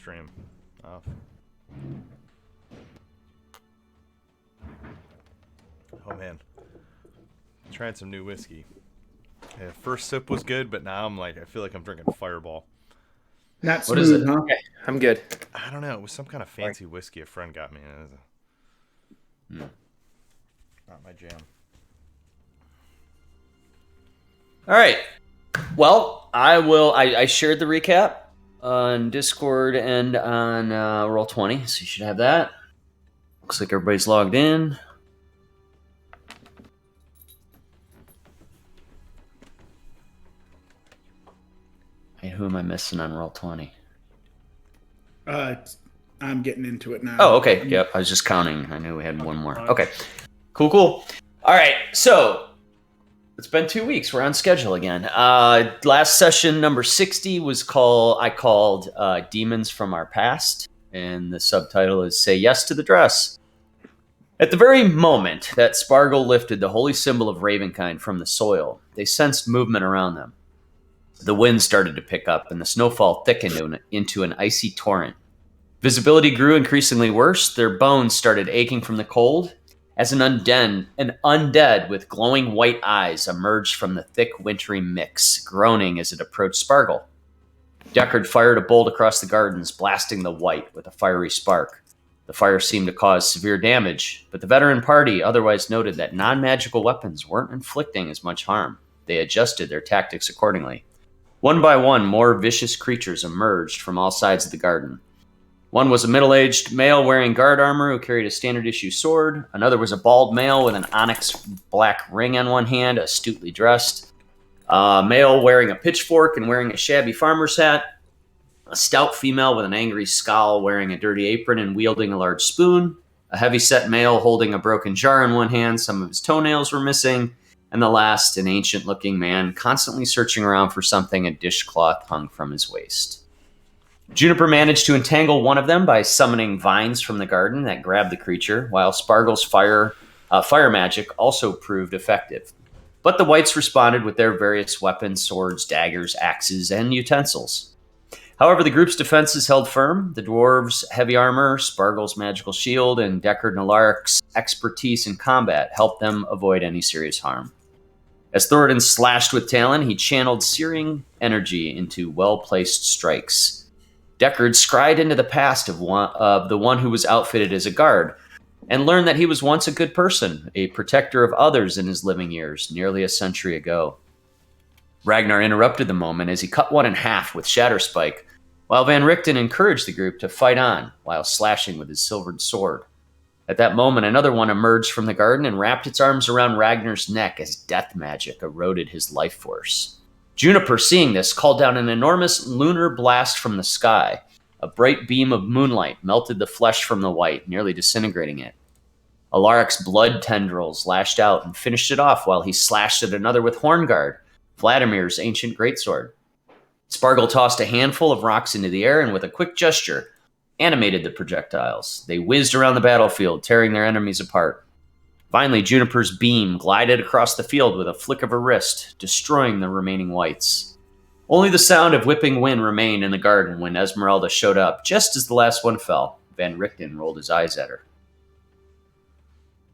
stream. Oh. Oh man, trying some new whiskey. Yeah, first sip was good, but now I feel like I'm drinking Fireball. Not smooth, is it? Huh? Okay, I'm good. I don't know. It was some kind of fancy whiskey a friend got me. Not my jam. All right. Well, I shared the recap on Discord and on Roll20, so you should have that. Looks like everybody's logged in. Hey, who am I missing on Roll20? I'm getting into it now. Oh, okay. Yep, I was just counting. I knew we had one more. Okay. Cool. All right, so it's been 2 weeks. We're on schedule again. Last session, number 60, I called Demons from Our Past, and the subtitle is Say Yes to the Dress. At the very moment that Spargle lifted the holy symbol of Ravenkind from the soil, they sensed movement around them. The wind started to pick up, and the snowfall thickened into an icy torrent. Visibility grew increasingly worse. Their bones started aching from the cold, as an undead with glowing white eyes emerged from the thick wintry mix, groaning as it approached Spargle. Deckard fired a bolt across the gardens, blasting the white with a fiery spark. The fire seemed to cause severe damage, but the veteran party otherwise noted that non-magical weapons weren't inflicting as much harm. They adjusted their tactics accordingly. One by one, more vicious creatures emerged from all sides of the garden. One was a middle-aged male wearing guard armor who carried a standard-issue sword. Another was a bald male with an onyx black ring on one hand, astutely dressed. A male wearing a pitchfork and wearing a shabby farmer's hat. A stout female with an angry scowl wearing a dirty apron and wielding a large spoon. A heavy-set male holding a broken jar in one hand. Some of his toenails were missing. And the last, an ancient-looking man constantly searching around for something, a dishcloth hung from his waist. Juniper managed to entangle one of them by summoning vines from the garden that grabbed the creature, while Spargle's fire magic also proved effective. But the whites responded with their various weapons, swords, daggers, axes, and utensils. However, the group's defenses held firm. The dwarves' heavy armor, Spargle's magical shield, and Deckard Nalaric's expertise in combat helped them avoid any serious harm. As Thoradin slashed with Talon, he channeled searing energy into well-placed strikes. Deckard scried into the past of the one who was outfitted as a guard, and learned that he was once a good person, a protector of others in his living years, nearly a century ago. Ragnar interrupted the moment as he cut one in half with Shatterspike, while Van Richten encouraged the group to fight on while slashing with his silvered sword. At that moment, another one emerged from the garden and wrapped its arms around Ragnar's neck as death magic eroded his life force. Juniper, seeing this, called down an enormous lunar blast from the sky. A bright beam of moonlight melted the flesh from the white, nearly disintegrating it. Alaric's blood tendrils lashed out and finished it off while he slashed at another with Hornguard, Vladimir's ancient greatsword. Spargle tossed a handful of rocks into the air and with a quick gesture, animated the projectiles. They whizzed around the battlefield, tearing their enemies apart. Finally, Juniper's beam glided across the field with a flick of her wrist, destroying the remaining whites. Only the sound of whipping wind remained in the garden when Esmeralda showed up, just as the last one fell. Van Richten rolled his eyes at her.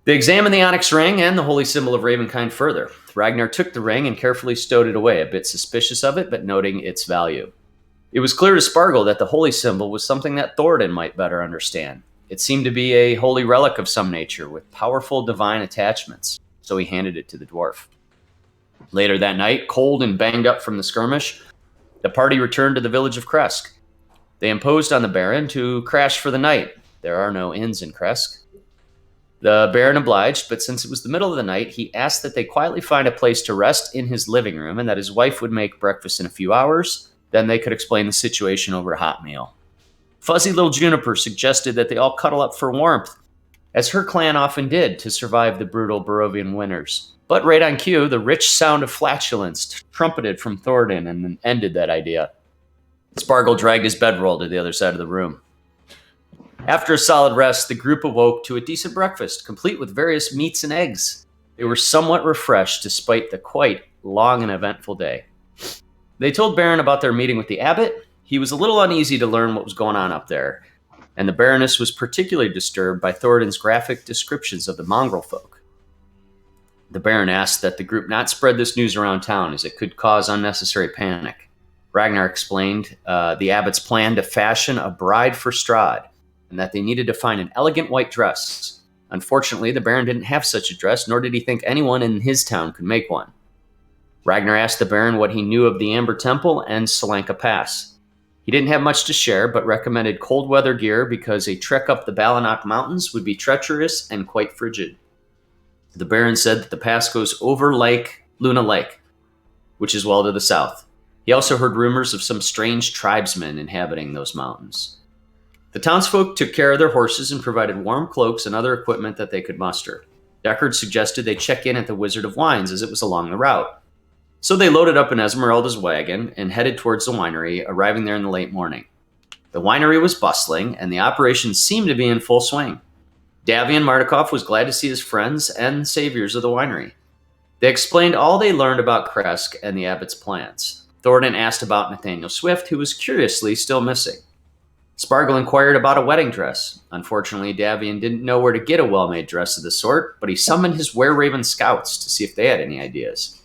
They examined the onyx ring and the holy symbol of Ravenkind further. Ragnar took the ring and carefully stowed it away, a bit suspicious of it, but noting its value. It was clear to Spargle that the holy symbol was something that Thoradin might better understand. It seemed to be a holy relic of some nature with powerful divine attachments, so he handed it to the dwarf. Later that night, cold and banged up from the skirmish, the party returned to the village of Kresk. They imposed on the Baron to crash for the night. There are no inns in Kresk. The Baron obliged, but since it was the middle of the night, he asked that they quietly find a place to rest in his living room and that his wife would make breakfast in a few hours. Then they could explain the situation over a hot meal. Fuzzy little Juniper suggested that they all cuddle up for warmth, as her clan often did to survive the brutal Barovian winters. But right on cue, the rich sound of flatulence trumpeted from Thoradin and ended that idea. Spargle dragged his bedroll to the other side of the room. After a solid rest, the group awoke to a decent breakfast, complete with various meats and eggs. They were somewhat refreshed despite the quite long and eventful day. They told Baron about their meeting with the abbot. He was a little uneasy to learn what was going on up there, and the Baroness was particularly disturbed by Thoradin's graphic descriptions of the mongrel folk. The Baron asked that the group not spread this news around town, as it could cause unnecessary panic. Ragnar explained the abbot's plan to fashion a bride for Strahd, and that they needed to find an elegant white dress. Unfortunately, the Baron didn't have such a dress, nor did he think anyone in his town could make one. Ragnar asked the Baron what he knew of the Amber Temple and Solanka Pass. He didn't have much to share, but recommended cold weather gear because a trek up the Balanok Mountains would be treacherous and quite frigid. The Baron said that the pass goes over Luna Lake, which is well to the south. He also heard rumors of some strange tribesmen inhabiting those mountains. The townsfolk took care of their horses and provided warm cloaks and other equipment that they could muster. Deckard suggested they check in at the Wizard of Wines, as it was along the route. So they loaded up in Esmeralda's wagon and headed towards the winery, arriving there in the late morning. The winery was bustling, and the operation seemed to be in full swing. Davian Mardukov was glad to see his friends and saviors of the winery. They explained all they learned about Kresk and the abbot's plans. Thoradin asked about Nathaniel Swift, who was curiously still missing. Spargle inquired about a wedding dress. Unfortunately, Davian didn't know where to get a well-made dress of the sort, but he summoned his Were-Raven scouts to see if they had any ideas.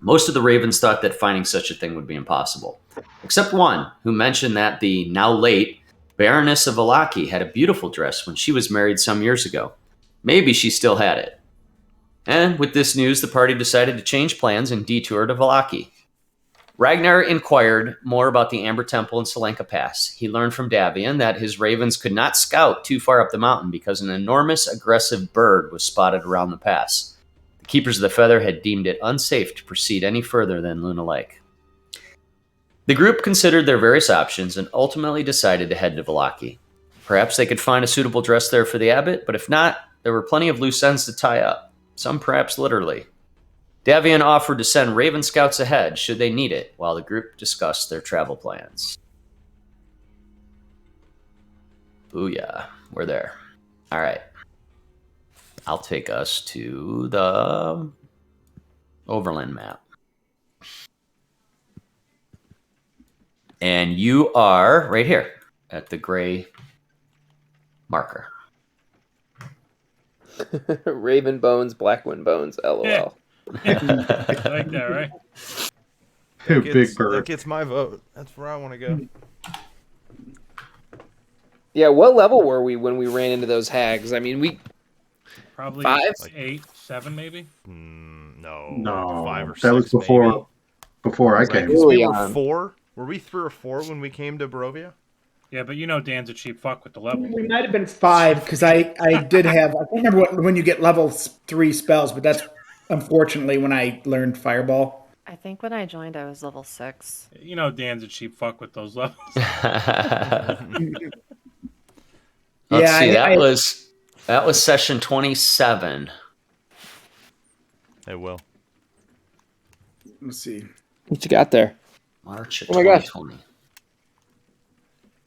Most of the Ravens thought that finding such a thing would be impossible, except one, who mentioned that the now-late Baroness of Vallaki had a beautiful dress when she was married some years ago. Maybe she still had it. And with this news, the party decided to change plans and detour to Vallaki. Ragnar inquired more about the Amber Temple and Solanka Pass. He learned from Davian that his ravens could not scout too far up the mountain because an enormous aggressive bird was spotted around the pass. The Keepers of the Feather had deemed it unsafe to proceed any further than Luna Lake. The group considered their various options and ultimately decided to head to Vallaki. Perhaps they could find a suitable dress there for the abbot, but if not, there were plenty of loose ends to tie up, some perhaps literally. Davian offered to send Raven Scouts ahead should they need it, while the group discussed their travel plans. Booyah, we're there. All right. I'll take us to the Overland map. And you are right here at the gray marker. Raven bones, Blackwind bones, LOL. Yeah. I like that, right? Big bird. That gets my vote. That's where I want to go. Yeah, what level were we when we ran into those hags? I mean, we Probably 5? 8, 7, maybe. No, 5 or 6. That was before I Right, came. 'cause we were Early on. 4. Were we 3 or 4 when we came to Barovia? Yeah, but you know Dan's a cheap fuck with the level. We might have been 5 because I did have. I can't remember when you get level 3 spells, but that's unfortunately when I learned Fireball. I think when I joined, I was level 6. You know Dan's a cheap fuck with those levels. Let's see. I- That was session 27. Hey, Will. Let's see. What you got there? March of Oh my gosh. 2020.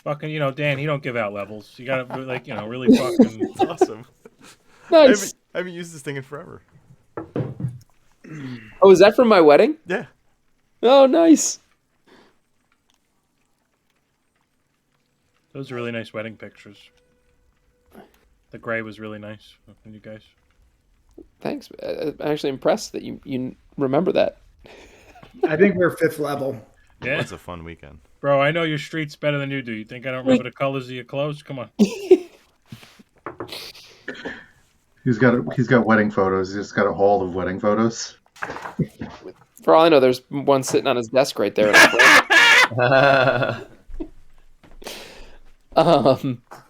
Fucking, you know, Dan, he don't give out levels. You gotta, like, you know, really fucking... It's awesome. Nice. I haven't used this thing in forever. Oh, is that from my wedding? Yeah. Oh, nice. Those are really nice wedding pictures. The gray was really nice from you guys. Thanks. I'm actually impressed that you remember that. I think we're 5th level. Yeah, That's a fun weekend. bro, I know your streets better than you do. You think I don't remember the colors of your clothes? Come on. He's got wedding photos. He's just got a haul of wedding photos. For all I know, there's one sitting on his desk right there.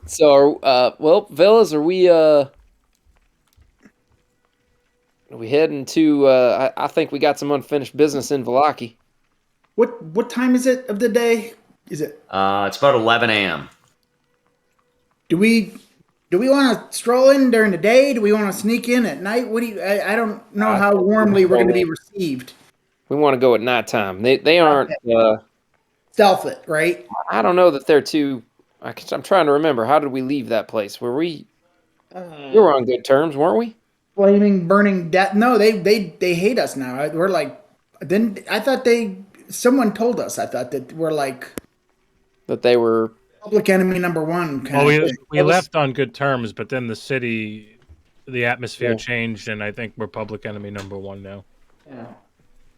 So, well, fellas, are we heading to? I think we got some unfinished business in Vallaki. What time is it of the day? Is it? It's about 11 a.m. Do we want to stroll in during the day? Do we want to sneak in at night? What do you? I don't know how warmly we're going to be received. We want to go at nighttime. They aren't. Stealth it, right? I don't know that they're too. I'm trying to remember. How did we leave that place? Were we? We were on good terms, weren't we? Flaming, burning death. No, they hate us now. We're like. Then I thought someone told us. I thought that we're like That they were. Public enemy number one. Well, we thing. left on good terms, but then the city, the atmosphere Yeah. changed, and I think we're public enemy number one now.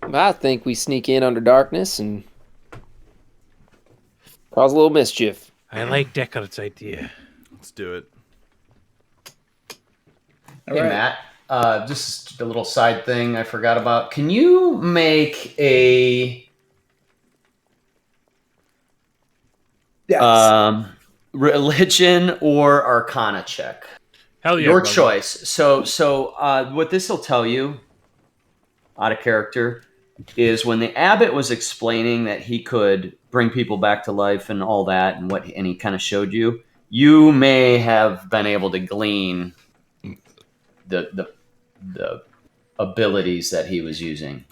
I think we sneak in under darkness and cause a little mischief. I like Deckard's idea. Let's do it. All Hey, right. Matt, just a little side thing I forgot about. Can you make a Yes. religion or arcana check? Hell yeah. Your brother. choice. So what this will tell you, out of character, is when the abbot was explaining that he could bring people back to life and all that, and he kind of showed you, you may have been able to glean the abilities that he was using.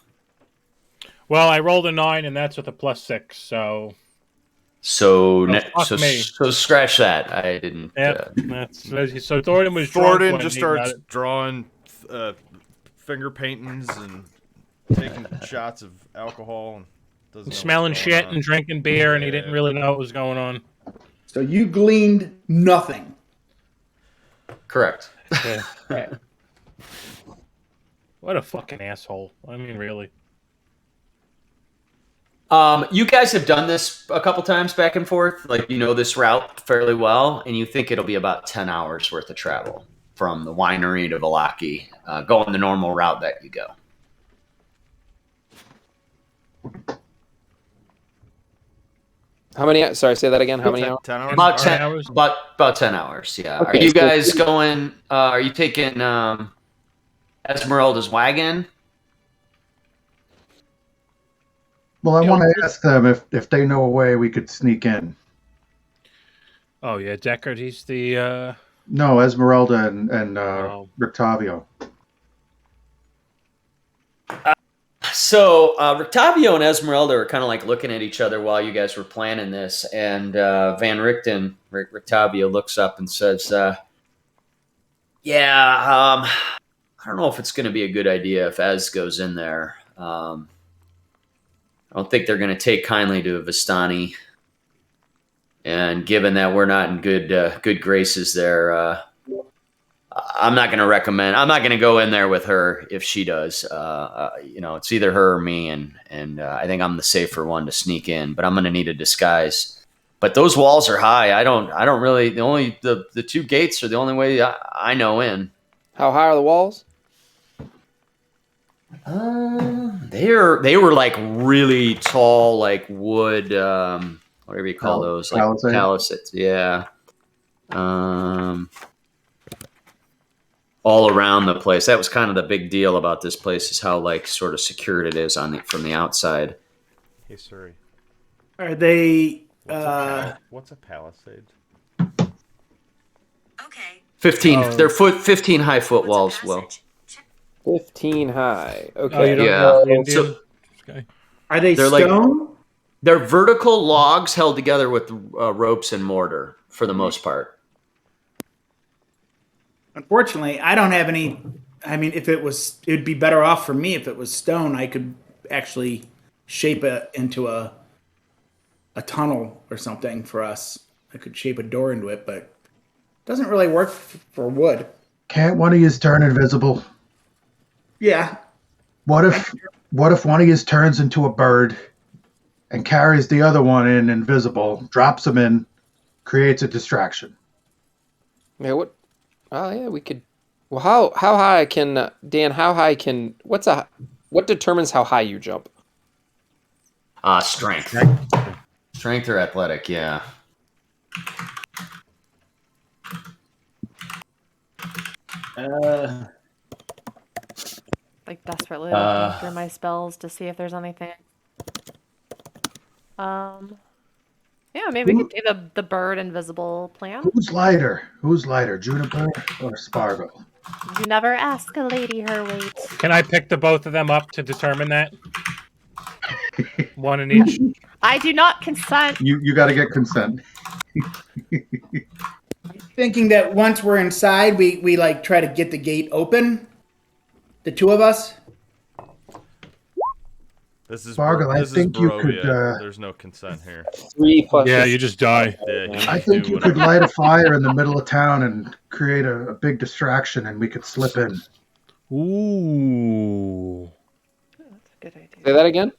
Well, I rolled a 9, and that's with a +6, so So fuck me. so scratch that. I didn't. yep. That's so Thornton was drunk Thornton when just he got starts it. drawing finger paintings and taking shots of alcohol and doesn't know what's Smelling going shit on. and drinking beer, and he didn't Yeah. really know what was going on. So you gleaned nothing. Correct. Yeah. What a fucking asshole. I mean, really. You guys have done this a couple times back and forth. Like, you know this route fairly well, and you think it'll be about 10 hours worth of travel from the winery to Valaki, going the normal route that you go. How many? Sorry, say that again. How many hours? 10 hours? About All 10 right, hours? about 10 hours, yeah. Are Okay, you so- guys going, are you taking Esmeralda's wagon? Well, I Yeah, want well, to ask them if they know a way we could sneak in. Oh, yeah, Deckard, he's the... No, Esmeralda and Oh. Rictavio. So Rictavio and Esmeralda are kind of like looking at each other while you guys were planning this, and Van Richten, Rictavio, looks up and says, "Yeah, I don't know if it's going to be a good idea if Ez goes in there. I don't think they're going to take kindly to Vistani, and given that we're not in good graces there." I'm not going to recommend. I'm not going to go in there with her if she does. It's either her or me, and I think I'm the safer one to sneak in. But I'm going to need a disguise. But those walls are high. I don't really. The two gates are the only way I know in. How high are the walls? They were like really tall, like wood. Whatever you call those, like Palisades? palisades. Yeah. All around the place. That was kind of the big deal about this place, is how like sort of secured it is from the outside. Hey, Suri. Are they? What's a palisade? Okay. 15. Oh. They're 15 high foot walls. Well, 15 high. Oh, Okay. you don't Yeah. know the Indian So- guy? Are they They're like- stone? they're vertical logs held together with ropes and mortar for the most part. Unfortunately, I don't have any. I mean, if it was, it would be better off for me if it was stone. I could actually shape it into a tunnel or something for us. I could shape a door into it, but it doesn't really work for wood. Can't one of you turn invisible? Yeah, What if one of you turns into a bird and carries the other one in invisible, drops him in, creates a distraction? Yeah, what? Oh, yeah, we could. Well, how high can Dan? How high can? What determines how high you jump? Strength. Strength or athletic, yeah. Like desperately looking through my spells to see if there's anything. Yeah, maybe we could do the bird invisible plan. Who's lighter? Juniper or Spargo? You never ask a lady her weight. Can I pick the both of them up to determine that? One in each. I do not consent. You got to get consent. thinking that once we're inside, we like try to get the gate open. The two of us. This is Sparkle, I this think is you Barovia. could, There's no consent here. 3 plus. Yeah, you just die. Yeah, you I just think do you could whatever. light a fire in the middle of town and create a big distraction, and we could slip in. Ooh. That's a good idea. Say that again.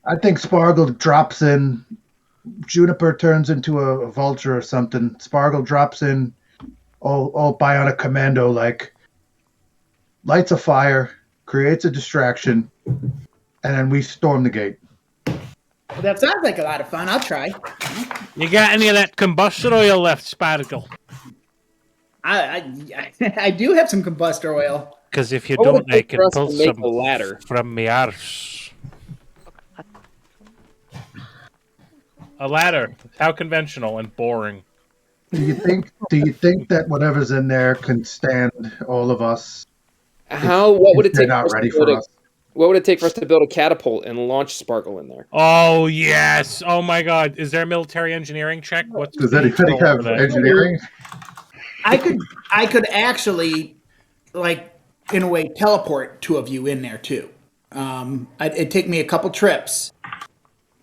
I think Sparkle drops in. Juniper turns into a vulture or something. Sparkle drops in, all bionic commando like, lights a fire, creates a distraction, and then we storm the gate. Well, that sounds like a lot of fun. I'll try. You got any of that combustion oil left, Sparkle? I do have some combustor oil. Because if you What would don't, it I take can for us pull to make some a ladder? from my arse. A ladder. How conventional and boring. Do you think that whatever's in there can stand all of us? What would it They're take? not for us ready to build for a- us. What would it take for us to build a catapult and launch Sparkle in there? Oh, yes. Oh, my God. Is there a military engineering check? What's Does the anybody control have for that? engineering? I could actually, like, in a way, teleport 2 of you in there too. It'd take me a couple trips,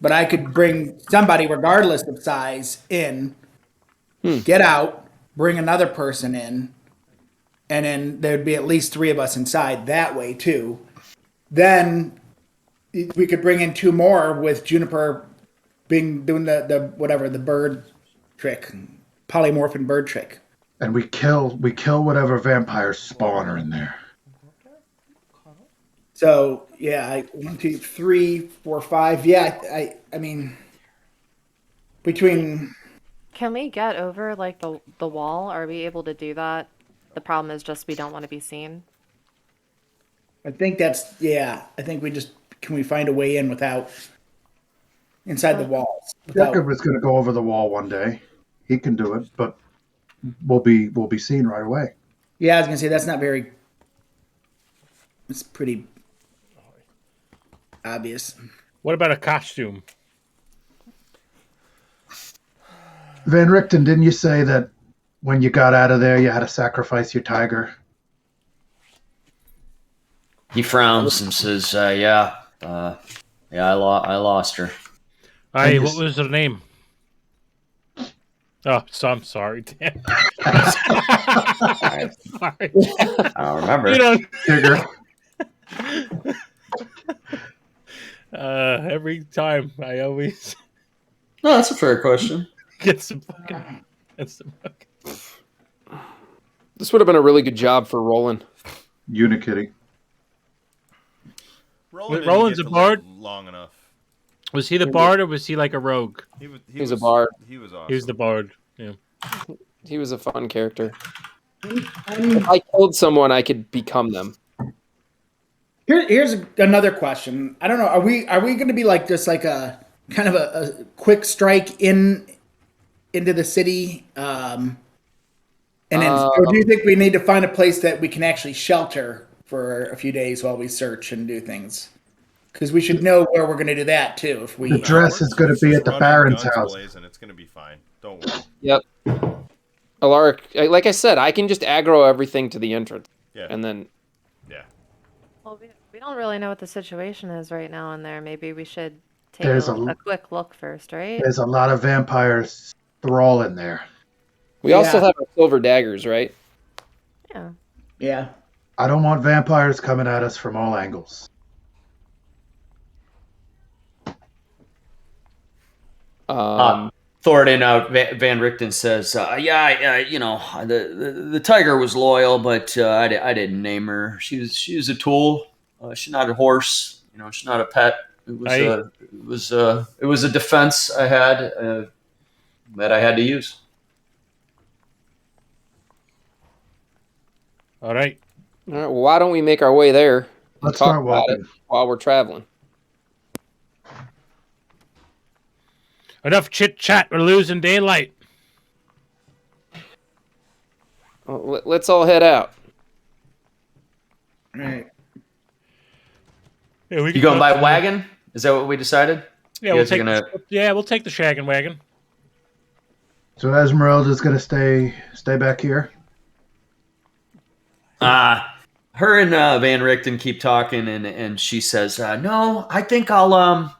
but I could bring somebody, regardless of size, in, get out, bring another person in, and then there'd be at least 3 of us inside that way too. Then we could bring in 2 more with Juniper doing the bird trick, polymorphin bird trick. And we kill whatever vampires spawn are in there. So yeah, 1, 2, 3, 4, 5. Yeah, I mean, between Can we get over like the wall? Are we able to do that? The problem is just we don't want to be seen. I think can we find a way in without inside the walls? Decker was going to go over the wall one day. He can do it, but we'll be seen right away. Yeah, I was gonna say that's not very. It's pretty obvious. What about a costume? Van Richten, didn't you say that when you got out of there, you had to sacrifice your tiger? He frowns and says, "Yeah, I lost her." Hey, And what was her name? Oh, so I'm sorry, Dan. I Sorry. don't remember. You don't. Tigger. Every time I always No, that's a fair question. get some fucking. This would have been a really good job for Roland. Unikitty. Roland's a bard? Long enough. Was he the bard or was he like a rogue? He was a bard. He was awesome. He was the bard. Yeah. He was a fun character. If I killed someone, I could become them. Here's another question. I don't know. Are we going to be like just like a kind of a quick strike into the city, and then or do you think we need to find a place that we can actually shelter for a few days while we search and do things? Because we should know where we're going to do that too. If we The dress is going to be at the Baron's house. Blazing. It's going to be fine. Don't worry. Yep. Alaric, like I said, I can just aggro everything to the entrance. Yeah. And then Yeah. Well, we don't really know what the situation is right now in there. Maybe we should take There's a quick look first, right? There's a lot of vampires thrall in there. we also have our silver daggers, right? Yeah. Yeah. I don't want vampires coming at us from all angles. Thoradin Van Richten says, the tiger was loyal, but I didn't name her. She was a tool. She's not a horse. She's not a pet. It was a defense I had that I had to use. All right. All right, well, why don't we make our way there? and Let's talk start about it walking. while we're traveling. Enough chit chat. We're losing daylight. Well, let's all head out. All right. Yeah, we You can going go- by wagon? Is that what we decided? Yeah, You we'll guys are take. gonna- We'll take the shaggin' wagon. So Esmeralda's going to stay back here. her and Van Richten keep talking, and she says, "No, I think I'll.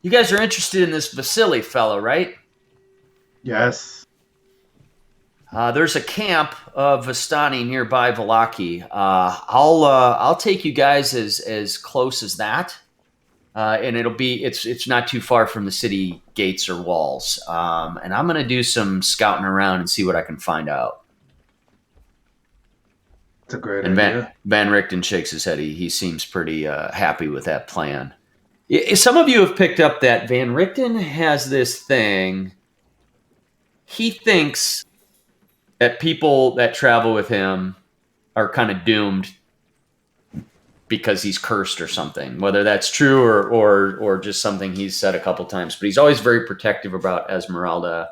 You guys are interested in this Vasily fellow, right? Yes. There's a camp of Vistani nearby Valaki. I'll take you guys as close as that, and it's not too far from the city gates or walls. And I'm gonna do some scouting around and see what I can find out." It's a great And idea. Van Richten shakes his head. He seems pretty happy with that plan. Some of you have picked up that Van Richten has this thing. He thinks that people that travel with him are kind of doomed because he's cursed or something. Whether that's true or just something he's said a couple times. But he's always very protective about Esmeralda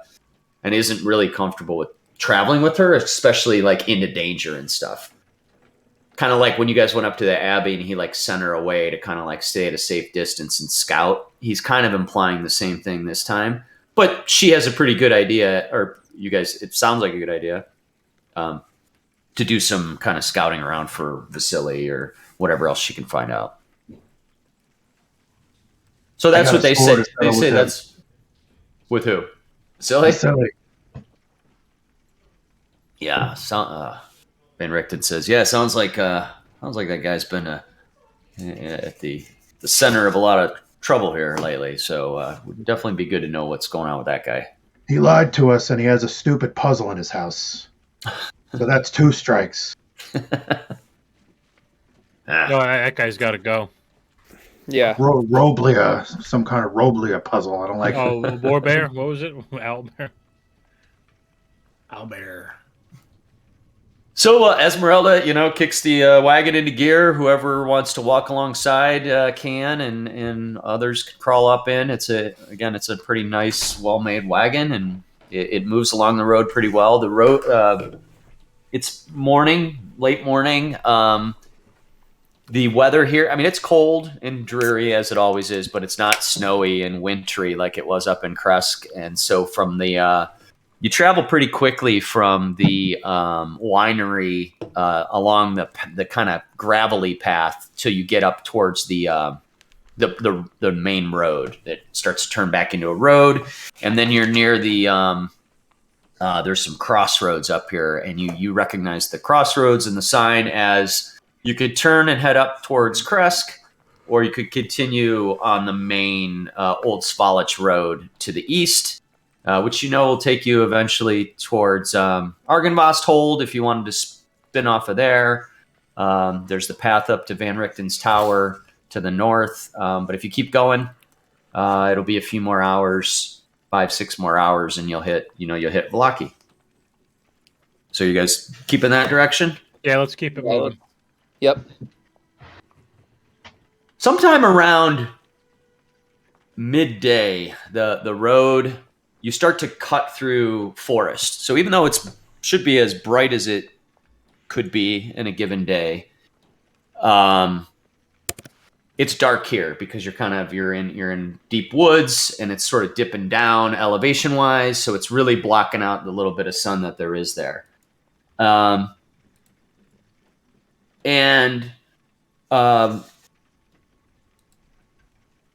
and isn't really comfortable with traveling with her, especially like into danger and stuff. Kind of like when you guys went up to the Abbey and he like sent her away to kind of like stay at a safe distance and scout. He's kind of implying the same thing this time, but she has a pretty good idea, or you guys, it sounds like a good idea, to do some kind of scouting around for Vasily or whatever else she can find out. So that's what they say. They say that's with who? Vasily? Silly. Yeah. Van Richten says, "Yeah, sounds like that guy's been at the center of a lot of trouble here lately. So would definitely be good to know what's going on with that guy." He lied to us, and he has a stupid puzzle in his house. So that's 2 strikes. No, that guy's got to go. Yeah. Roblia, some kind of Roblia puzzle. I don't like Oh, it. Warbear? What was it? Owlbear? Owlbear. So Esmeralda, kicks the wagon into gear. Whoever wants to walk alongside can, and others can crawl up in. It's a pretty nice, well-made wagon, and it moves along the road pretty well. The road, it's late morning. The weather here, I mean, it's cold and dreary as it always is, but it's not snowy and wintry like it was up in Kresk. And so from the you travel pretty quickly from the winery along the kind of gravelly path till you get up towards the main road that starts to turn back into a road, and then you're near the there's some crossroads up here, and you recognize the crossroads and the sign as you could turn and head up towards Kresk, or you could continue on the main Old Svalich road to the east. Which will take you eventually towards Argynvost Hold if you wanted to spin off of there. There's the path up to Van Richten's Tower to the north. But if you keep going, it'll be a few more hours, 5-6 more hours, and you'll hit Valaki. So you guys keep in that direction? Yeah, let's keep it moving. Yep. Sometime around midday, the road, you start to cut through forest. So even though it should be as bright as it could be in a given day, it's dark here because you're in deep woods, and it's sort of dipping down elevation wise. So it's really blocking out the little bit of sun that there is there.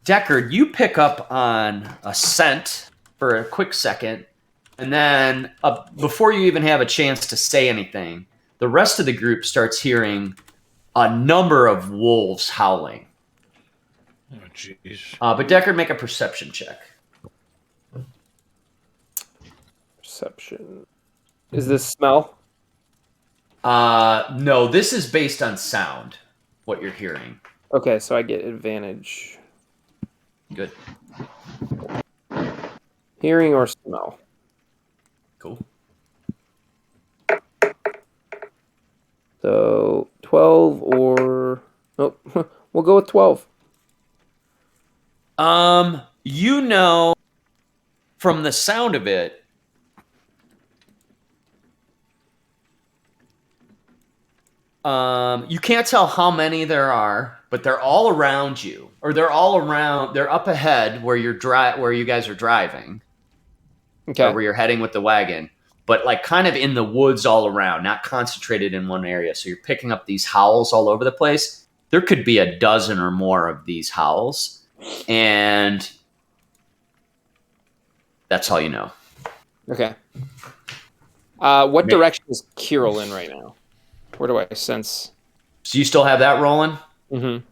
Deckard, you pick up on a scent for a quick second, and then before you even have a chance to say anything, the rest of the group starts hearing a number of wolves howling. Oh, jeez. But Deckard, make a perception check. Perception. Is this smell? No, this is based on sound, what you're hearing. Okay, so I get advantage. Good. Hearing or smell? Cool. So 12 or... Nope. We'll go with 12. From the sound of it, you can't tell how many there are, but they're all around you, or they're up ahead where you guys are driving. Okay. Where you're heading with the wagon. but like kind of in the woods all around, not concentrated in one area. So you're picking up these howls all over the place. There could be a dozen or more of these howls, and that's all you know. Okay. What direction is Kirill in right now? Where do I sense? So you still have that rolling? Mm-hmm.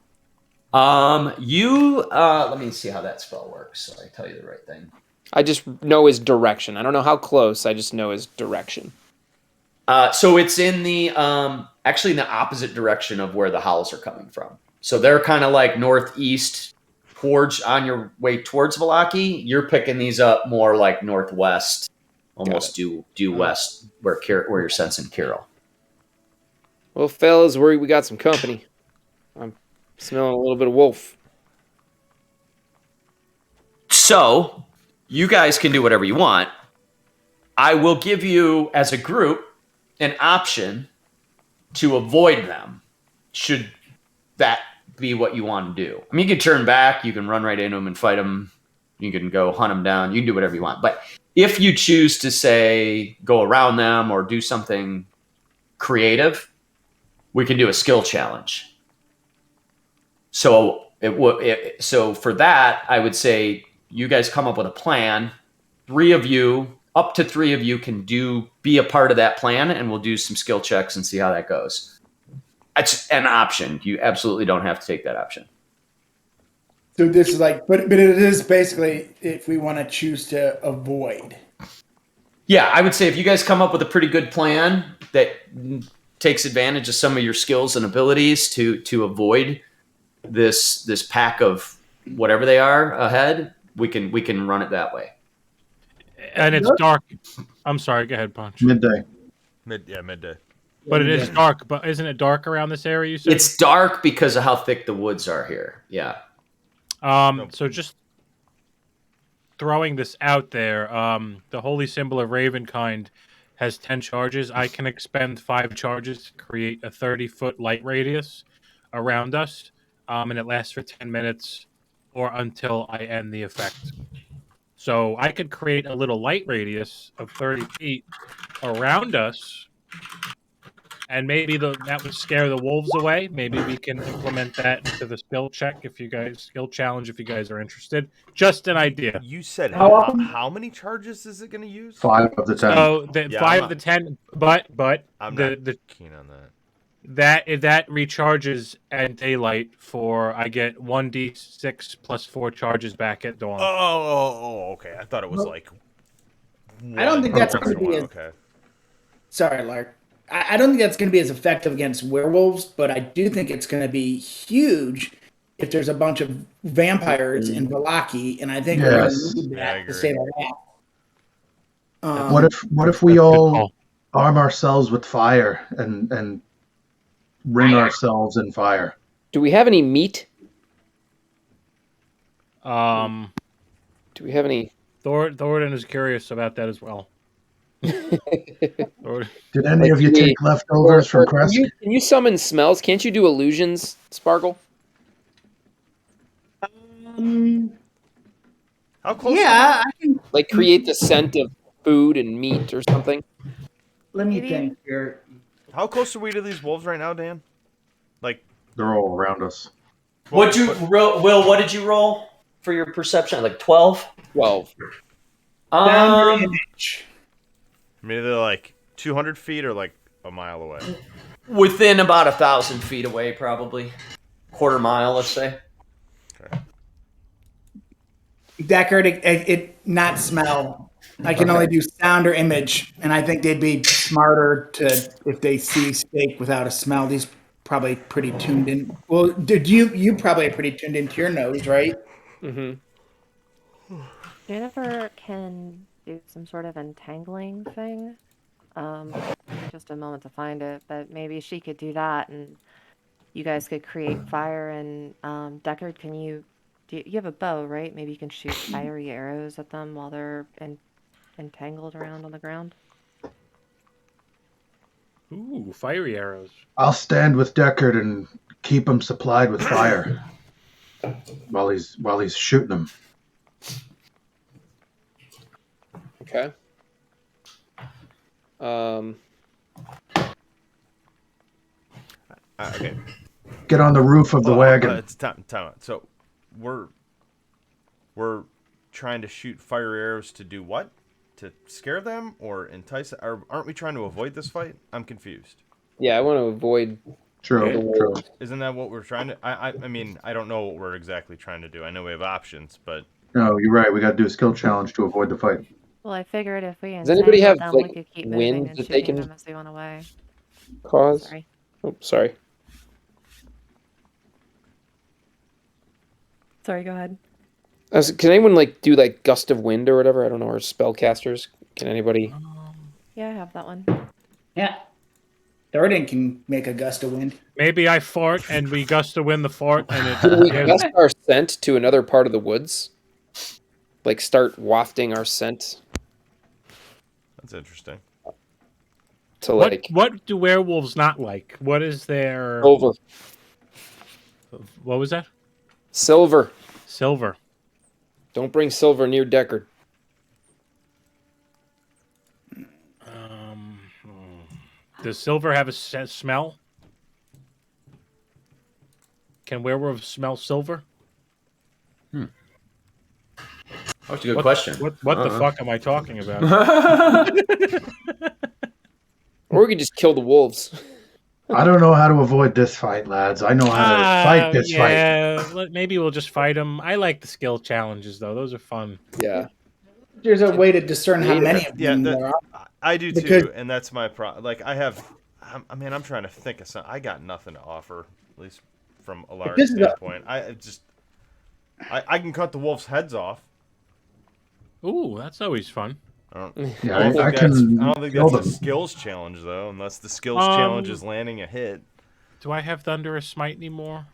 Let me see how that spell works so I tell you the right thing. I just know his direction. I don't know how close. I just know his direction. So it's in the actually in the opposite direction of where the howls are coming from. So they're kind of like northeast towards on your way towards Valaki. You're picking these up more like northwest, almost due west, where you're sensing Kirill. Well, fellas, we got some company. I'm smelling a little bit of wolf. So you guys can do whatever you want. I will give you, as a group, an option to avoid them, should that be what you want to do. I mean, you can turn back, you can run right into them and fight them, you can go hunt them down, you can do whatever you want. But if you choose to, say, go around them or do something creative, we can do a skill challenge. So so for that, I would say you guys come up with a plan. Up to three of you can be a part of that plan, and we'll do some skill checks and see how that goes. It's an option. You absolutely don't have to take that option. So this is like, but it is basically if we want to choose to avoid. Yeah, I would say if you guys come up with a pretty good plan that takes advantage of some of your skills and abilities to avoid this pack of whatever they are ahead, we can run it that way. And it's dark. I'm sorry. Go ahead, Punch. Midday. Midday. But it is dark. But isn't it dark around this area? You said It's dark because of how thick the woods are here. Yeah. So just throwing this out there, the holy symbol of Ravenkind has 10 charges. I can expend 5 charges to create a 30-foot light radius around us, and it lasts for 10 minutes or until I end the effect. So I could create a little light radius of 30 feet around us, and maybe that would scare the wolves away. Maybe we can implement that into the skill challenge if you guys are interested. Just an idea. You said How how many charges is it going to use? 5 of the 10. So Yeah, 5 of the 10, but I'm the not keen on that. that recharges at daylight for I get 1d6 plus 4 charges back at dawn. Okay. I thought it was like. I don't think that's once in going a to be while, as, okay. sorry, Lark. I don't think that's going to be as effective against werewolves, but I do think it's going to be huge if there's a bunch of vampires in Valaki, and I think we're going Yes. to need Yeah, I that to agree. save our ass. What if we all arm ourselves with fire and ring ourselves in fire? Do we have any meat? Um, Do we have any? Thoradin is curious about that as well. Thoradin- Did any of you take leftovers from Kresk? Can you summon smells? Can't you do illusions, Sparkle? How close? Yeah, I can. Like create the scent of food and meat or something? Let me Maybe. think here. How close are we to these wolves right now, Dan? Like, They're all around us. Will, what did you roll for your perception? Like 12? 12. Down your image. I mean, they're like 200 feet or like a mile away. Within about 1,000 feet away, probably. Quarter mile, let's say. Okay. Deckard, it not smell. I can only do sound or image, and I think they'd be smarter if they see steak without a smell. These probably pretty tuned in. Well, did you probably are pretty tuned into your nose, right? Mm-hmm. Jennifer can do some sort of entangling thing. Just a moment to find it, but maybe she could do that, and you guys could create fire. And Deckard, you have a bow, right? Maybe you can shoot fiery arrows at them while they're entangled around on the ground. Ooh, fiery arrows. I'll stand with Deckard and keep him supplied with fire while he's shooting them. Okay. Okay. Get on the roof of the wagon. It's time out. So, we're trying to shoot fire arrows to do what? To scare them or entice? Or aren't we trying to avoid this fight? I'm confused. Yeah, I want to avoid the True. wolves. Isn't that what we're trying to? I mean, I don't know what we're exactly trying to do. I know we have options, but No, you're right. We got to do a skill challenge to avoid the fight. Well, I figured if we Does anybody entangled have, them, we like, could keep wind moving and that they shooting can- them as they went away. Cause. Sorry. Oh, sorry. Sorry, go ahead. Can anyone like do like gust of wind or whatever? I don't know. Or spellcasters? Can anybody? Yeah, I have that one. Yeah. Thoradin can make a gust of wind. Maybe I fart and we gust to win the fart and Can we it. gust our scent to another part of the woods? Like start wafting our scent that's interesting. to like What do werewolves not like? What is their? silver. What was that? Silver. Silver. Don't bring silver near Deckard. Does silver have a smell? Can werewolves smell silver? That's a good question. What the fuck am I talking about? Or we could just kill the wolves. I don't know how to avoid this fight, lads. I know how to fight this fight. Yeah, maybe we'll just fight them. I like the skill challenges though; those are fun. Yeah. There's a way to discern how many of Yeah, them there are. I do Because- too, and that's my problem. Like I'm trying to think of something. I got nothing to offer, at least from a large this is a- standpoint. I can cut the wolves' heads off. Ooh, that's always fun. Yeah, I don't I think can kill that's a them. skills challenge though, unless the skills challenge is landing a hit. Do I have Thunderous Smite anymore?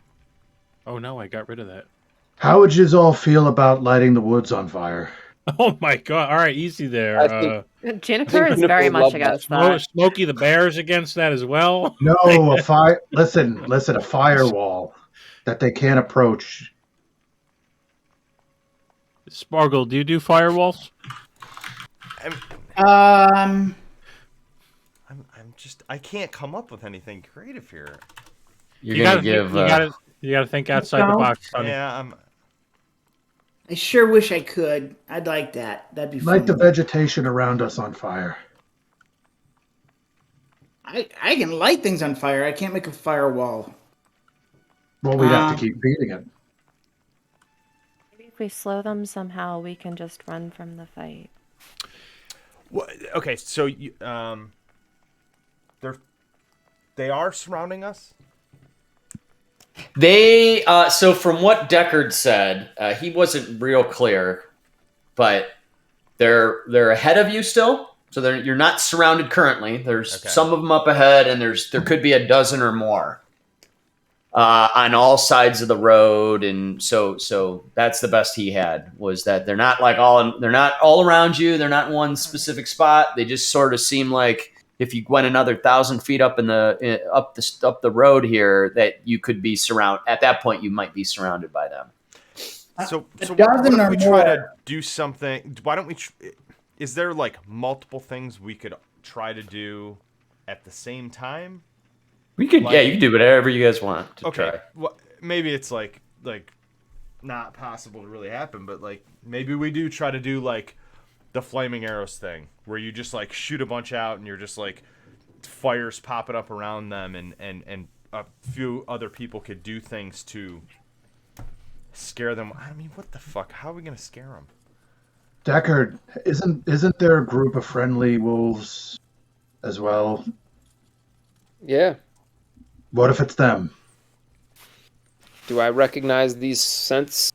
Oh no, I got rid of that. How would you all feel about lighting the woods on fire? Oh my god! All right, easy there. I think- Juniper is Juniper very would much love that. against that. Smokey the Bear's against that as well. No, a fire. Listen, a firewall that they can't approach. Spargle, do you do firewalls? I'm just I can't come up with anything creative here. You're You gonna gotta, give. you gotta think outside the box, Sonny. Yeah, I sure wish I could. I'd like that. That'd be fun. Light the vegetation around us on fire. I can light things on fire. I can't make a firewall. Well, we'd have to keep beating it. Maybe if we slow them somehow, we can just run from the fight. okay, so they are surrounding us. They so from what Deckard said, he wasn't real clear, but they're ahead of you still. So you're not surrounded currently. There's some of them up ahead, and there could be a dozen or more on all sides of the road. And so that's the best he had, was that they're not all around you. They're not in one specific spot. They just sort of seem like if you went another 1,000 feet up up the road here, that you could be surrounded. At that point, you might be surrounded by them. So a what dozen if or we try to more. do something? Why don't we? Is there like multiple things we could try to do at the same time? You can do whatever you guys want to try. Well, maybe it's like not possible to really happen, but like maybe we do try to do like the flaming arrows thing, where you just like shoot a bunch out and you're just like fires popping up around them, and a few other people could do things to scare them. I mean, what the fuck? How are we gonna scare them? Deckard, isn't there a group of friendly wolves as well? Yeah. What if it's them? Do I recognize these scents,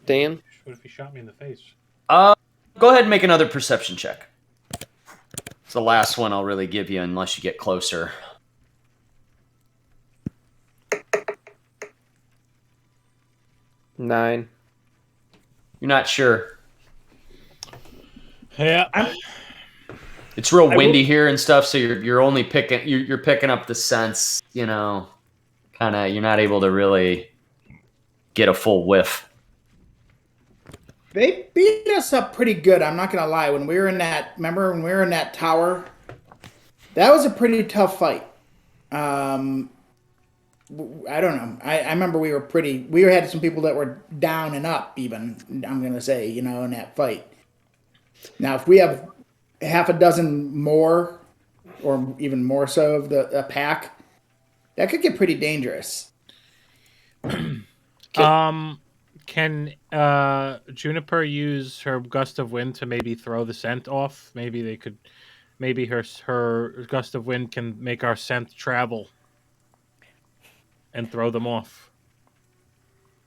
Dan? What if he shot me in the face? Go ahead and make another perception check. It's the last one I'll really give you unless you get closer. Nine. You're not sure. Yeah. It's real windy here and stuff, so you're only picking up the scents, you know, kind of. You're not able to really get a full whiff. They beat us up pretty good. I'm not gonna lie. When we were in that, remember when we were in that tower That was a pretty tough fight. I don't know. I remember we had some people that were down and up even, I'm going to say, in that fight. Now, if we have half a dozen more or even more so of the pack, that could get pretty dangerous. Can Juniper use her gust of wind to maybe throw the scent off? Maybe her gust of wind can make our scent travel and throw them off.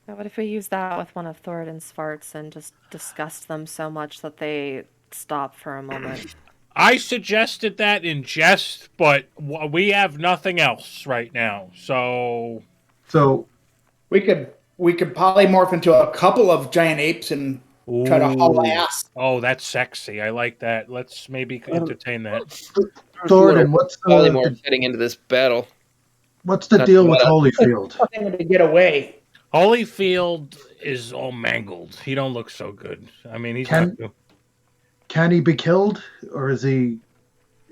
What if we use that with one of Thoradin's farts and just disgust them so much that they stop for a moment? I suggested that in jest, but we have nothing else right now. So we could polymorph into a couple of giant apes and try to haul ass. Oh, that's sexy. I like that. Let's maybe entertain that. Thoradin, what's heading into this battle? What's the deal with Holyfield? To get away. Holyfield is all mangled. He don't look so good. I mean, he's not good. Can he be killed, or is he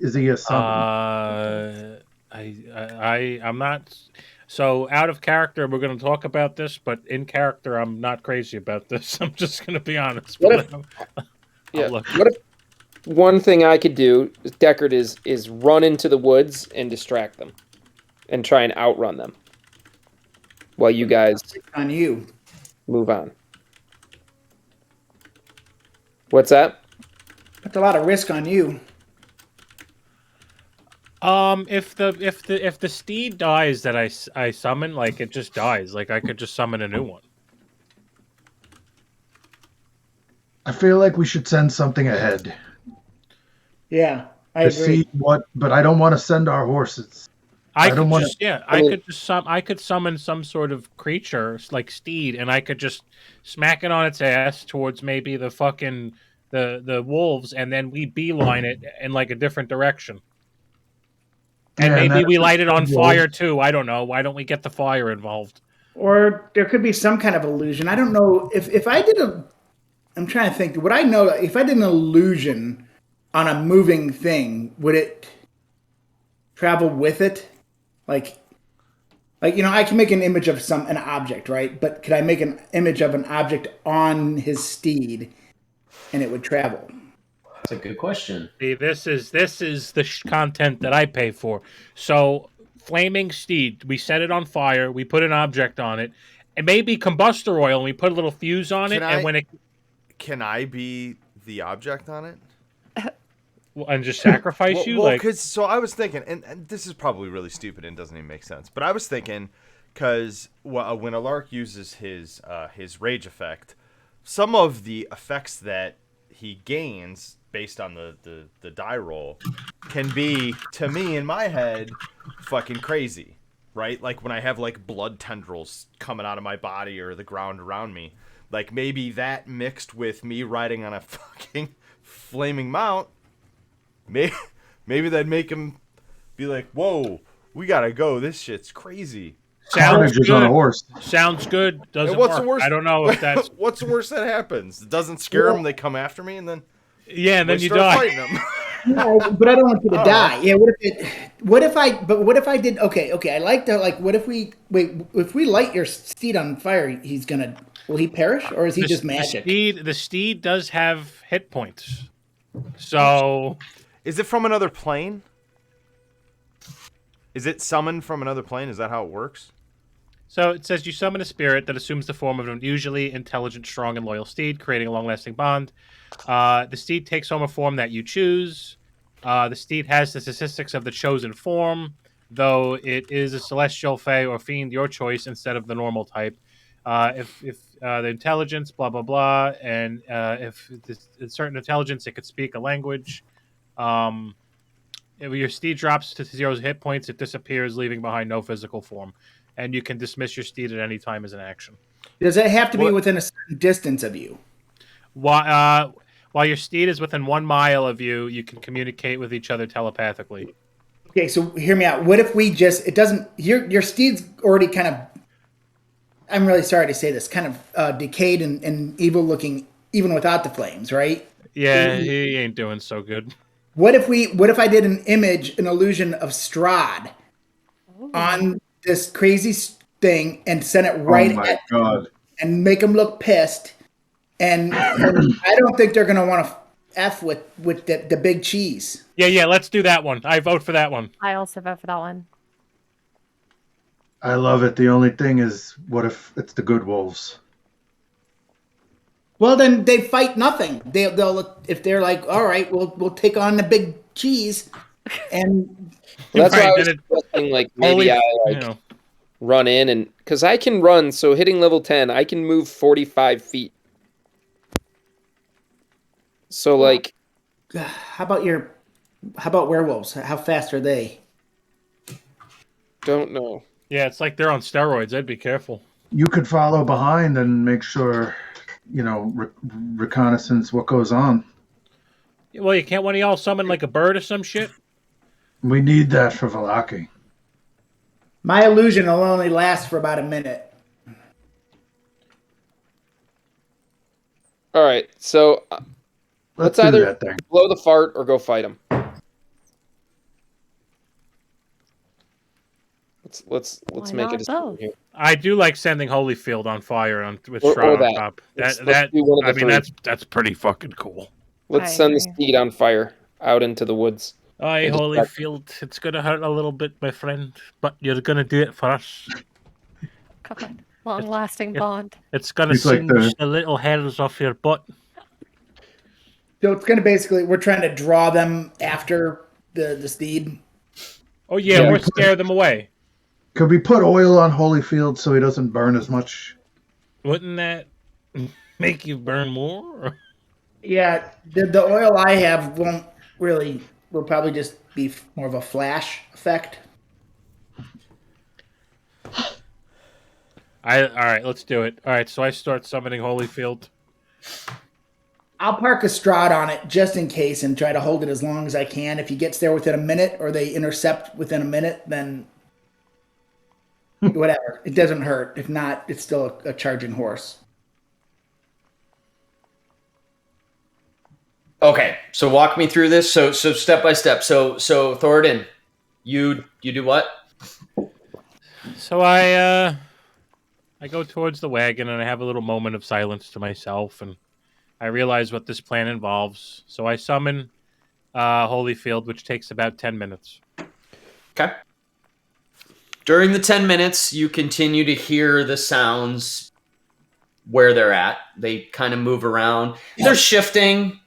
a summon? I'm not. So out of character, we're going to talk about this, but in character, I'm not crazy about this. I'm just going to be honest. What if one thing I could do, Deckard, is run into the woods and distract them, and try and outrun them, while you guys move on. What's that? That's a lot of risk on you. If the steed dies that I summon, like it just dies. Like I could just summon a new one. I feel like we should send something ahead. Yeah, I agree. See but I don't want to send our horses. I could summon some sort of creature like steed, and I could just smack it on its ass towards maybe the fucking the wolves, and then we beeline it in like a different direction. And maybe we light it on fire too. I don't know. Why don't we get the fire involved? Or there could be some kind of illusion. I don't know if I did I'm trying to think. Would I know if I did an illusion on a moving thing? Would it travel with it? Like I can make an image of an object, right? But could I make an image of an object on his steed, and it would travel? That's a good question. See, this is the content that I pay for. So, flaming steed, we set it on fire, we put an object on it, and maybe combustor oil, and we put a little fuse on it, and when it... Can I be the object on it? And just sacrifice you? So I was thinking, and this is probably really stupid and doesn't even make sense, but I was thinking, because when a Lark uses his rage effect, some of the effects that he gains based on the die roll can be, to me in my head, fucking crazy, right? Like when I have like blood tendrils coming out of my body or the ground around me, like maybe that mixed with me riding on a fucking flaming mount, maybe that'd make him be like, whoa, we gotta go, this shit's crazy. Sounds good. On a horse. Sounds good. Doesn't what's work. The worst? I don't know if that's... What's the worst that happens? It doesn't scare them, they come after me, and then... Yeah, and then you start die. Fighting them. No, but I don't want you to die. Yeah, what if I did? Okay. I like that. Like, what if we if we light your steed on fire? Will he perish, or is he just magic? The steed does have hit points. So, is it from another plane? Is it summoned from another plane? Is that how it works? So it says you summon a spirit that assumes the form of an unusually intelligent, strong, and loyal steed, creating a long-lasting bond. The steed takes on a form that you choose. The steed has the statistics of the chosen form, though it is a celestial, fey, or fiend, your choice, instead of the normal type. If the intelligence, blah blah blah, and if it's certain intelligence, it could speak a language. If your steed drops to 0 hit points, it disappears, leaving behind no physical form. And you can dismiss your steed at any time as an action. Does it have to be within a certain distance of you? While your steed is within 1 mile of you, you can communicate with each other telepathically. Okay, so hear me out. What if we just... It doesn't... Your steed's already kind of... I'm really sorry to say this. Kind of decayed and evil looking, even without the flames, right? Yeah, he ain't doing so good. What if I did an illusion of Strahd on this crazy thing and sent it right at God. and make them look pissed? And I don't think they're going to want to F with the big cheese. Yeah, let's do that one. I vote for that one. I also vote for that one. I love it. The only thing is, what if it's the good wolves? Well, then they fight nothing. They'll if they're like, all right, we'll take on the big cheese, and Well, that's why I was Right, suggesting, like, maybe run in, and because I can run, so hitting level 10, I can move 45 feet. So, like, how about werewolves? How fast are they? don't know. Yeah, it's like they're on steroids. I'd be careful. You could follow behind and make sure, reconnaissance what goes on. Well, you can't one of y'all summon like a bird or some shit? We need that for Valaki. My illusion will only last for about a minute. All right, so Let's let's do either that thing. blow the fart or go fight him. Let's Why make a not decision both? here. I do like sending Holyfield on fire with Or Shroud on that. top. Let's do one of the three. That's pretty fucking cool. Let's I send the agree. steed on fire out into the woods. Aye, And just Holyfield, it's gonna hurt a little bit, my friend, but you're gonna do it for us. God, long-lasting bond. It's gonna He's like singe the little hairs off your butt. So it's going to basically we're trying to draw them after the steed. Oh yeah, Yeah. or scare them away. Could we put oil on Holyfield so he doesn't burn as much? Wouldn't that make you burn more? Yeah, the oil I have will probably just be more of a flash effect. All right, let's do it. All right, so I start summoning Holyfield. I'll park a Strahd on it just in case and try to hold it as long as I can. If he gets there within a minute or they intercept within a minute, then whatever. It doesn't hurt. If not, it's still a charging horse. Okay, so walk me through this. So step by step. So Thoradin, you do what? So I go towards the wagon and I have a little moment of silence to myself, and I realize what this plan involves. So I summon Holyfield, which takes about 10 minutes. Okay. During the 10 minutes, you continue to hear the sounds where they're at. They kind of move around. They're shifting,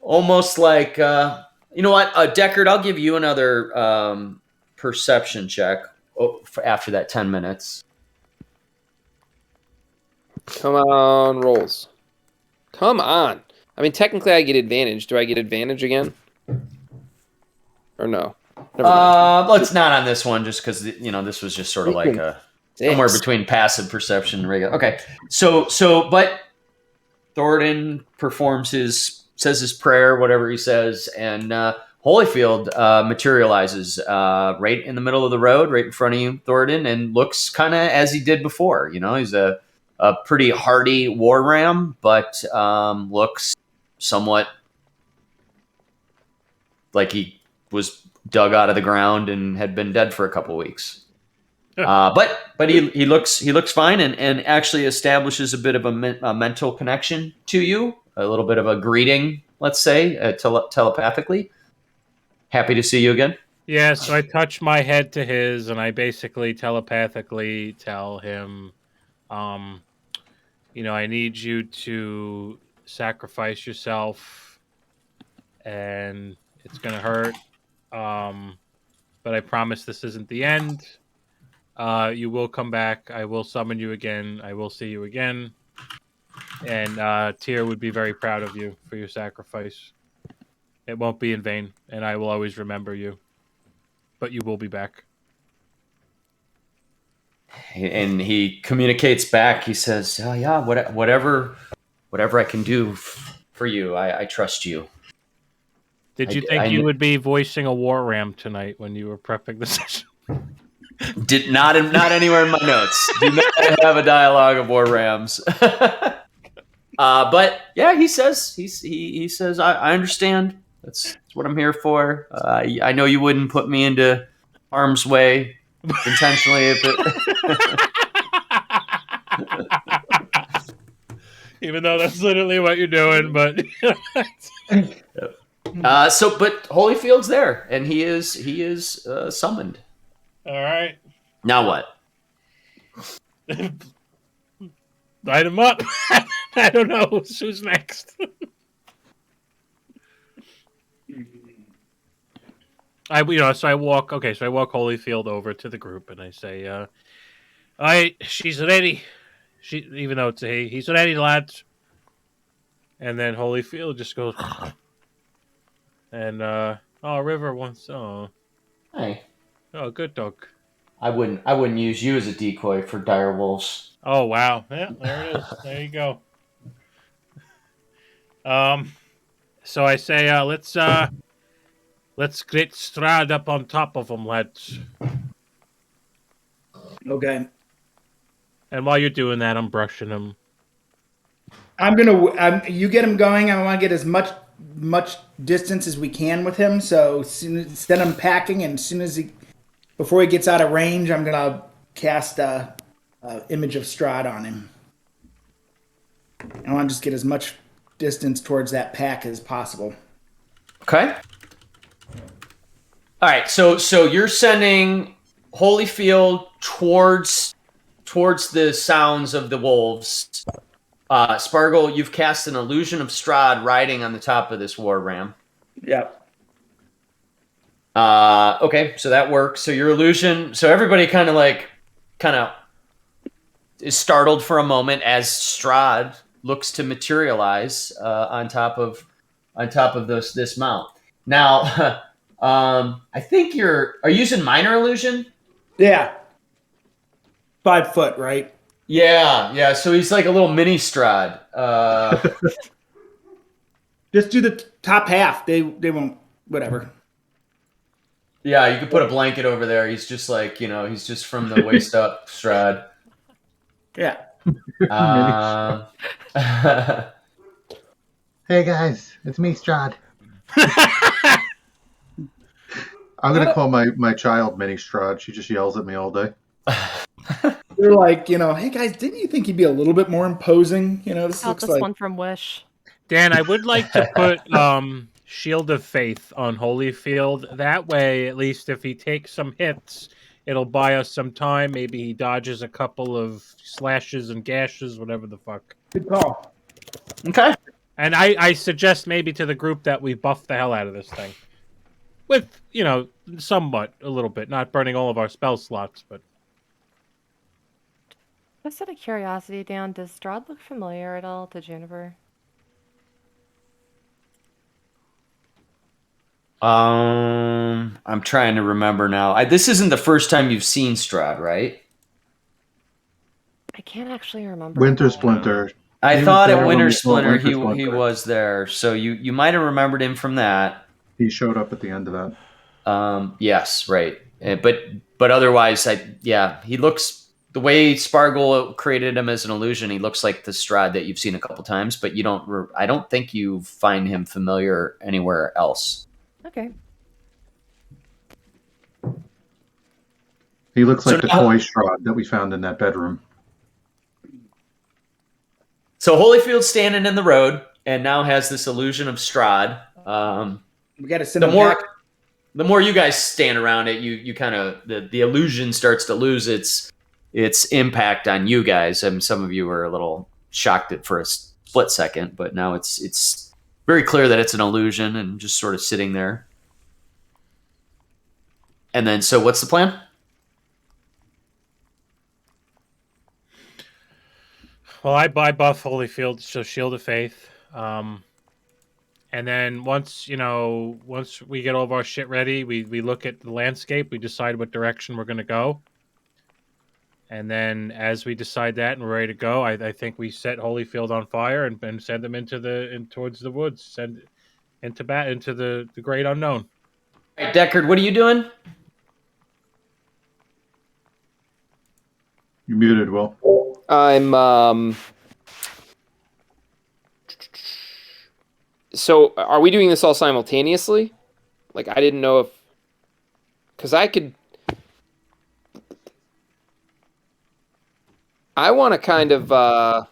almost like, you know what? Deckard, I'll give you another perception check after that 10 minutes. Come on, rolls. Come on. I mean, technically, I get advantage. Do I get advantage again? Or no? Let's not on this one, just because this was just sort of like somewhere between passive perception and regular. Okay, so but Thoradin says his prayer, whatever he says, and Holyfield materializes right in the middle of the road, right in front of you, Thoradin, and looks kind of as he did before. He's a pretty hardy war ram, but looks somewhat like he was dug out of the ground and had been dead for a couple weeks. But he looks fine and actually establishes a bit of a mental connection to you, a little bit of a greeting, let's say, telepathically. Happy to see you again. Yeah, so I touch my head to his, and I basically telepathically tell him, I need you to sacrifice yourself, and it's going to hurt. But I promise this isn't the end. You will come back. I will summon you again. I will see you again. And Tyr would be very proud of you for your sacrifice. It won't be in vain, and I will always remember you. But you will be back. And he communicates back. He says, "Oh yeah, whatever I can do for you, I trust you." Did you think you would be voicing a war ram tonight when you were prepping the session? Did not anywhere in my notes. Do not have a dialogue of war rams. But yeah, he says I understand. That's what I'm here for. I know you wouldn't put me into harm's way intentionally if it. Even though that's literally what you're doing, but But Holyfield's there, and he is summoned. all right, Now what? light him up. I don't know who's next. So I walk Holyfield over to the group and I say, all right, she's ready. Even though it's a he, he's ready, lads. And then Holyfield just goes, and River wants, Hey, good dog. I wouldn't use you as a decoy for dire wolves. Oh wow, yeah, there it is. There you go. So I say, let's get Strahd up on top of him, lads. Okay. And while you're doing that, I'm brushing him. You get him going. I want to get as much distance as we can with him. So send him packing, and before he gets out of range, I'm gonna cast a image of Strahd on him. I want to just get as much distance towards that pack as possible. Okay. All right. So you're sending Holyfield towards the sounds of the wolves. Spargle, you've cast an illusion of Strahd riding on the top of this war ram. Yep. Okay, so that works. So your illusion. So everybody kind of is startled for a moment as Strahd looks to materialize on top of this mount. Now, I think are you using minor illusion? Yeah. 5 foot, right? Yeah. So he's like a little mini Strahd. Just do the top half. They won't. Whatever. Yeah, you could put a blanket over there. He's just like, he's just from the waist up Strahd. Yeah. Hey guys, it's me, Strahd. I'm gonna call my child Mini Strahd. She just yells at me all day. They're like, hey guys, didn't you think he'd be a little bit more imposing? This looks like one from Wish. Dan, I would like to put Shield of Faith on Holyfield. That way, at least if he takes some hits, it'll buy us some time. Maybe he dodges a couple of slashes and gashes, whatever the fuck. Good call. Okay. And I suggest maybe to the group that we buff the hell out of this thing. With, somewhat, a little bit. Not burning all of our spell slots, but... Just out of curiosity, Dan, does Strahd look familiar at all to Juniper? I'm trying to remember now. This isn't the first time you've seen Strahd, right? I can't actually remember. Winter Splinter. I thought at Winter Splinter he was there, so you might have remembered him from that. He showed up at the end of that. Yes, right. But otherwise, he looks the way Spargle created him as an illusion. He looks like the Strahd that you've seen a couple times, but you don't. I don't think you find him familiar anywhere else. Okay. He looks like the toy Strahd that we found in that bedroom. So Holyfield's standing in the road and now has this illusion of Strahd. We got to send him back. The more you guys stand around it, you kind of the illusion starts to lose its impact on you guys. I mean, some of you were a little shocked at for a split second, but now it's very clear that it's an illusion and just sort of sitting there. And then, so what's the plan? Well, I buy buff Holyfield, so Shield of Faith. And then once we get all of our shit ready, we look at the landscape, we decide what direction we're going to go. And then as we decide that and we're ready to go, I think we set Holyfield on fire and send them towards the woods, send into the great unknown. All right, Deckard, what are you doing? You muted, Will. I'm So are we doing this all simultaneously? Like, I didn't know if, because I could. I want to kind of. Well,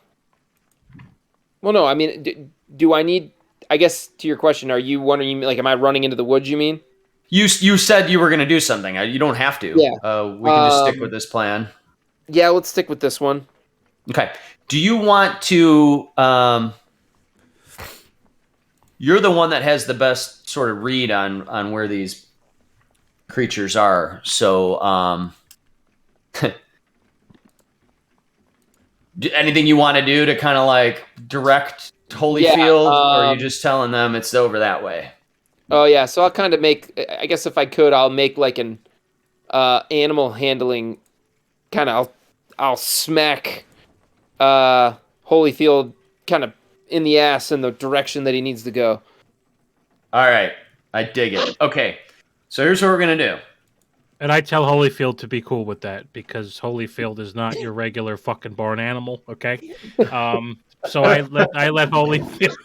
no. I mean, do I need? I guess to your question, are you wondering? Like, am I running into the woods? You mean? You said you were going to do something. You don't have to. Yeah. We can just stick with this plan. Yeah, let's stick with this one. Okay. Do you want to? You're the one that has the best sort of read on where these creatures are. So, anything you want to do to kind of like direct Holyfield, or are you just telling them it's over that way? Oh yeah, so I'll kind of make. I guess if I could, I'll make like an animal handling kind of. I'll smack Holyfield kind of in the ass in the direction that he needs to go. All right, I dig it. Okay, so here's what we're gonna do. And I tell Holyfield to be cool with that because Holyfield is not your regular fucking barn animal, okay? So I let Holyfield.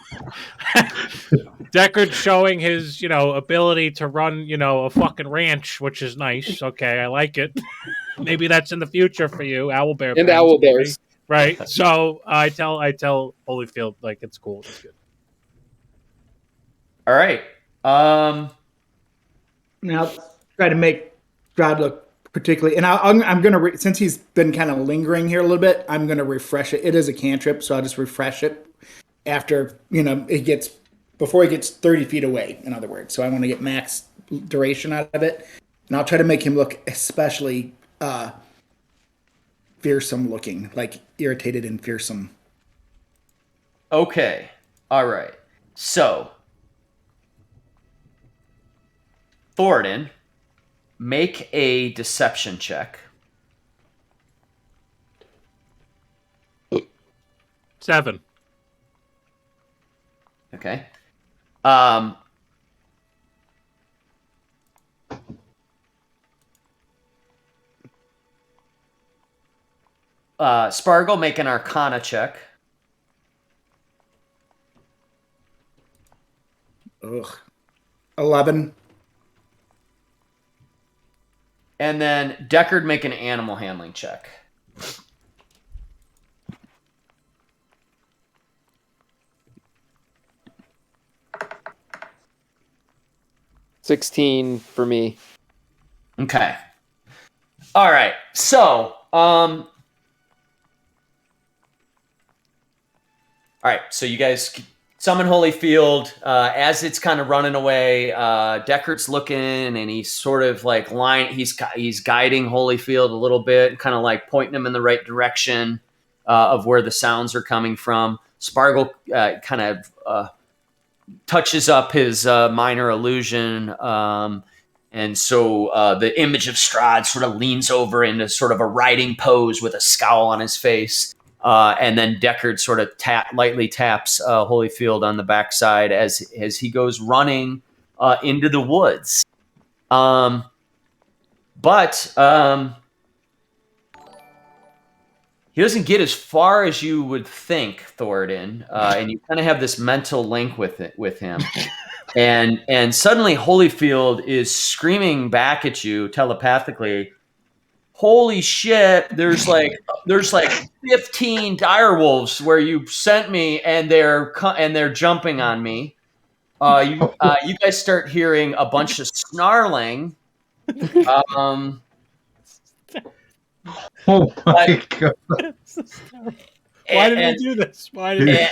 Deckard showing his, ability to run, a fucking ranch, which is nice. Okay, I like it. Maybe that's in the future for you, Owlbear. And Owlbears, right? So I tell Holyfield like it's cool. It's good. All right. Now try to make Strahd look particularly, and I'm gonna since he's been kind of lingering here a little bit, I'm gonna refresh it. It is a cantrip, so I'll just refresh it after it gets before he gets 30 feet away. In other words, so I want to get max duration out of it, and I'll try to make him look especially fearsome looking, like irritated and fearsome. Okay. All right. So, Thoradin, make a deception check. 7. Okay. Spargle, make an Arcana check. Ugh. 11. And then Deckard, make an animal handling check. 16 for me. Okay. All right. So, all right. So you guys summon Holyfield. As it's kind of running away, Deckard's looking, and he's sort of like he's guiding Holyfield a little bit, kind of like pointing him in the right direction of where the sounds are coming from. Spargle kind of touches up his minor illusion, and so the image of Strahd sort of leans over into sort of a riding pose with a scowl on his face. And then Deckard sort of lightly taps Holyfield on the backside as he goes running into the woods. But he doesn't get as far as you would think, Thoradin, and you kind of have this mental link with him. And suddenly Holyfield is screaming back at you telepathically, holy shit, there's like 15 direwolves where you sent me, and they're jumping on me. You guys start hearing a bunch of snarling. Oh my god! Why did we do this? Why did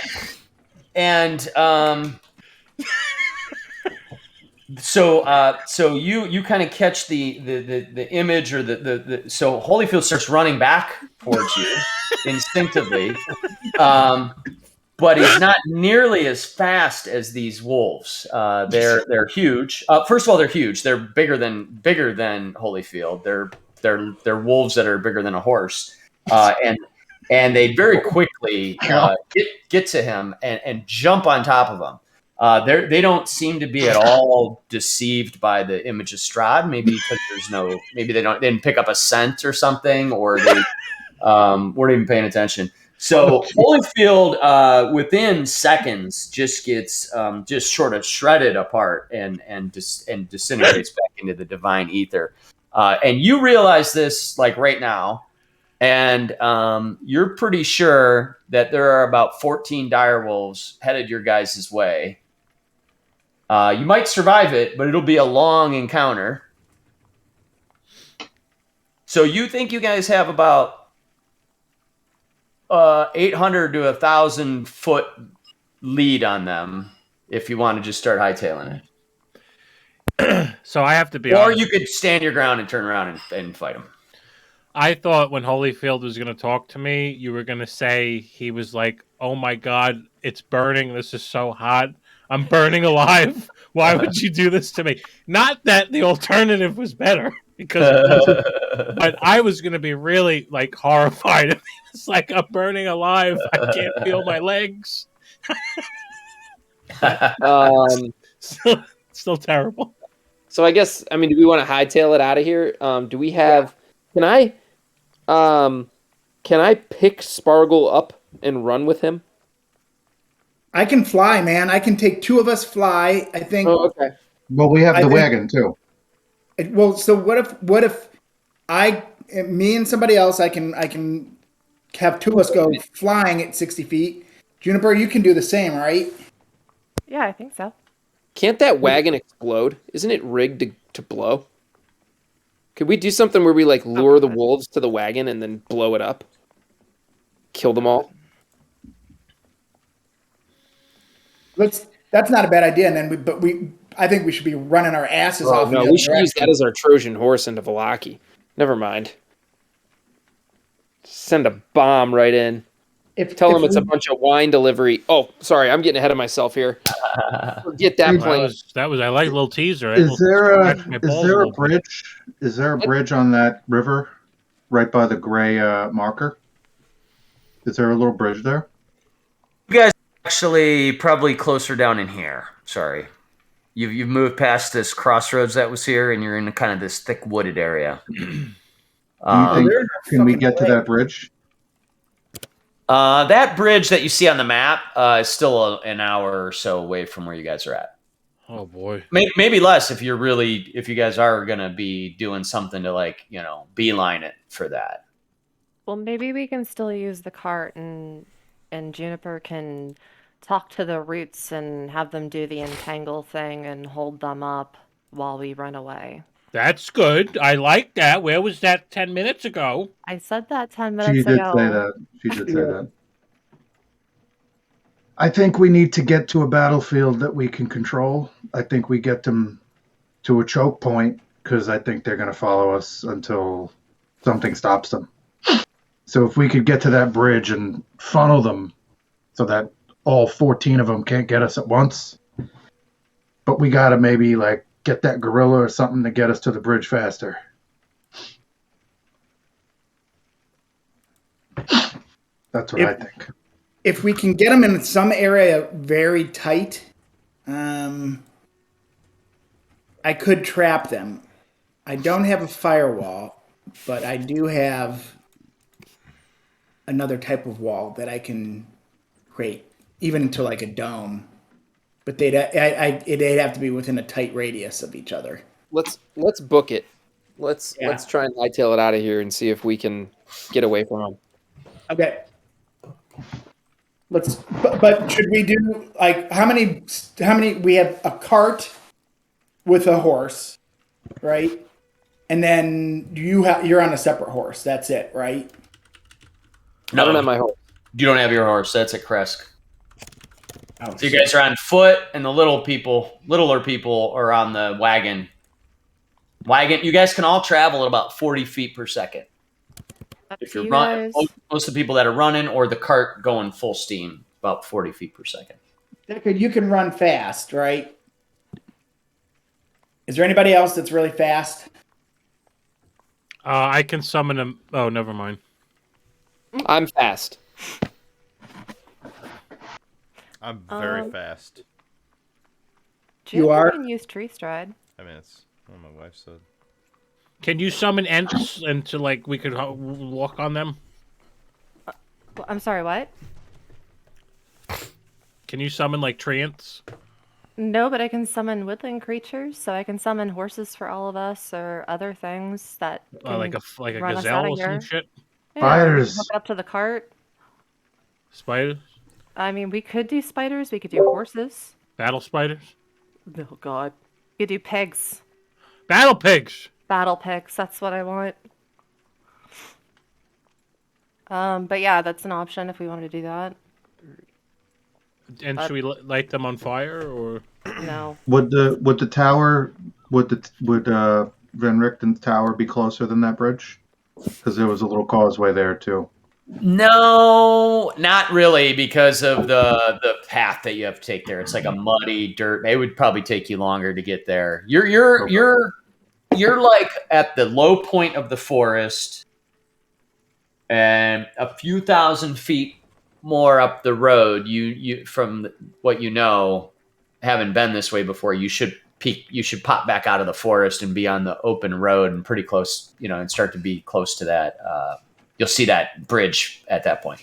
So you kind of catch the image, or so Holyfield starts running back towards you instinctively, but he's not nearly as fast as these wolves. They're huge. First of all, they're huge. They're bigger than Holyfield. They're wolves that are bigger than a horse, and they very quickly get to him and jump on top of him. They don't seem to be at all deceived by the image of Strahd. Maybe because maybe they didn't pick up a scent or something, or they weren't even paying attention. So Holyfield, within seconds, just gets just sort of shredded apart and disintegrates back into the divine ether. And you realize this like right now, and you're pretty sure that there are about 14 direwolves headed your guys' way. You might survive it, but it'll be a long encounter. So you think you guys have about 800 to 1,000 foot lead on them if you want to just start hightailing it. So I have to be Or honest. you could stand your ground and turn around and fight them. I thought when Holyfield was going to talk to me, you were going to say he was like, "Oh my God, it's burning. This is so hot. I'm burning alive. Why would you do this to me?" Not that the alternative was better, but I was going to be really like horrified. It's like I'm burning alive. I can't feel my legs. Still terrible. So I guess, I mean, do we want to hightail it out of here? Do we have? Can I pick Spargle up and run with him? I can fly, man. I can take 2 of us fly. I think. Oh, okay. Well, we have the wagon too. Well, so what if me and somebody else, I can have 2 of us go flying at 60 feet. Juniper, you can do the same, right? Yeah, I think so. Can't that wagon explode? Isn't it rigged to blow? Could we do something where we like lure the wolves to the wagon and then blow it up? Kill them all? That's not a bad idea. And then I think we should be running our asses off. No, we should use that as our Trojan horse into Valaki. Never mind. Send a bomb right in. Tell them it's a bunch of wine delivery. Oh, sorry, I'm getting ahead of myself here. Forget that plan. That was I like a little teaser. Is there a bridge? Is there a bridge on that river, right by the gray marker? Is there a little bridge there? You guys are actually probably closer down in here. Sorry, you've moved past this crossroads that was here, and you're in kind of this thick wooded area. Can we get to that bridge? That bridge that you see on the map is still an hour or so away from where you guys are at. Oh boy, maybe less if you guys are gonna be doing something to beeline it for that. Well, maybe we can still use the cart, and Juniper can talk to the roots and have them do the entangle thing and hold them up while we run away. That's good. I like that. Where was that 10 minutes ago? I said that 10 minutes She did ago. say that. She did say that. I think we need to get to a battlefield that we can control. I think we get them to a choke point because I think they're going to follow us until something stops them. So if we could get to that bridge and funnel them so that all 14 of them can't get us at once, but we got to maybe get that gorilla or something to get us to the bridge faster. That's what I think. If we can get them in some area very tight, I could trap them. I don't have a firewall, but I do have another type of wall that I can create, even to a dome. But they'd have to be within a tight radius of each other. Let's book it. Let's try and hightail it out of here and see if we can get away from them. Okay. But should we do how many we have a cart with a horse, right? And then you're on a separate horse. That's it, right? No, I don't have my horse. You don't have your horse. That's at Kresk. Oh, So you guys are on foot, and the littler people are on the wagon. You guys can all travel at about 40 feet per second. If you're running, most of the people that are running, or the cart going full steam, about 40 feet per second. You can run fast, right? Is there anybody else that's really fast? I can summon him. Oh, never mind. I'm fast. I'm very fast. You are? Can use tree stride. I mean, it's what my wife said. Can you summon Ents into we could walk on them? I'm sorry, what? Can you summon like treants? No, but I can summon woodland creatures, so I can summon horses for all of us or other things that can Like a run us out gazelle of or some here. shit? Yeah, Spiders. hook it up to the cart. Spiders? I mean, we could do spiders. We could do horses. Battle spiders? Oh God. We could do pigs. Battle pigs! Battle pigs. That's what I want. But yeah, that's an option if we wanted to do that. And should we light them on fire or? No. Would the tower would Van Richten's tower be closer than that bridge? Because there was a little causeway there too. No, not really, because of the path that you have to take there. It's like a muddy dirt. It would probably take you longer to get there. You're like at the low point of the forest, and a few thousand feet more up the road. You from what you know, having been this way before, you should pop back out of the forest and be on the open road and pretty close, and start to be close to that. You'll see that bridge at that point.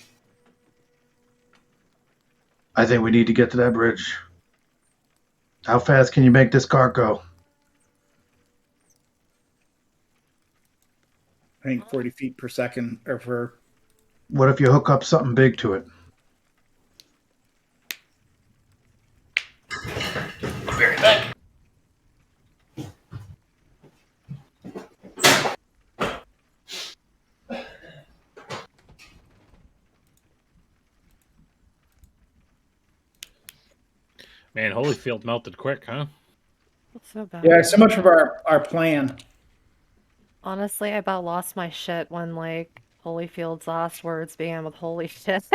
I think we need to get to that bridge. How fast can you make this car go? I think 40 feet per second or per. What if you hook up something big to it? Be right back. Man, Holyfield melted quick, huh? That's so bad. Yeah, so much of our plan. Honestly, I about lost my shit when like Holyfield's last words began with "holy shit."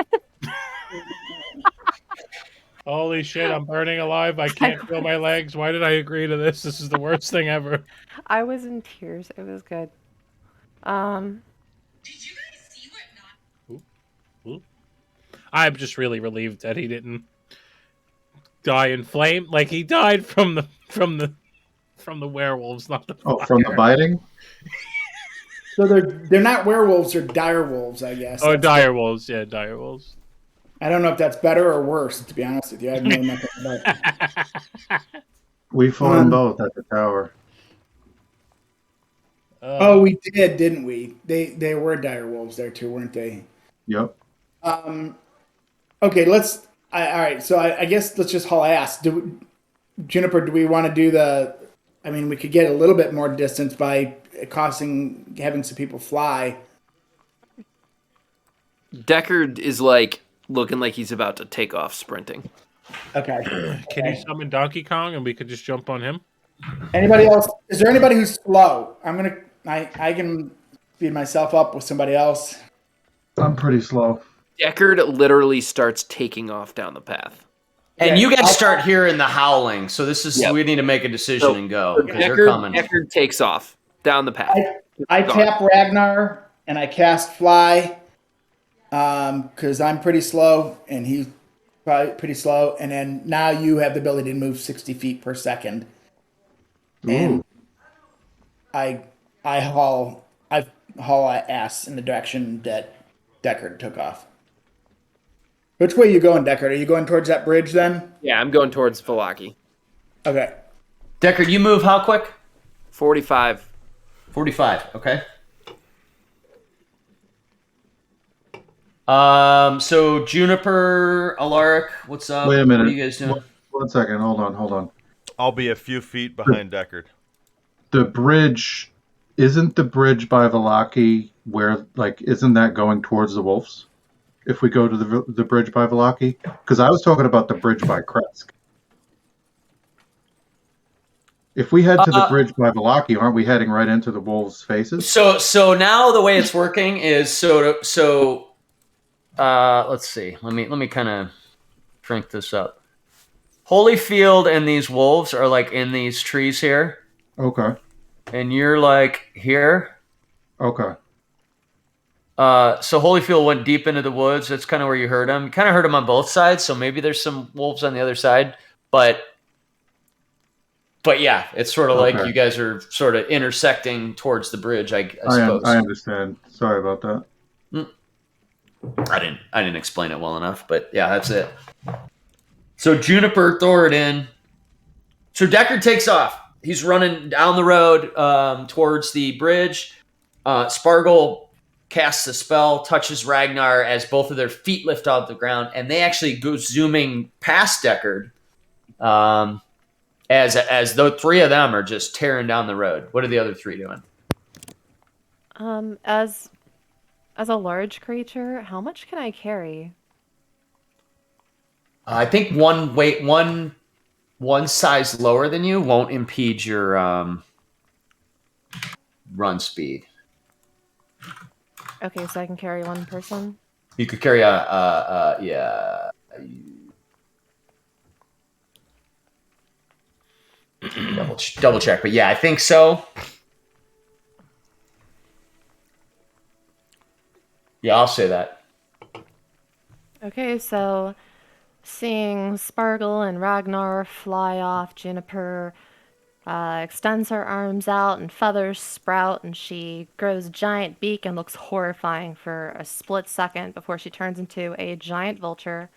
Holy shit, I'm burning alive. I can't feel my legs. Why did I agree to this? This is the worst thing ever. I was in tears. It was good. Did you guys see what not? I'm just really relieved that he didn't die in flame. Like he died from the werewolves, not the fire. From the biting? So they're not werewolves, they're dire wolves, I guess. Oh, dire wolves. Yeah, dire wolves. I don't know if that's better or worse, to be honest with you. I know nothing about it. We fought them both at the tower. Oh, we did, didn't we? They were dire wolves there too, weren't they? Yep. Okay, let's. All right, so I guess let's just haul ass. Juniper, do we want to do the? I mean, we could get a little bit more distance by having some people fly. Deckard is like looking like he's about to take off sprinting. Okay. Can you summon Donkey Kong and we could just jump on him? Anybody else? Is there anybody who's slow? I can speed myself up with somebody else. I'm pretty slow. Deckard literally starts taking off down the path. And you guys start hearing the howling, so this is we need to make a decision and go because they're coming. Deckard takes off down the path. I tap Ragnar and I cast fly because I'm pretty slow and he's probably pretty slow. And then now you have the ability to move 60 feet per second. And I haul ass in the direction that Deckard took off. Which way are you going, Deckard? Are you going towards that bridge then? Yeah, I'm going towards Valaki. Okay. Deckard, you move how quick? 45. 45, okay. So Juniper, Alaric, what's up? Wait a minute. What are you guys doing? One second. Hold on. I'll be a few feet behind Deckard. The bridge, isn't the bridge by Valaki where, isn't that going towards the wolves? If we go to the bridge by Valaki? Because I was talking about the bridge by Kresk. If we head to the bridge by Valaki, aren't we heading right into the wolves' faces? So now the way it's working is let's see. Let me kind of shrink this up. Holyfield and these wolves are like in these trees here. Okay. And you're like here. Okay. So Holyfield went deep into the woods. That's kind of where you heard him. You kind of heard him on both sides. So maybe there's some wolves on the other side, but yeah, it's sort of like you guys are sort of intersecting towards the bridge. I suppose. I understand. Sorry about that. I didn't explain it well enough, but yeah, that's it. So Juniper, Thoradin. So Deckard takes off. He's running down the road towards the bridge. Spargle casts a spell, touches Ragnar as both of their feet lift off the ground, and they actually go zooming past Deckard. As though three of them are just tearing down the road. What are the other three doing? As a large creature, how much can I carry? I think one size lower than you won't impede your run speed. Okay, so I can carry one person. You could carry yeah. Double check, but yeah, I think so. Yeah, I'll say that. Okay, so seeing Sparkle and Ragnar fly off, Juniper extends her arms out and feathers sprout, and she grows a giant beak and looks horrifying for a split second before she turns into a giant vulture,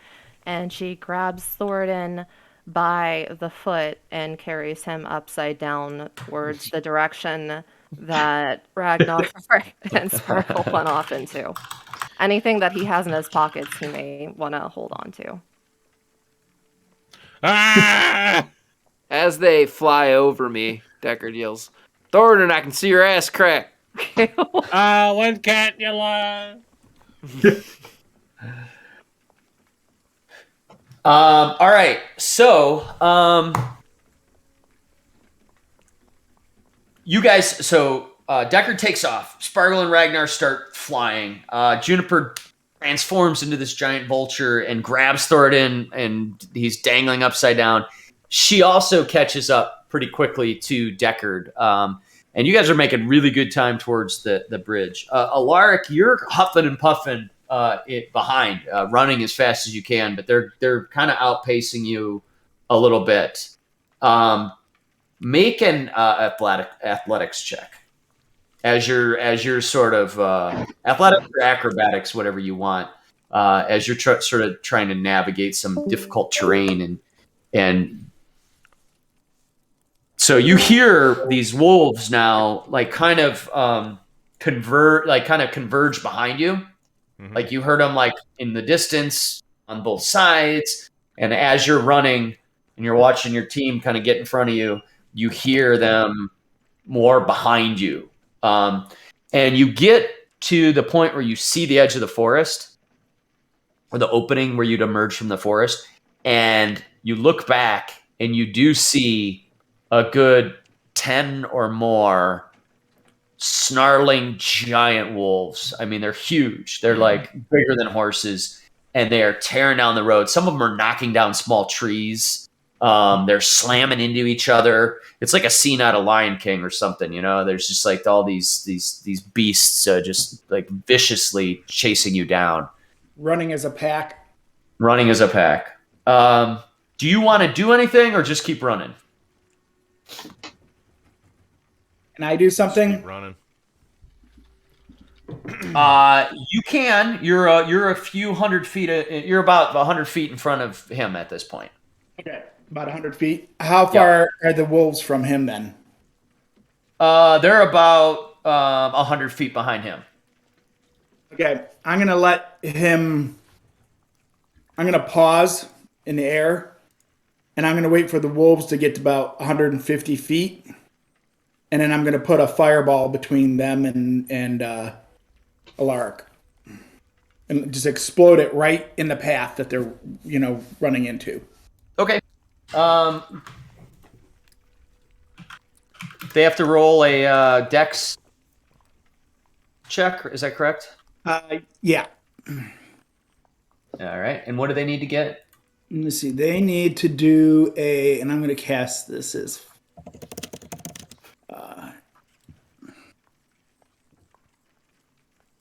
and she grabs Thoradin by the foot and carries him upside down towards the direction that Ragnar and Sparkle went off into. Anything that he has in his pockets, he may want to hold on to. Ah! As they fly over me, Deckard yells, "Thoradin, I can see your ass crack." When can't you learn? All right, so you guys. So Deckard takes off. Spargle and Ragnar start flying. Juniper transforms into this giant vulture and grabs Thoradin, and he's dangling upside down. She also catches up pretty quickly to Deckard. And you guys are making really good time towards the bridge. Alaric, you're huffing and puffing behind, running as fast as you can, but they're kind of outpacing you a little bit. Make an athletics check as you're sort of athletics or acrobatics, whatever you want, as you're sort of trying to navigate some difficult terrain and. So you hear these wolves now, like kind of converge behind you. Mm-hmm. Like you heard them like in the distance on both sides, and as you're running and you're watching your team kind of get in front of you, you hear them more behind you, and you get to the point where you see the edge of the forest, or the opening where you'd emerge from the forest, and you look back and you do see a good 10 or more snarling giant wolves. I mean, they're huge. They're like bigger than horses, and they are tearing down the road. Some of them are knocking down small trees. They're slamming into each other. It's like a scene out of Lion King or something, you know? There's just like all these beasts just like viciously chasing you down. Running as a pack. Do you want to do anything or just keep running? Can I do something? Keep running. You can. You're a few hundred feet. You're about 100 feet in front of him at this point. Okay, about 100 feet. How far are the wolves from him then? They're about 100 feet behind him. Okay, I'm gonna let him. I'm gonna pause in the air, and I'm gonna wait for the wolves to get to about 150 feet, and then I'm gonna put a fireball between them and Alaric, and just explode it right in the path that they're running into. Okay. They have to roll a dex check. Is that correct? Yeah. All right. And what do they need to get? Let's see. They need to do and I'm going to cast this as.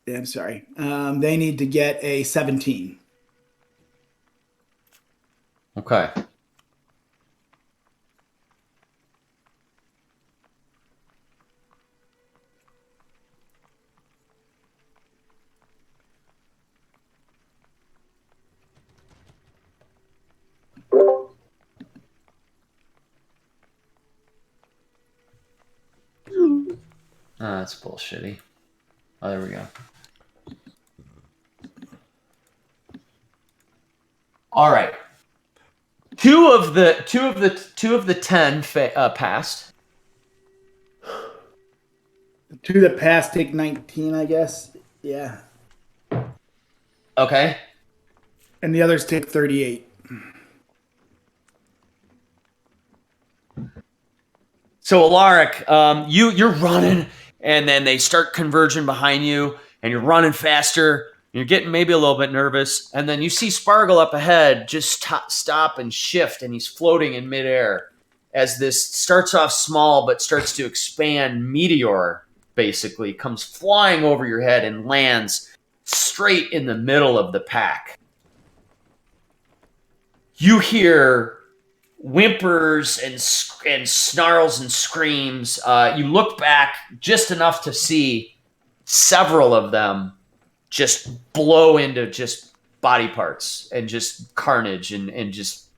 I'm sorry. They need to get a 17. Okay. Oh, that's bullshitty. Oh, there we go. All right. Two of the 10 passed. Two that pass take 19, I guess. Yeah. Okay. And the others take 38. So Alaric, you're running, and then they start converging behind you, and you're running faster. You're getting maybe a little bit nervous, and then you see Spargle up ahead just stop and shift, and he's floating in midair as this starts off small but starts to expand. Meteor basically comes flying over your head and lands straight in the middle of the pack. You hear whimpers and snarls and screams. You look back just enough to see several of them just blow into just body parts and just carnage and just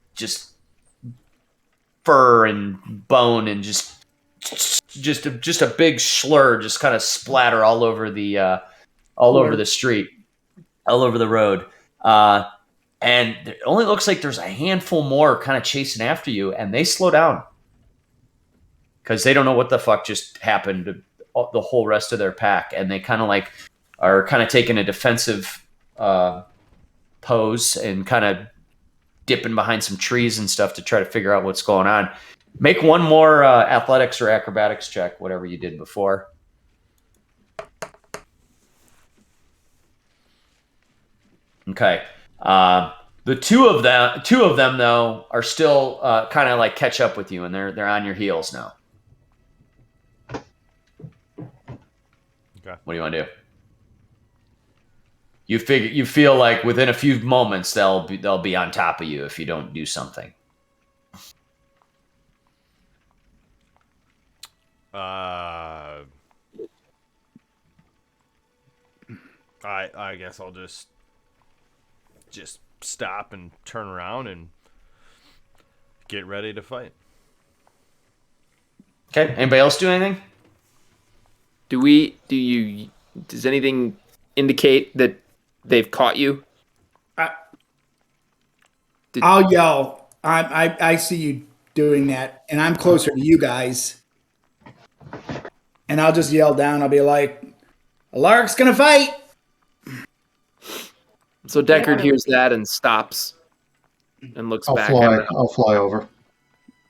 fur and bone and just a big slur just kind of splatter all over the over the street, all over the road. And it only looks like there's a handful more kind of chasing after you, and they slow down because they don't know what the fuck just happened to the whole rest of their pack, and they kind of like are kind of taking a defensive pose and kind of dipping behind some trees and stuff to try to figure out what's going on. Make one more athletics or acrobatics check, whatever you did before. Okay. The two of them though are still kind of like catch up with you, and they're on your heels now. Okay. What do you want to do? You feel like within a few moments they'll be on top of you if you don't do something. I guess I'll just stop and turn around and get ready to fight. Okay. Anybody else do anything? Does anything indicate that they've caught you? I'll yell. I see you doing that, and I'm closer to you guys. And I'll just yell down. I'll be like, Alaric's gonna fight. So Deckard hears that and stops and looks back. I'll fly over.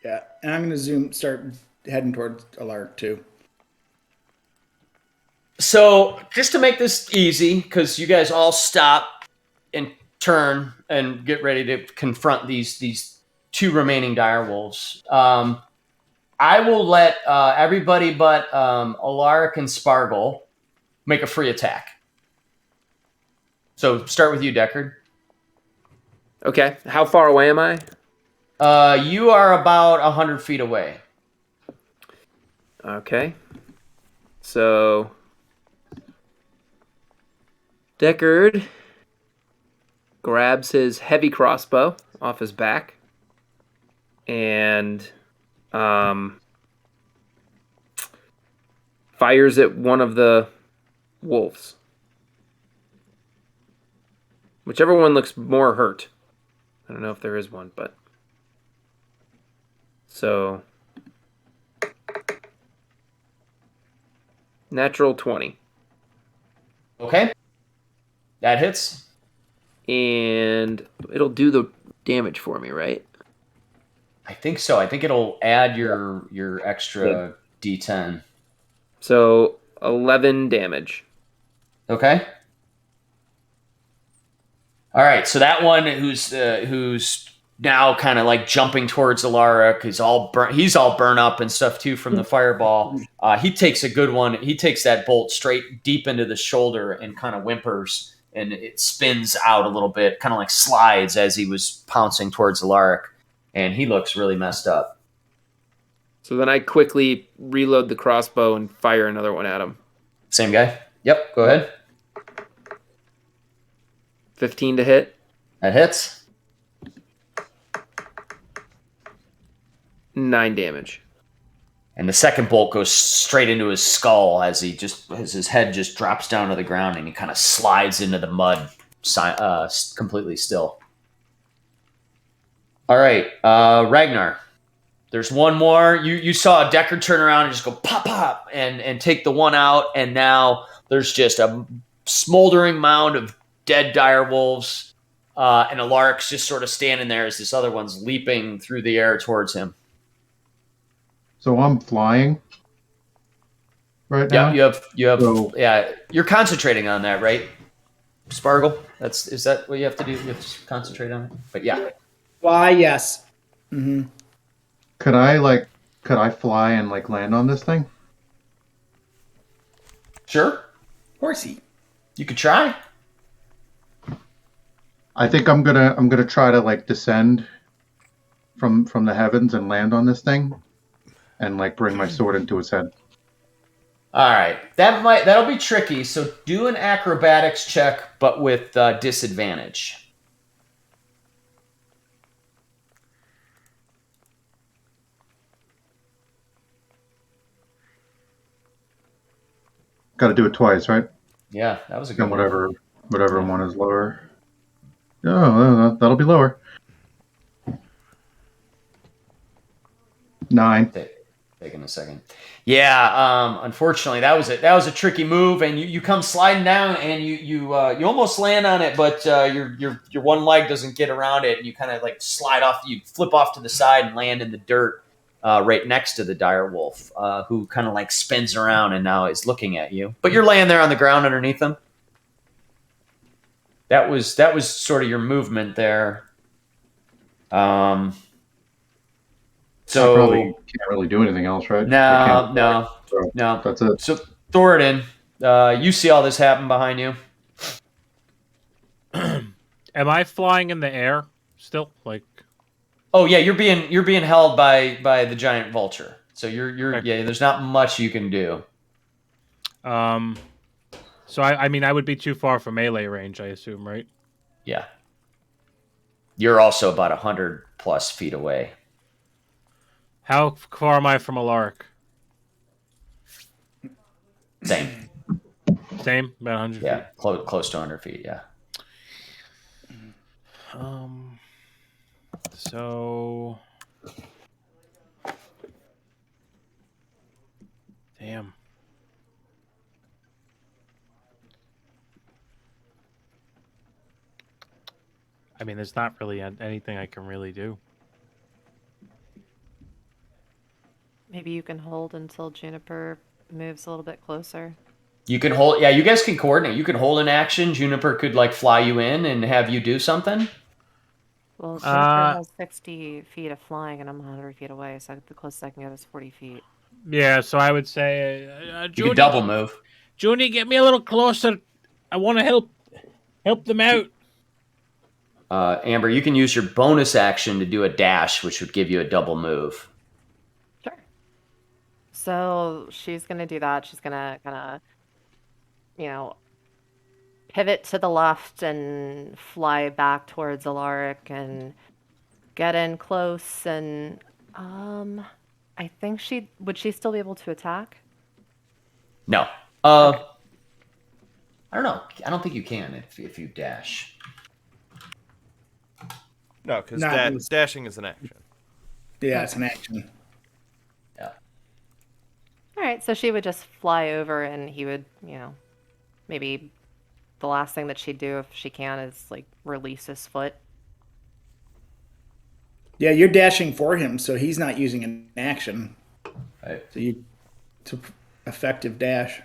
Yeah, and I'm gonna start heading towards Alaric too. So just to make this easy, because you guys all stop and turn and get ready to confront these two remaining direwolves. I will let everybody but Alaric and Spargle make a free attack. So start with you, Deckard. Okay. How far away am I? You are about 100 feet away. Okay. So Deckard grabs his heavy crossbow off his back and fires at one of the wolves. Whichever one looks more hurt. I don't know if there is one, but... So... Natural 20. Okay. That hits. And it'll do the damage for me, right? I think so. I think it'll add your extra D10. So 11 damage. Okay. All right. So that one who's now kind of like jumping towards Alaric is all burnt. He's all burnt up and stuff too from the fireball. He takes a good one. He takes that bolt straight deep into the shoulder and kind of whimpers, and it spins out a little bit, kind of like slides as he was pouncing towards Alaric, and he looks really messed up. So then I quickly reload the crossbow and fire another one at him. Same guy? Yep, go ahead. 15 to hit. That hits. 9 damage. And the second bolt goes straight into his skull as his head just drops down to the ground and he kind of slides into the mud, completely still. All right, Ragnar. There's one more. You saw Deckard turn around and just go pop, pop, and take the one out. And now there's just a smoldering mound of dead direwolves. And Alaric's just sort of standing there as this other one's leaping through the air towards him. So I'm flying right now? Yeah, you have So, yeah, you're concentrating on that, right? Spargle? Is that what you have to do? You have to concentrate on it? But yeah. Why, yes. Mm-hmm. could I fly and like land on this thing? Sure. Horsey. You could try. I think I'm gonna try to like descend from the heavens and land on this thing and like bring my sword into its head. All right. That'll be tricky. So do an acrobatics check, but with disadvantage. Got to do it twice, right? Yeah, that was a good And one. whatever one is lower. Oh, that'll be lower. 9. Taking a second. Yeah, unfortunately, that was a tricky move, and you come sliding down, and you almost land on it, but your one leg doesn't get around it, and you kind of like slide off. You flip off to the side and land in the dirt right next to the direwolf, who kind of like spins around and now is looking at you. But you're laying there on the ground underneath him. That was sort of your movement there. So I probably can't really do anything else, right? No. That's it. So Thoradin, you see all this happen behind you. Am I flying in the air still? Like, Oh yeah, you're being held by the giant vulture. So you're Okay. yeah. There's not much you can do. so I mean, I would be too far for melee range, I assume, right? Yeah. You're also about 100+ feet away. How far am I from Alaric? Same. Same, about 100 Yeah. feet. Close to 100 feet. Yeah. So, damn. I mean, there's not really anything I can really do. Maybe you can hold until Juniper moves a little bit closer. You can hold. Yeah, you guys can coordinate. You can hold an action. Juniper could like fly you in and have you do something. Well, Juniper has 60 feet of flying, and I'm 100 feet away, so the closest I can get is 40 feet. Yeah, so I would say, You can double move. Junie, get me a little closer. I want to help them out. Amber, you can use your bonus action to do a dash, which would give you a double move. Sure. So she's gonna do that. She's gonna kind of, pivot to the left and fly back towards Alaric and get in close. And I think would she still be able to attack? No. I don't know. I don't think you can if you dash. No, because Not dashing is an action. Yeah, it's an action. Yeah. All right, so she would just fly over, and he would, maybe the last thing that she'd do if she can is like release his foot. Yeah, you're dashing for him, so he's not using an action. Right. So it's an effective dash.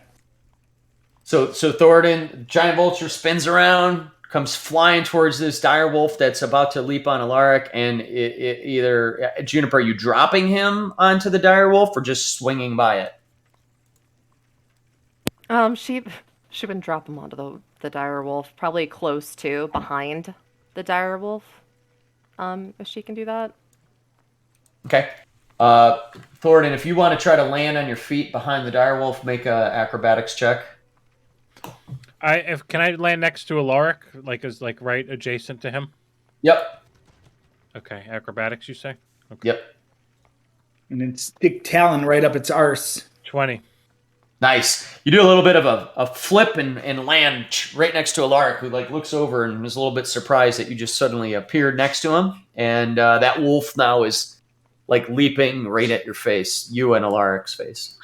So Thoradin, giant vulture spins around, comes flying towards this direwolf that's about to leap on Alaric, and it either Juniper, are you dropping him onto the direwolf or just swinging by it? She wouldn't drop him onto the dire wolf, probably close to behind the dire wolf. If she can do that. Okay. Thoradin, if you want to try to land on your feet behind the direwolf, make a acrobatics check. Can I land next to Alaric, like right adjacent to him? Yep. Okay, acrobatics, you say? Okay. Yep. And then stick talon right up its arse. 20. Nice. You do a little bit of a flip and land right next to Alaric, who like looks over and is a little bit surprised that you just suddenly appeared next to him. And that wolf now is like leaping right at your face, you and Alaric's face.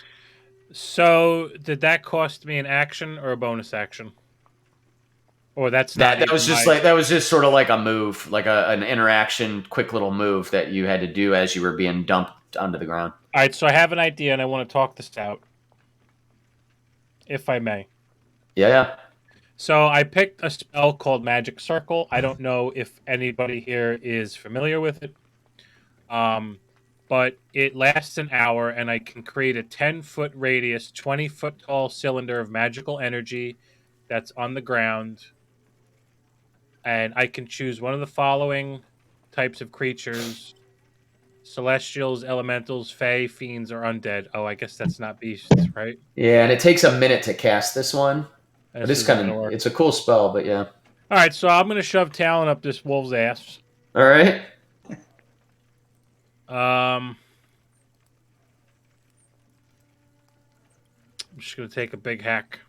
So did that cost me an action or a bonus action? Or that's not that was just that was just sort of like a move, like an interaction, quick little move that you had to do as you were being dumped onto the ground. All right, so I have an idea and I want to talk this out, if I may. Yeah. So I picked a spell called Magic Circle. I don't know if anybody here is familiar with it. But it lasts an hour, and I can create a 10-foot radius, 20-foot tall cylinder of magical energy that's on the ground. And I can choose one of the following types of creatures: celestials, elementals, fae, fiends, or undead. Oh, I guess that's not beasts, right? Yeah, and it takes a minute to cast this one. But it's it's a cool spell, but yeah. All right, so I'm going to shove Talon up this wolf's ass. All right. I'm just going to take a big hack.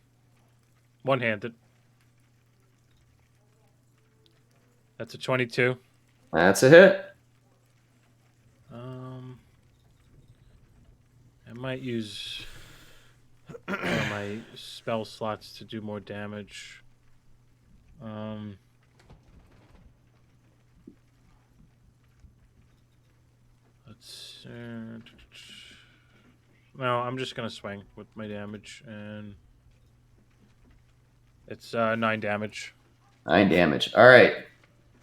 One-handed. That's a 22. That's a hit. I might use my spell slots to do more damage. Let's. No, I'm just gonna swing with my damage, and it's 9 damage. 9 damage. All right.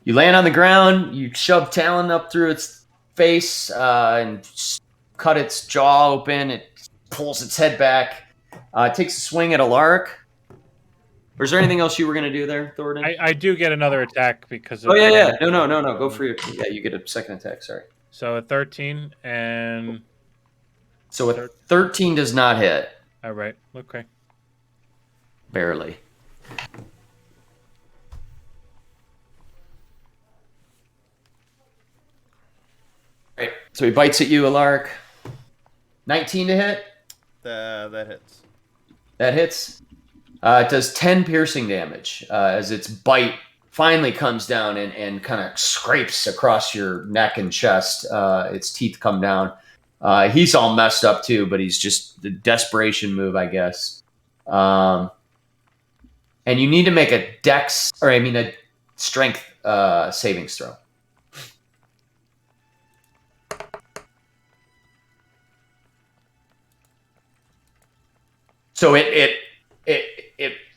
You land on the ground. You shove Talon up through its face and cut its jaw open. It pulls its head back. It takes a swing at Alaric. Or is there anything else you were going to do there, Thornton? I do get another attack because of... Oh, yeah. No. Go for your... Yeah, you get a second attack. Sorry. So a 13 and... So a 13 does not hit. All right. Okay. Barely. Right. So he bites at you, Alaric. 19 to hit? That hits. That hits. It does 10 piercing damage as its bite finally comes down and kind of scrapes across your neck and chest. Its teeth come down. He's all messed up too, but he's just the desperation move, I guess. And you need to make a strength savings throw. So it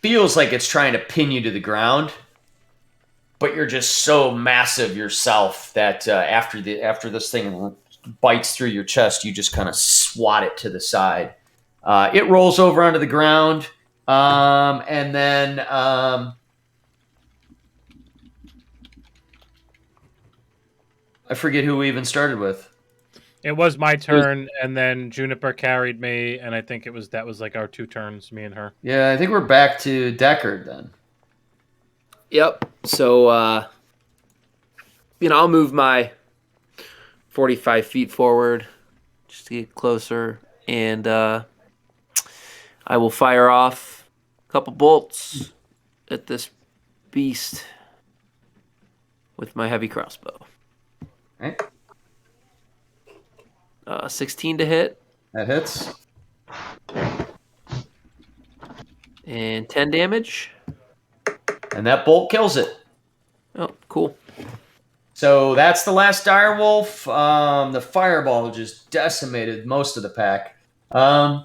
feels like it's trying to pin you to the ground, but you're just so massive yourself that after this thing bites through your chest, you just kind of swat it to the side. It rolls over onto the ground, and then I forget who we even started with. It was my turn, and then Juniper carried me, and I think that was like our 2 turns, me and her. Yeah, I think we're back to Deckard then. Yep. So, I'll move my 45 feet forward just to get closer, and I will fire off a couple bolts at this beast with my heavy crossbow. All right. 16 to hit. That hits. And 10 damage. And that bolt kills it. Oh, cool. So that's the last direwolf. The fireball just decimated most of the pack. And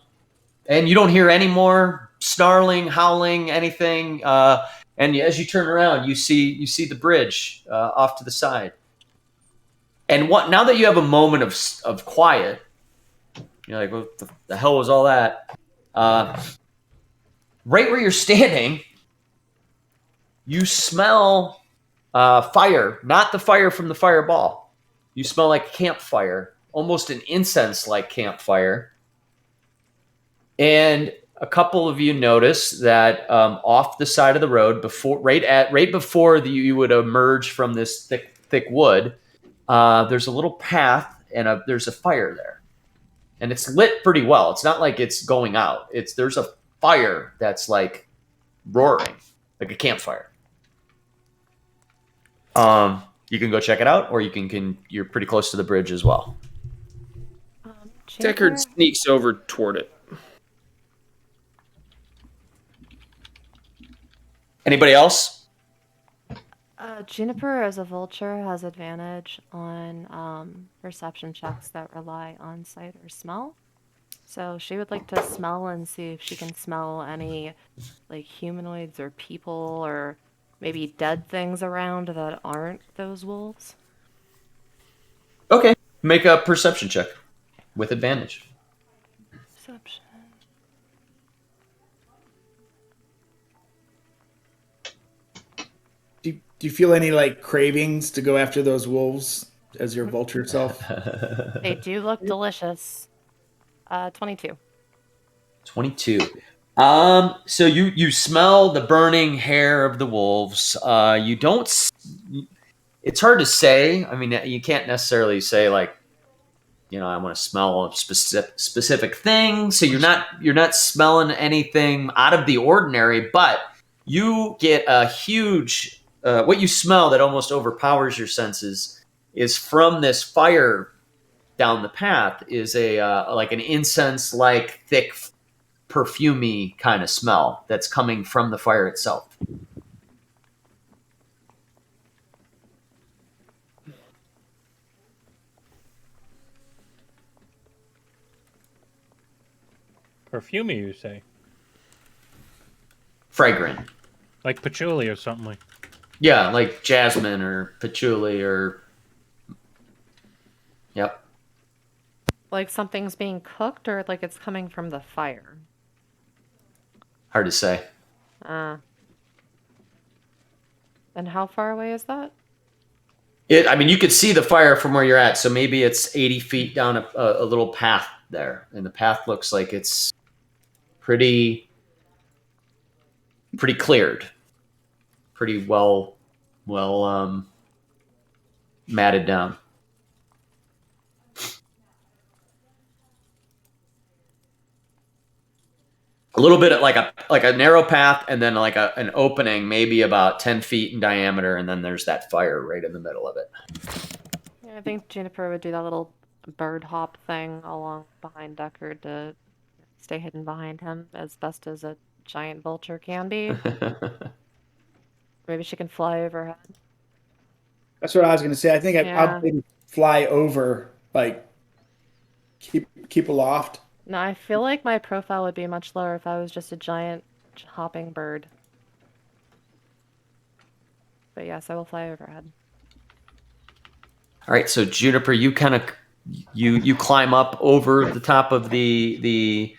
you don't hear any more snarling, howling, anything. And as you turn around, you see the bridge off to the side. And now that you have a moment of quiet, you're like, what the hell was all that? Right where you're standing, you smell fire, not the fire from the fireball. You smell like campfire, almost an incense-like campfire. And a couple of you notice that off the side of the road, right before you would emerge from this thick wood, there's a little path and there's a fire there. and it's lit pretty well. It's not like it's going out. There's a fire that's like roaring, like a campfire. You can go check it out, or you're pretty close to the bridge as well. Deckard sneaks over toward it. Anybody else? Juniper, as a vulture, has advantage on perception checks that rely on sight or smell. So she would like to smell and see if she can smell any like humanoids or people or maybe dead things around that aren't those wolves. Okay. Make a perception check with advantage. Perception. Do you feel any like cravings to go after those wolves as your vulture self? They do look delicious. 22. 22. So you smell the burning hair of the wolves. You don't. It's hard to say. I mean, you can't necessarily say like, I want to smell a specific thing. So you're not smelling anything out of the ordinary, but you get a huge. What you smell that almost overpowers your senses is from this fire down the path is like an incense like thick perfumey kind of smell that's coming from the fire itself. Perfumey, you say? Fragrant. Like patchouli or something like. Yeah, like jasmine or patchouli or. Yep. Like something's being cooked or like it's coming from the fire? Hard to say. And how far away is that? You could see the fire from where you're at, so maybe it's 80 feet down a little path there, and the path looks like it's pretty cleared, pretty well matted down. A little bit like a narrow path, and then like an opening, maybe about 10 feet in diameter, and then there's that fire right in the middle of it. Yeah, I think Juniper would do that little bird hop thing along behind Deckard to stay hidden behind him as best as a giant vulture can be. Maybe she can fly overhead. That's what I was going to say. I think Yeah. I'll maybe fly over, like keep aloft. No, I feel like my profile would be much lower if I was just a giant hopping bird. But yes, I will fly overhead. All right, so Juniper, you kind of you climb up over the top of the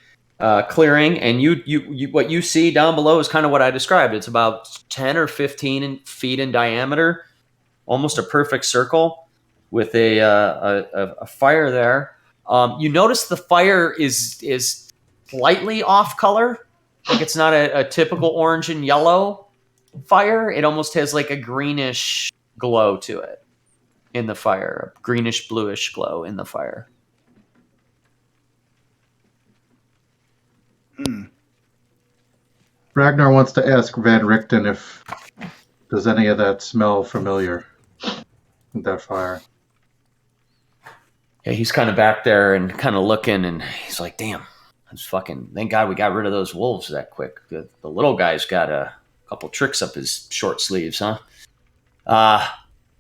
clearing, and you what you see down below is kind of what I described. It's about 10 or 15 feet in diameter, almost a perfect circle with a fire there. You notice the fire is slightly off color, like it's not a typical orange and yellow fire. It almost has like a greenish glow to it in the fire, a greenish bluish glow in the fire. Ragnar wants to ask Van Richten if does any of that smell familiar with that fire. Yeah, he's kind of back there and kind of looking, and he's like, damn, that's fucking, thank God we got rid of those wolves that quick. The little guy's got a couple tricks up his short sleeves, huh?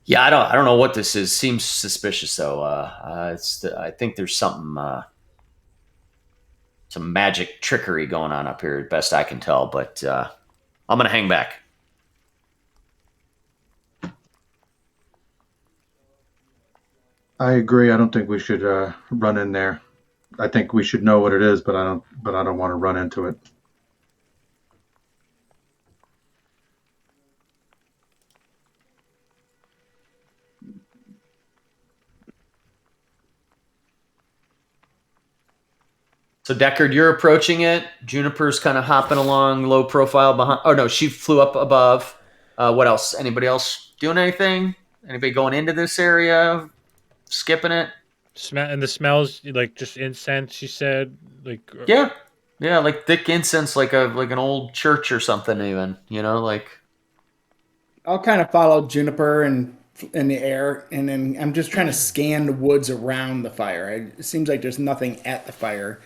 Yeah, I don't know what this is. Seems suspicious though. I think there's something, some magic trickery going on up here, best I can tell, but I'm gonna hang back. I agree. I don't think we should run in there. I think we should know what it is, but I don't want to run into it. So Deckard, you're approaching it. Juniper's kind of hopping along, low profile behind. Oh no, she flew up above. What else? Anybody else doing anything? Anybody going into this area? Skipping it? And the smells like just incense. You said like Yeah, like thick incense, like an old church or something. Even like. I'll kind of follow Juniper and in the air, and then I'm just trying to scan the woods around the fire. It seems like there's nothing at the fire.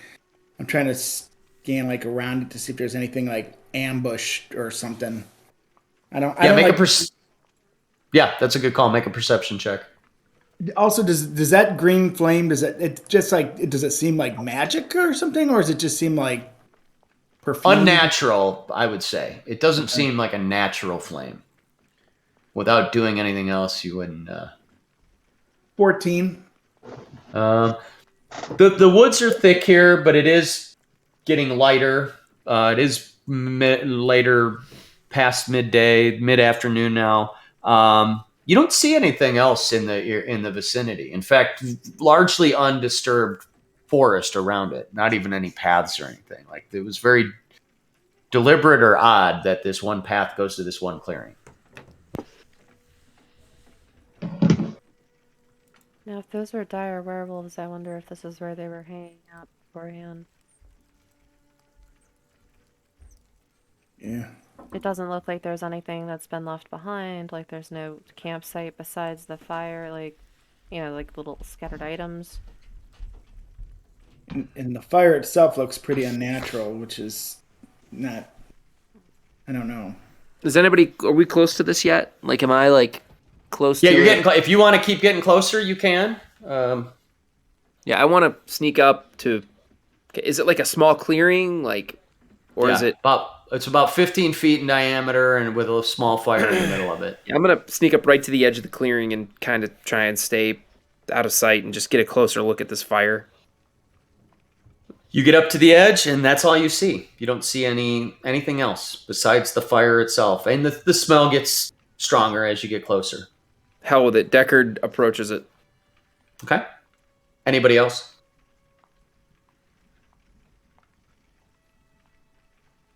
I'm trying to scan like around it to see if there's anything like ambushed or something. I don't Yeah, that's a good call. Make a perception check. Also, does that green flame, does it seem like magic or something, or does it just seem like perfume? Unnatural, I would say. It doesn't seem like a natural flame. Without doing anything else, you wouldn't. 14. The woods are thick here, but it is getting lighter. It is later, past midday, mid-afternoon now. You don't see anything else in the vicinity. In fact, largely undisturbed forest around it. Not even any paths or anything. Like it was very deliberate or odd that this one path goes to this one clearing. Now, if those were dire werewolves, I wonder if this is where they were hanging out beforehand. Yeah. It doesn't look like there's anything that's been left behind. Like there's no campsite besides the fire, like little scattered items. And the fire itself looks pretty unnatural, which is not. I don't know. Are we close to this yet? Like, am I like close? Yeah, to you're it? getting. If you want to keep getting closer, you can. Yeah, I want to sneak up to. Is it like a small clearing, is it It's about 15 feet in diameter and with a small fire in the middle of it. Yeah, I'm gonna sneak up right to the edge of the clearing and kind of try and stay out of sight and just get a closer look at this fire. You get up to the edge, and that's all you see. You don't see anything else besides the fire itself, and the smell gets stronger as you get closer. Hell with it. Deckard approaches it. Okay. Anybody else?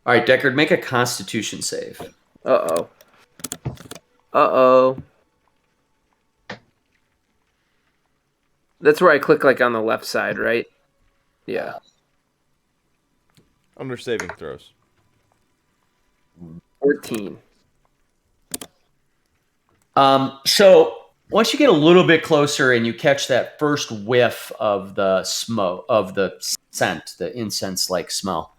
All right, Deckard, make a Constitution save. Uh oh. That's where I click like on the left side, right? Yeah. Under saving throws. 14. So once you get a little bit closer and you catch that first whiff of the smoke, of the scent, the incense-like smell,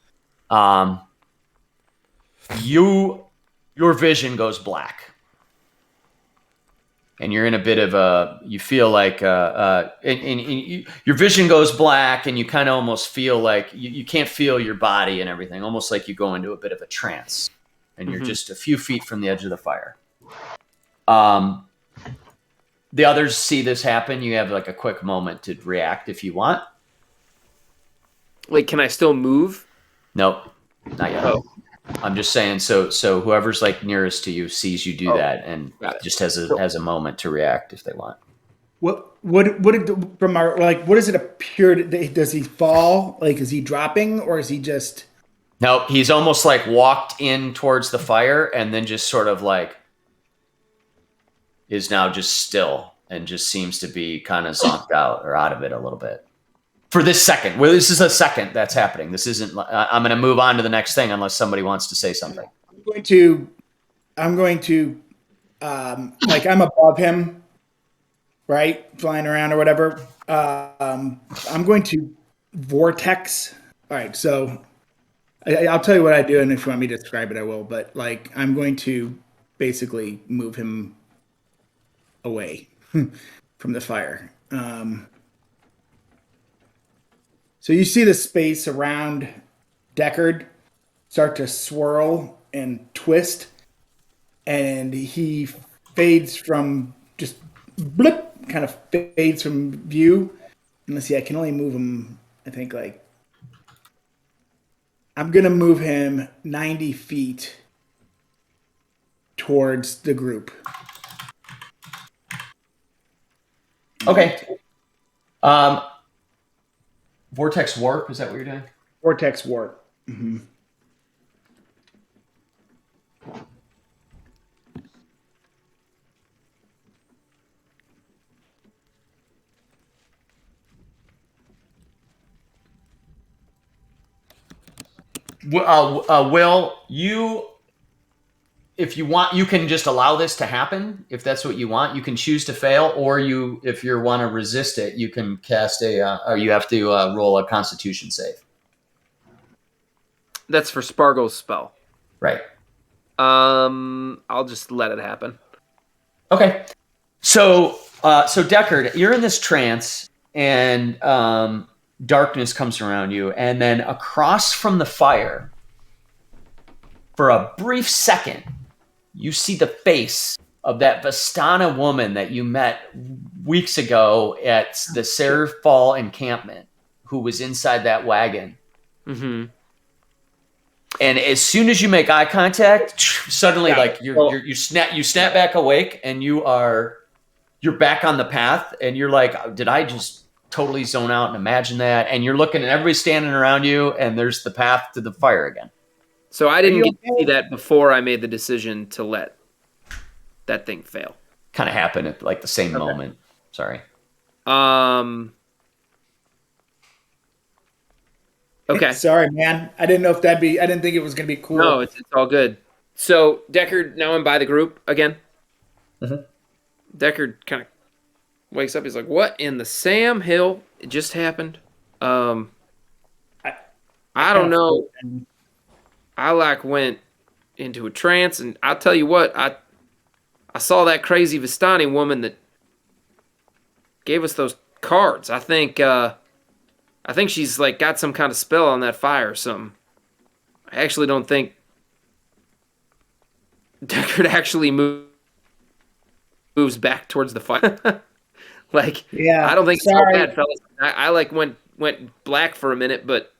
your vision goes black. And you're in a bit of you feel like, your vision goes black and you kind of almost feel like you can't feel your body and everything, almost like you go into a bit of a trance and you're just a few feet from the edge of the fire. The others see this happen. You have like a quick moment to react if you want. Like, can I still move? Nope, not yet. Oh. I'm just saying, so whoever's like nearest to you sees you do that and just has a moment to react if they want. What does it appear? Does he fall? Like, is he dropping or is he just? No, he's almost like walked in towards the fire and then just sort of like is now just still and just seems to be kind of zonked out or out of it a little bit. For this second. Well, this is a second that's happening. This isn't. I'm going to move on to the next thing unless somebody wants to say something. I'm going to, like I'm above him, right, flying around or whatever. I'm going to vortex. All right, so I'll tell you what I do, and if you want me to describe it, I will. But like, I'm going to basically move him away from the fire. So you see the space around Deckard start to swirl and twist, and he fades from just blip, kind of fades from view. And let's see, I can only move him, I think, like, I'm going to move him 90 feet towards the group. Okay. Vortex Warp, is that what you're doing? Vortex Warp. Mm-hmm. Will, if you want, you can just allow this to happen. If that's what you want, you can choose to fail, or if you want to resist it, you can cast or you have to roll a Constitution save. That's for Spargle's spell. Right. I'll just let it happen. Okay. So Deckard, you're in this trance, and darkness comes around you, and then across from the fire, for a brief second, you see the face of that Vistana woman that you met weeks ago at the Serifal encampment, who was inside that wagon. Mm-hmm. And as soon as you make eye contact, suddenly, like you snap back awake, and you're back on the path, and you're like, did I just totally zone out and imagine that? And you're looking, and everybody's standing around you, and there's the path to the fire again. So I didn't get to see that before I made the decision to let that thing fail. Kind of happened at like the same moment. Sorry. Okay. Sorry, man. I didn't know if I didn't think it was going to be cool. No, it's all good. So Deckard, now I'm by the group again. Mm-hmm. Deckard kind of wakes up. He's like, "What in the Sam Hill? It just happened." I don't know. I went into a trance, and I'll tell you what, I saw that crazy Vistani woman that gave us those cards. I think she's like got some kind of spell on that fire or something. I actually don't think Deckard actually moves back towards the fire. I don't think it's so bad, fellas. I went black for a minute, but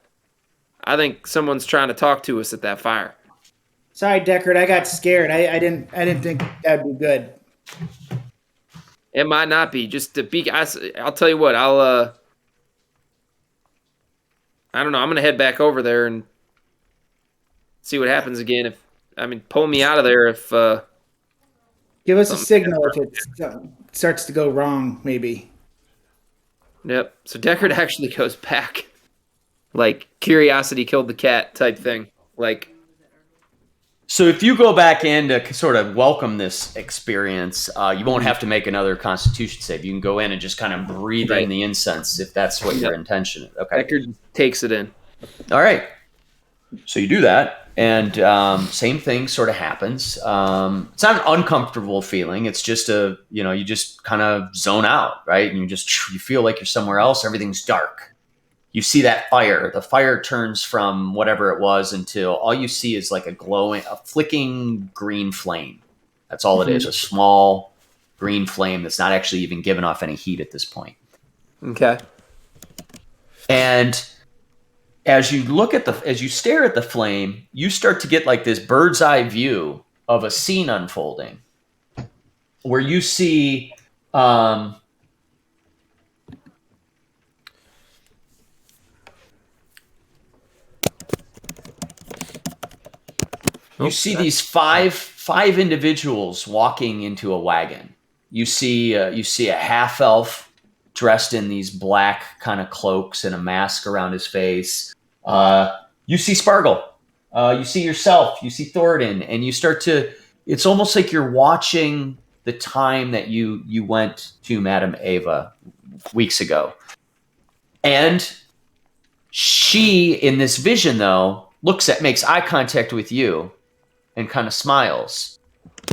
I think someone's trying to talk to us at that fire. Sorry, Deckard. I got scared. I didn't think that'd be good. It might not be. Just to be, I'll tell you what. I don't know. I'm gonna head back over there and see what happens again. Pull me out of there if. Give us a signal if it starts to go wrong, maybe. Yep. So Deckard actually goes back. Like, curiosity killed the cat type thing. Like, so if you go back in to sort of welcome this experience, you won't have to make another Constitution save. You can go in and just kind of breathe in the incense if that's what your intention is. Okay. Deckard takes it in. All right. So you do that, and same thing sort of happens. It's not an uncomfortable feeling. It's just you just kind of zone out, right? And you feel like you're somewhere else. Everything's dark. You see that fire. The fire turns from whatever it was until all you see is like a flicking green flame. That's all it is, a small green flame that's not actually even giving off any heat at this point. Okay. And as you stare at the flame, you start to get like this bird's eye view of a scene unfolding where you see you see these five individuals walking into a wagon. You see a half elf dressed in these black kind of cloaks and a mask around his face. You see Spargle. You see yourself. You see Thoradin, and you start to. It's almost like you're watching the time that you went to Madame Ava weeks ago, and she in this vision though makes eye contact with you. And kind of smiles,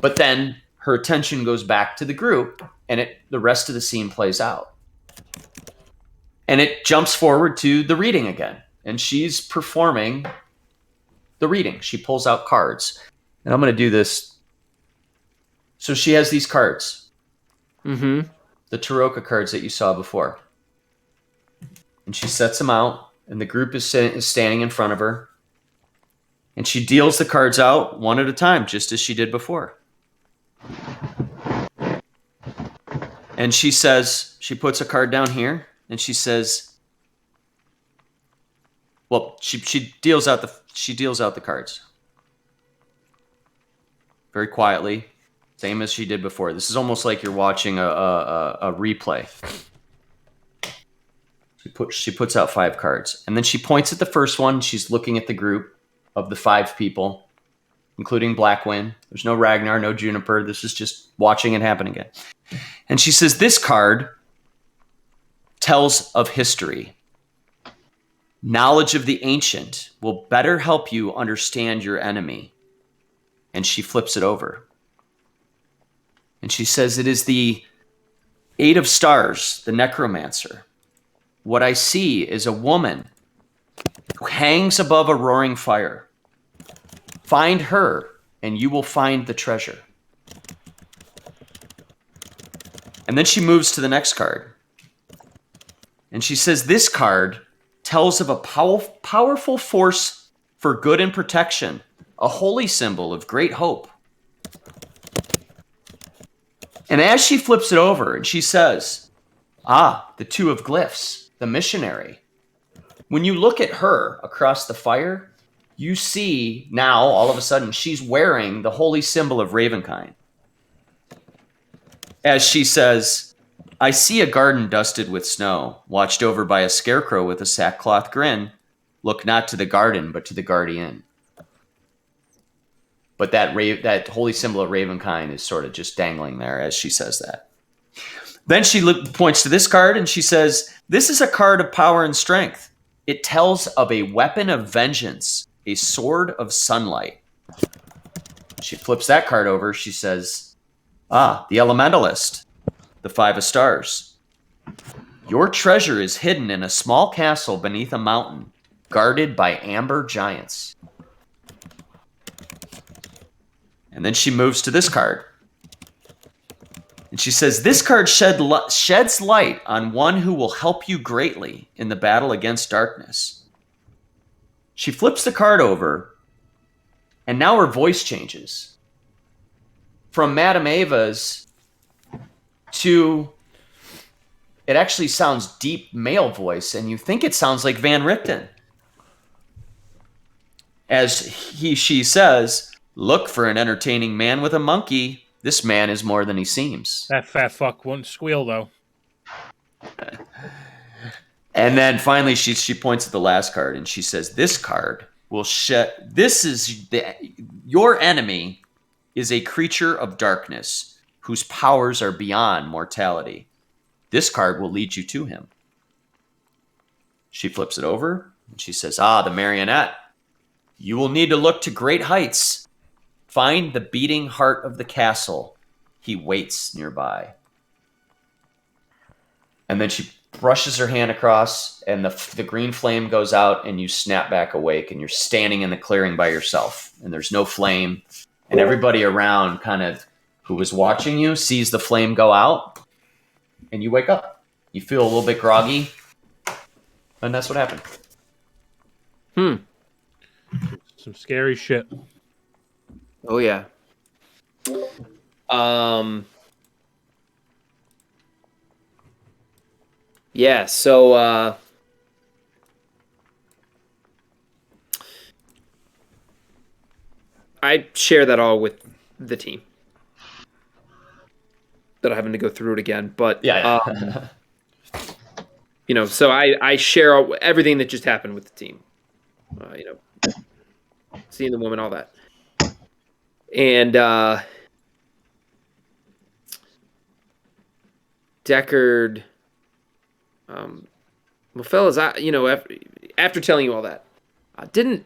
but then her attention goes back to the group, and the rest of the scene plays out, and it jumps forward to the reading again, and she's performing the reading. She pulls out cards, and I'm going to do this. So she has these cards, the Taroka cards that you saw before, and she sets them out, and the group is standing in front of her. And she deals the cards out one at a time, just as she did before. And she says, she puts a card down here, and she says, well, she deals out the cards very quietly, same as she did before. This is almost like you're watching a replay. She puts out 5 cards, and then she points at the first one. She's looking at the group. of the 5 people, including Blackwind. There's no Ragnar, no Juniper. This is just watching it happen again. And she says, this card tells of history. Knowledge of the ancient will better help you understand your enemy. And she flips it over. And she says, it is the 8 of Stars, the necromancer. What I see is a woman who hangs above a roaring fire. Find her, and you will find the treasure. And then she moves to the next card. And she says, this card tells of a powerful force for good and protection, a holy symbol of great hope. And as she flips it over, and she says, the 2 of Glyphs, the missionary. When you look at her across the fire, you see now, all of a sudden, she's wearing the holy symbol of Ravenkind. As she says, I see a garden dusted with snow, watched over by a scarecrow with a sackcloth grin. Look not to the garden, but to the guardian. But that holy symbol of Ravenkind is sort of just dangling there as she says that. Then she points to this card and she says, this is a card of power and strength. It tells of a weapon of vengeance, a sword of sunlight. She flips that card over. She says, the Elementalist, the 5 of Stars. Your treasure is hidden in a small castle beneath a mountain, guarded by amber giants. And then she moves to this card. And she says, this card sheds light on one who will help you greatly in the battle against darkness. She flips the card over, and now her voice changes. From Madame Ava's to, it actually sounds deep male voice, and you think it sounds like Van Richten. As she says, look for an entertaining man with a monkey. This man is more than he seems. That fat fuck wouldn't squeal, though. And then finally, she points at the last card, and she says, this card will shed... Your enemy is a creature of darkness whose powers are beyond mortality. This card will lead you to him. She flips it over, and she says, the marionette. You will need to look to great heights. Find the beating heart of the castle. He waits nearby. And then she brushes her hand across, and the green flame goes out, and you snap back awake, and you're standing in the clearing by yourself, and there's no flame, and everybody around kind of who was watching you sees the flame go out, and you wake up. You feel a little bit groggy, and that's what happened. Some scary shit. Oh yeah. Yeah, so I share that all with the team. That I'm having to go through it again, but Yeah. So I share everything that just happened with the team. Seeing the woman, all that. And Deckard, well, fellas, after telling you all that, didn't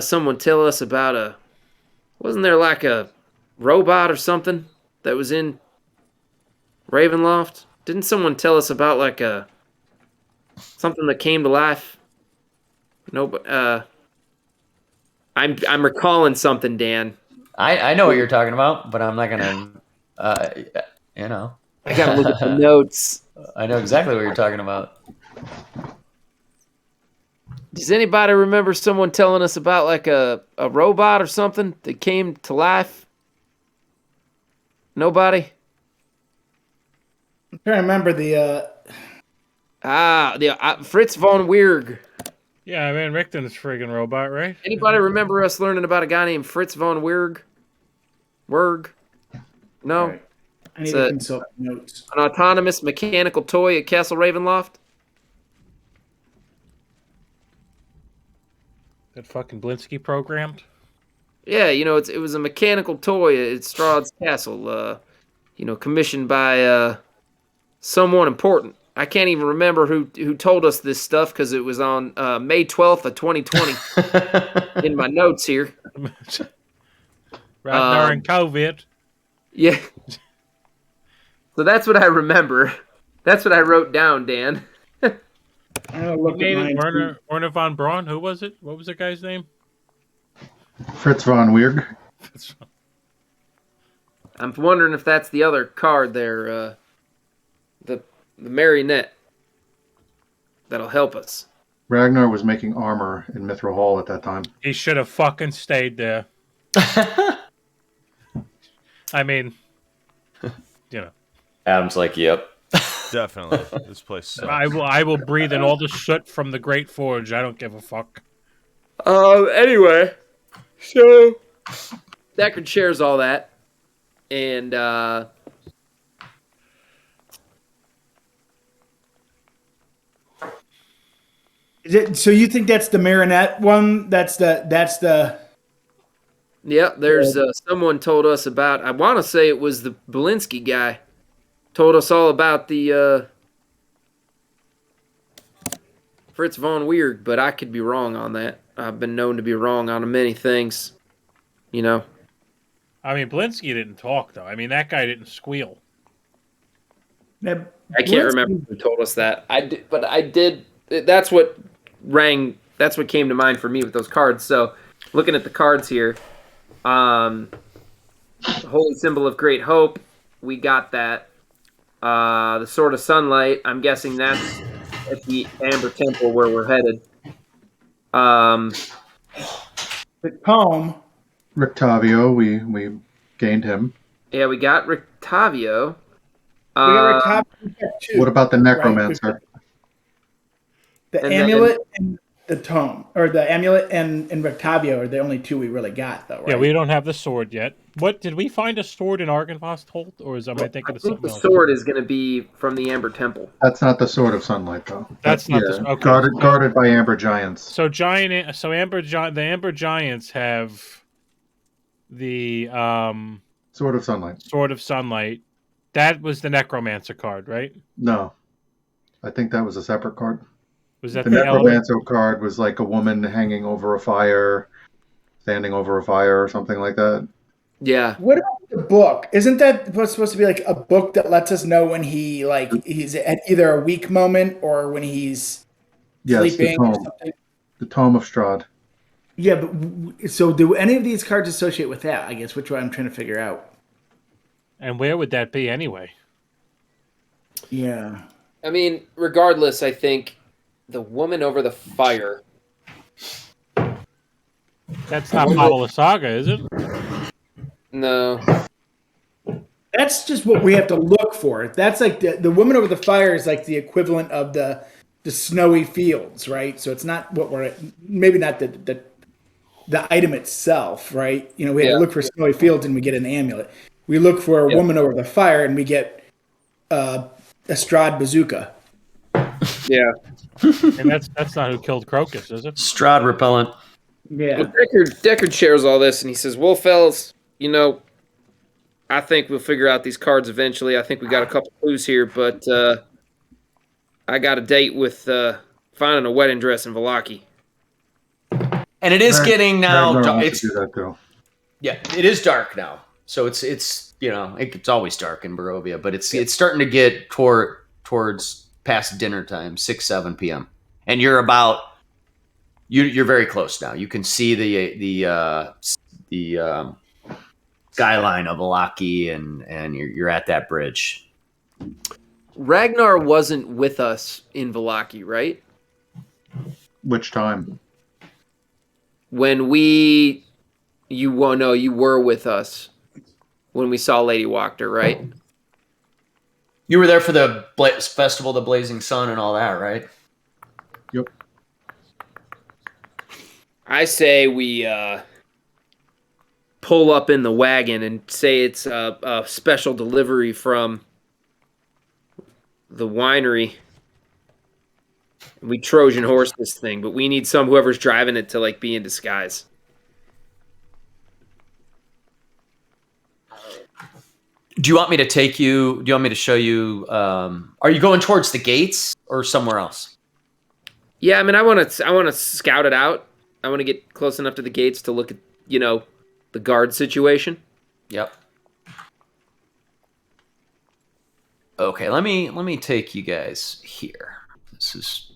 someone tell us about wasn't there like a robot or something that was in Ravenloft? Didn't someone tell us about like something that came to life? No, but I'm recalling something, Dan. I know what you're talking about, but I'm not gonna, I gotta look at the notes. I know exactly what you're talking about. Does anybody remember someone telling us about like a robot or something that came to life? Nobody? I'm trying to remember the Fritz von Weirg. Yeah, Van Richten's friggin' robot, right? Anybody remember us learning about a guy named Fritz von Weirg? No? Right. I need to consult notes. An autonomous mechanical toy at Castle Ravenloft? That fucking Blinsky programmed? Yeah, it was a mechanical toy at Strahd's Castle, commissioned by someone important. I can't even remember who told us this stuff because it was on May 12th of 2020 in my notes here. Right during COVID. Yeah. So that's what I remember. That's what I wrote down, Dan. Who made it? Werner von Braun? Who was it? What was the guy's name? Fritz von Weirg. I'm wondering if that's the other card there, the marionette. That'll help us. Ragnar was making armor in Mithril Hall at that time. He should have fucking stayed there. I mean, Adam's like, yep. Definitely. This place sucks. I will breathe in all the soot from the Great Forge. I don't give a fuck. Anyway, so Deckard shares all that, and Is it, so you think that's the Marinette one? That's the. yeah. There's someone told us about. I want to say it was the Belinsky guy. Told us all about the Fritz von Weirg, but I could be wrong on that. I've been known to be wrong on many things. I mean, Blinsky didn't talk though. I mean, that guy didn't squeal. I can't remember who told us that. I did. That's what rang. That's what came to mind for me with those cards. So, looking at the cards here, the Holy Symbol of Great Hope, we got that. The Sword of Sunlight, I'm guessing that's at the Amber Temple where we're headed. The Tome. Rictavio, we gained him. Yeah, we got Rictavio. We got Rictavio. What about the Necromancer? Right. The Amulet and the Tome, or the Amulet and Rictavio are the only two we really got, though, right? Yeah, we don't have the sword yet. What, did we find a sword in Argynvost Holt, or am I thinking of something else? The sword is going to be from the Amber Temple. That's not the Sword of Sunlight, though. That's not the okay. Guarded by Amber Giants. So the Amber Giants have the Sword of Sunlight. Sword of Sunlight. That was the Necromancer card, right? No, I think that was a separate card. Was that the Necromancer card? Was like a woman hanging over a fire, standing over a fire, or something like that. Yeah. What about the book? Isn't that supposed to be like a book that lets us know when he's at either a weak moment or when he's sleeping or something? The Tome of Strahd. Yeah, but so do any of these cards associate with that? I guess which one I'm trying to figure out. And where would that be anyway? Yeah. I mean, regardless, I think the woman over the fire. That's not Paula Saga, is it? No. That's just what we have to look for. That's like the woman over the fire is like the equivalent of the snowy fields, right? So it's not what we're maybe not the item itself, right? We have to look for snowy fields and we get an amulet. We look for a woman over the fire and we get a Strahd bazooka. Yeah. And that's not who killed Crocus, is it? Strahd repellent. Yeah. Well, Deckard shares all this and he says, well, fellas, I think we'll figure out these cards eventually. I think we got a couple clues here, but I got a date with finding a wedding dress in Valaki. And it is getting now. It's yeah, it is dark now. So it's always dark in Barovia, but it's starting to get towards past dinner time, 6-7 p.m. And you're very close now. You can see the skyline of Valaki, and you're at that bridge. Ragnar wasn't with us in Valaki, right? Which time? When you were with us when we saw Lady Wachter, right? You were there for the Festival of the Blazing Sun and all that, right? Yep. I say we pull up in the wagon and say it's a special delivery from the winery, We Trojan horse this thing, but we need whoever's driving it to like be in disguise. Do you want me to take you? Do you want me to show you? Are you going towards the gates or somewhere else? Yeah, I mean, I want to scout it out. I want to get close enough to the gates to look at, the guard situation. Yep. Okay, let me take you guys here. This is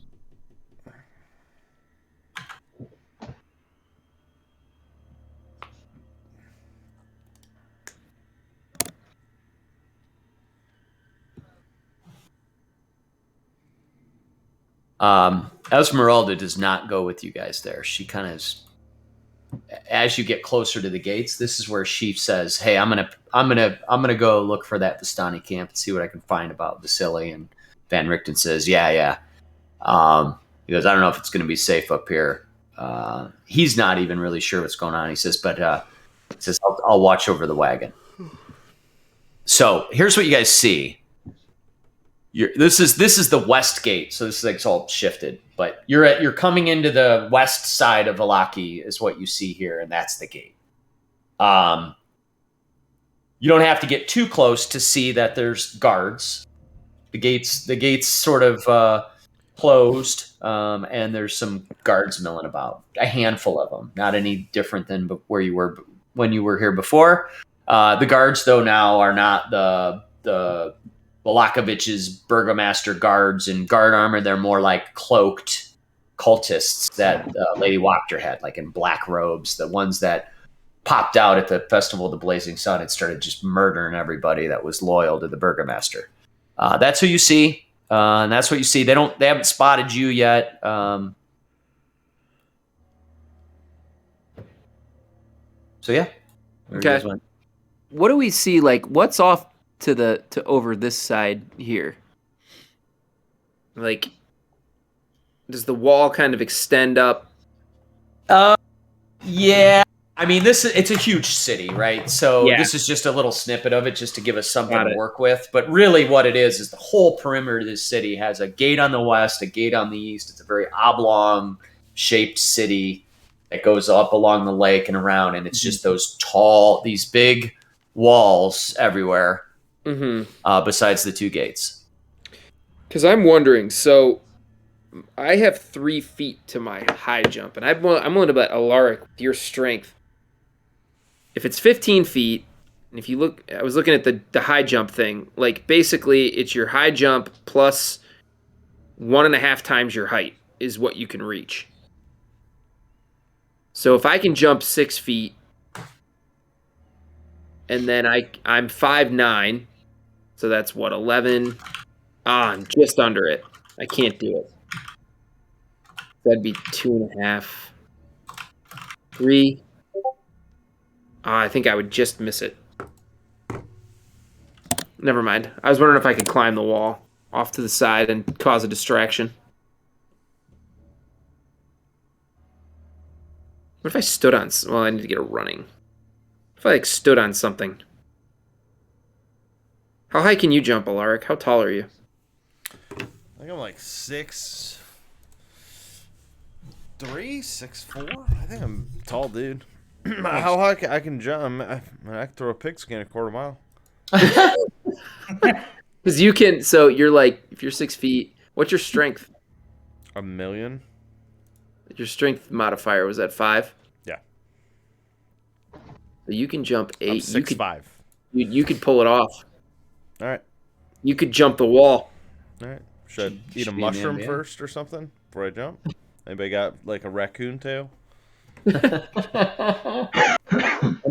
Esmeralda does not go with you guys there. She kind of, as you get closer to the gates, this is where she says, "Hey, I'm gonna go look for that Vistani camp and see what I can find about Vasily." And Van Richten says, "Yeah." He goes, "I don't know if it's going to be safe up here." He's not even really sure what's going on. He says, "But I'll watch over the wagon." So here's what you guys see. This is the west gate, so this is like all shifted. But you're coming into the west side of Valaki is what you see here, and that's the gate. You don't have to get too close to see that there's guards. The gates sort of closed, and there's some guards milling about. A handful of them, not any different than where you were when you were here before. The guards, though, now are not the Walakovich's burgomaster guards in guard armor. They're more like cloaked cultists that Lady Wachter had, like in black robes. The ones that popped out at the Festival of the Blazing Sun and started just murdering everybody that was loyal to the burgomaster. That's who you see, and that's what you see. They haven't spotted you yet. So yeah. Okay. What do we see? Like, what's off to over this side here? Like, does the wall kind of extend up? Yeah. I mean, it's a huge city, right? So This is just a little snippet of it just to give us something to work with. But really what it is the whole perimeter of this city has a gate on the west, a gate on the east. It's a very oblong shaped city that goes up along the lake and around. And it's just these big walls everywhere. Besides the two gates. Because I'm wondering, so I have 3 feet to my high jump, and I'm willing to bet, Alaric, with your strength, if it's 15 feet, and if you look, I was looking at the high jump thing, like basically it's your high jump plus 1.5 times your height is what you can reach. So if I can jump 6 feet, and then I'm 5'9", so that's what, 11? I'm just under it. I can't do it. That'd be 2.5. 3. I think I would just miss it. Never mind. I was wondering if I could climb the wall off to the side and cause a distraction. What if I stood on... Well, I need to get a running. If I stood on something. How high can you jump, Alaric? How tall are you? I think I'm like 6'3", 6'4". I think I'm tall, dude. How high I can jump? I can throw a pigskin a quarter mile. Because you can. So you're like, if you're 6 feet, what's your strength? 1,000,000. Your strength modifier was at 5. Yeah. So you can jump 8. I'm 6'5". You could pull it off. All right. You could jump the wall. All right. Should I eat a mushroom first or something before I jump? Anybody got like a raccoon tail? I'm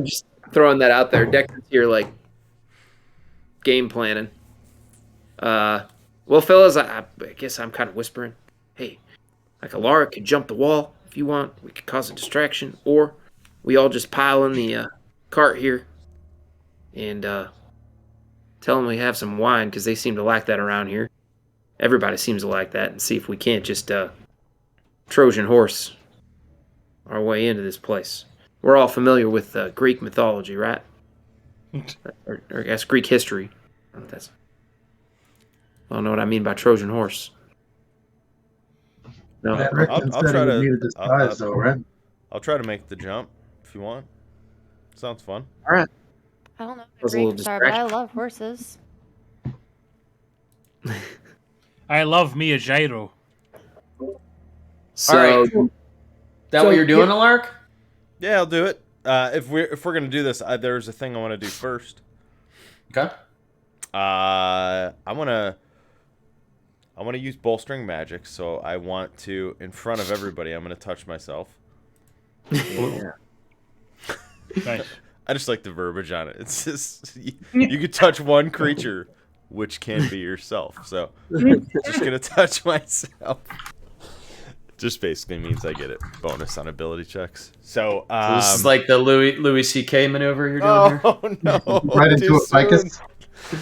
just throwing that out there. Dexter's here, like game planning. Well, fellas, I guess I'm kind of whispering. Hey, like Alaric could jump the wall if you want. We could cause a distraction, or we all just pile in the cart here and tell them we have some wine because they seem to like that around here. Everybody seems to like that, and see if we can't just Trojan horse our way into this place. We're all familiar with Greek mythology, right? or I guess Greek history. I don't know what I mean by Trojan horse. No. Van Richten I'll said try he would to- need a disguise, though, right? I'll try to make the jump if you want. Sounds fun. All right. I don't know what Was a little Ravens are, but I distraction. love horses. I love me a gyro. So, All right. That So what you're doing, you- Alark? Yeah, I'll do it. If we're gonna do this, there's a thing I want to do first. Okay. I wanna use bolstering magic, so I want to, in front of everybody, I'm gonna touch myself. Yeah. Nice. I just like the verbiage on it. It's just you could touch one creature, which can be yourself. So just gonna touch myself. Just basically means I get it bonus on ability checks. So, So this is like the Louis C.K. maneuver you're doing here. oh no! Right into too a ficus. soon.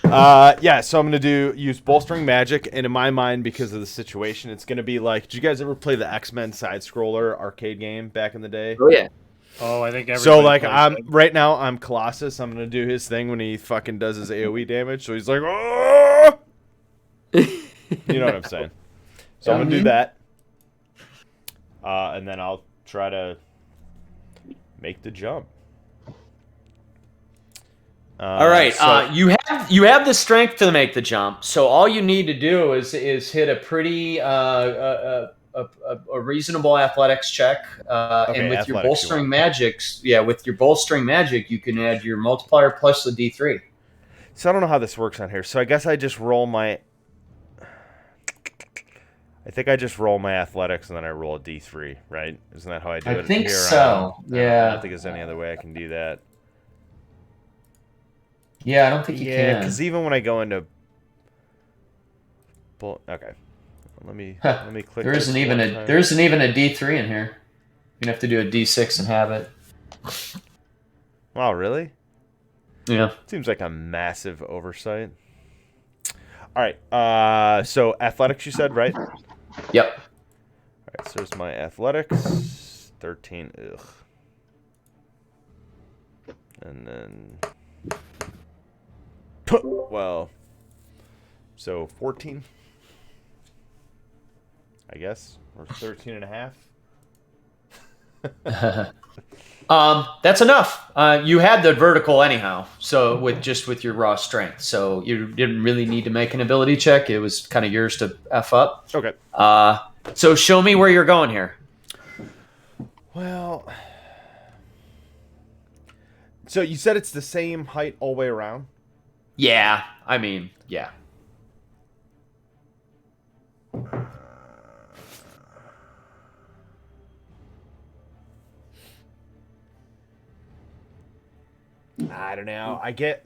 Yeah, so I'm gonna use bolstering magic, and in my mind, because of the situation, it's gonna be like, did you guys ever play the X-Men side scroller arcade game back in the day? oh yeah. Oh, I think everybody. So like plays right now I'm Colossus. I'm gonna do his thing when he fucking does his AoE damage. So he's like, oh! You know what I'm saying? So I'm gonna do that, and then I'll try to make the jump. All right. so- You have the strength to make the jump. So all you need to do is hit a pretty a reasonable athletics check, Okay, and with athletics your you bolstering want. magics, with your bolstering magic, you can add your multiplier plus the D3. So I don't know how this works on here. So I guess I just roll my. I think I just roll my athletics and then I roll a D3, right? Isn't that how I do it? I think here? so. I Yeah. don't think there's any other way I can do that. Yeah, I don't think you Yeah, can. because even when I go into. Okay. Let me click. There this isn't even one a time. there isn't even a D3 in here. You have to do a D6 and have it. Wow, really? Yeah. Seems like a massive oversight. All right. So athletics, you said, right? All Yep. right. So there's my athletics. 13. Ugh. And then. Well. So 14. I guess, or 13 and a half. That's enough. You had the vertical anyhow, so with your raw strength, so you didn't really need to make an ability check. It was kind of yours to f up. Okay. So show me where you're going here. Well, so you said it's the same height all the way around? Yeah, I mean, yeah. I don't know. I get.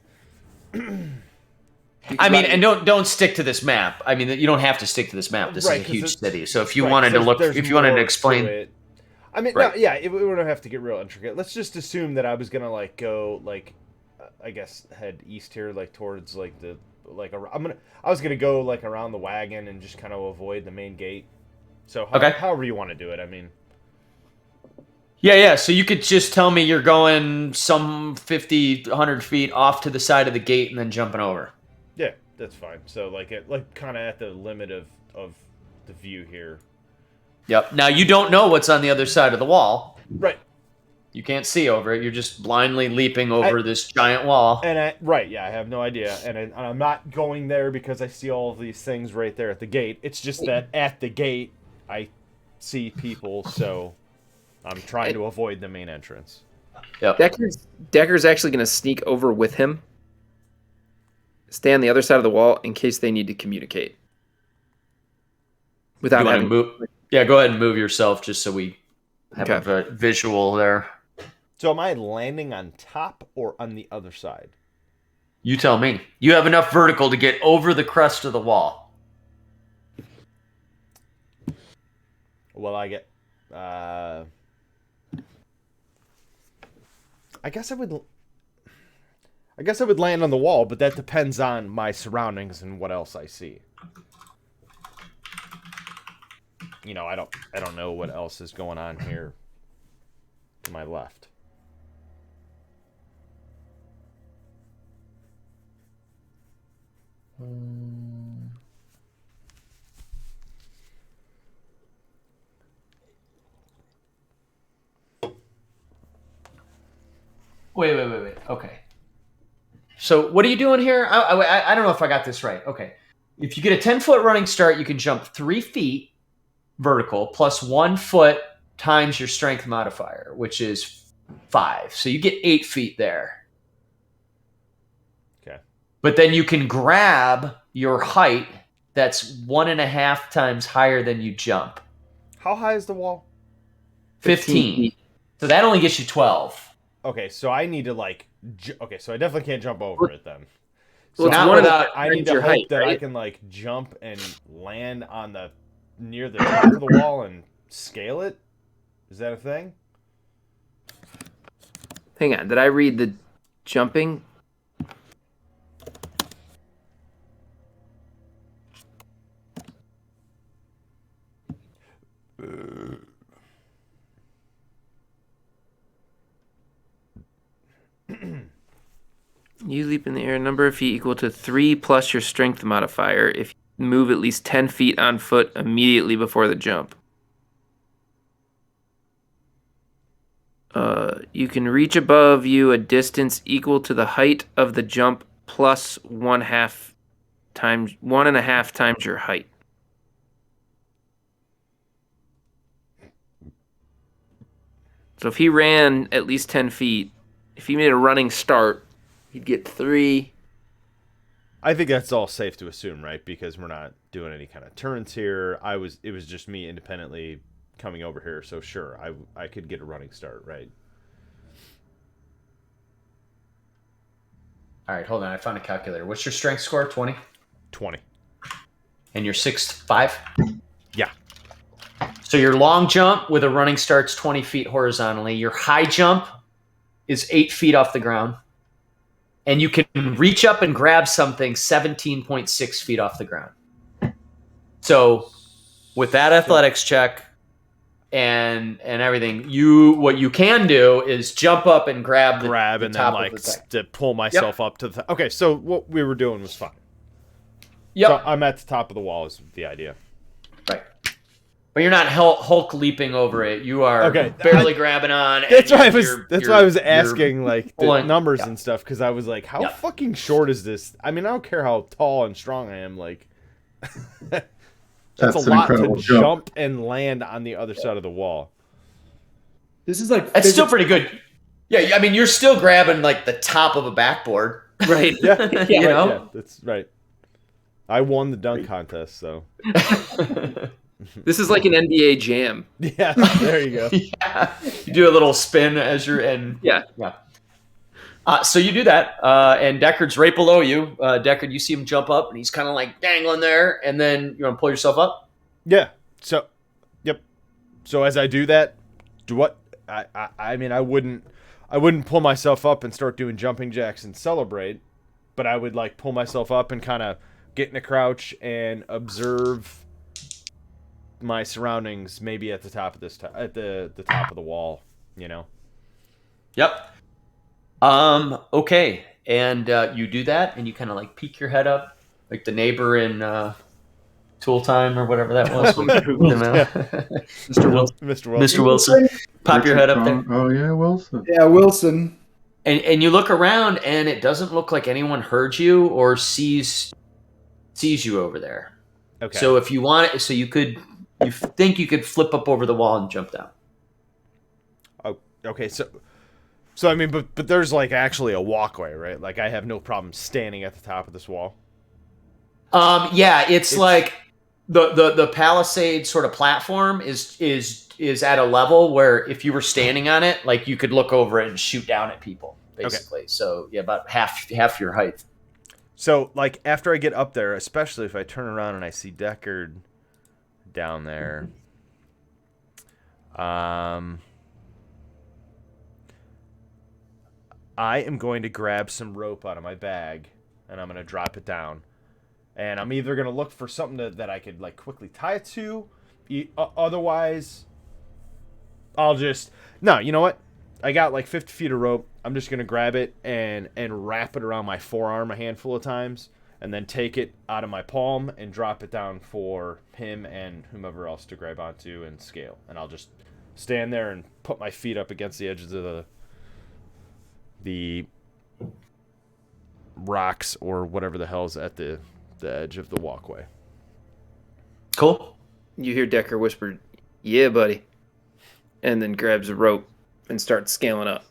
I mean, and don't stick to this map. I mean, you don't have to stick to this map. This Right, is a 'cause huge it's- city. So if you Right, wanted to look, there's if you wanted more to explain, it. I mean, Right. no, yeah, we don't have to get real intricate. Let's just assume that I was gonna like go like, I guess head east here, like towards like the like I was gonna go like around the wagon and just kind of avoid the main gate. So Okay. however you want to do it. I mean, yeah. So you could just tell me you're going some 50, 100 feet off to the side of the gate and then jumping over. yeah, that's fine. So like kind of at the limit of the view here. Yep. Now you don't know what's on the other side of the wall. Right. You can't see over it. You're just blindly leaping over this giant wall. And I have no idea, and I'm not going there because I see all of these things right there at the gate. It's just that at the gate I see people, so I'm trying to avoid the main entrance. Yep. Decker's actually going to sneak over with him, stay on the other side of the wall in case they need to communicate. Without You want to having move? Yeah, go ahead and move yourself just so we have Okay. a visual there. So am I landing on top or on the other side? You tell me. You have enough vertical to get over the crest of the wall. Well, I get. I guess I would land on the wall, but that depends on my surroundings and what else I see. You know, I don't know what else is going on here to my left. Wait. Okay. So what are you doing here? I don't know if I got this right. Okay. If you get a 10-foot running start, you can jump 3 feet vertical plus 1 foot times your strength modifier, which is 5. So you get 8 feet there. Okay. But then you can grab your height that's 1.5 times higher than you jump. How high is the wall? 15. So that only gets you 12. Okay, so I need to like. Okay, so I definitely can't jump over it then. So Well, it's not one of without I need to your hope height, that I right? can like jump and land on the near the top of the wall and scale it. Is that a thing? Hang on, did I read the jumping? You leap in the air, number of feet equal to 3 plus your strength modifier if you move at least 10 feet on foot immediately before the jump. You can reach above you a distance equal to the height of the jump plus 1.5 times your height. So if he ran at least 10 feet, if he made a running start, he'd get 3. I think that's all safe to assume, right? Because we're not doing any kind of turns here. It was just me independently coming over here, so sure, I could get a running start, right? All right, hold on. I found a calculator. What's your strength score? 20? 20. And your 6'5"? Yeah. So your long jump with a running start's 20 feet horizontally. Your high jump is 8 feet off the ground. And you can reach up and grab something 17.6 feet off the ground. So with that athletics check and everything, what you can do is jump up and grab the and top then of like the thing. to pull myself up to the. Okay, so what we were doing was fine. Yep. So I'm at the top of the wall is the idea. Right. But you're not Hulk leaping over it. You are barely grabbing on. That's why I was asking like the numbers yeah. and stuff, because I was like, how fucking short is this? I mean, I don't care how tall and strong I am. Like, that's a lot to jump and land on the other side of the wall. This is like that's still pretty good. Yeah, I mean, you're still grabbing like the top of a backboard, right? Yeah, you know? Yeah, that's right. I won the dunk contest, so. This is like an NBA jam. Yeah, there you go. Yeah. You do a little spin as you're Yeah. So you do that, and Deckard's right below you. Deckard, you see him jump up, and he's kind of like dangling there, and then you want to pull yourself up? Yeah. So, yep. So as I do that, I mean, I wouldn't pull myself up and start doing jumping jacks and celebrate, but I would like pull myself up and kind of get in a crouch and observe my surroundings, maybe at the top of at the top of the wall, you know. Yep. Okay, and you do that, and you kind of like peek your head up, like the neighbor in Tool Time or whatever that was. Mr. Wilson. Mr. Wilson. Pop your head up there. Oh yeah, Wilson. Yeah, Wilson. And you look around, and it doesn't look like anyone heard you or sees you over there. Okay. So if you want it, you think you could flip up over the wall and jump down. Oh, okay. So I mean, but there's like actually a walkway, right? Like I have no problem standing at the top of this wall. Yeah, it's like the palisade sort of platform is at a level where if you were standing on it, like you could look over it and shoot down at people, basically. Okay. So yeah, about half your height. So like after I get up there, especially if I turn around and I see Deckard down there, I am going to grab some rope out of my bag and I'm going to drop it down. And I'm either going to look for something that I could like quickly tie it to. Otherwise, I'll just... No, you know what? I got like 50 feet of rope. I'm just going to grab it and wrap it around my forearm a handful of times. And then take it out of my palm and drop it down for him and whomever else to grab onto and scale. And I'll just stand there and put my feet up against the edges of the rocks or whatever the hell's at the edge of the walkway. Cool. You hear Decker whisper, "Yeah, buddy," and then grabs a rope and starts scaling up.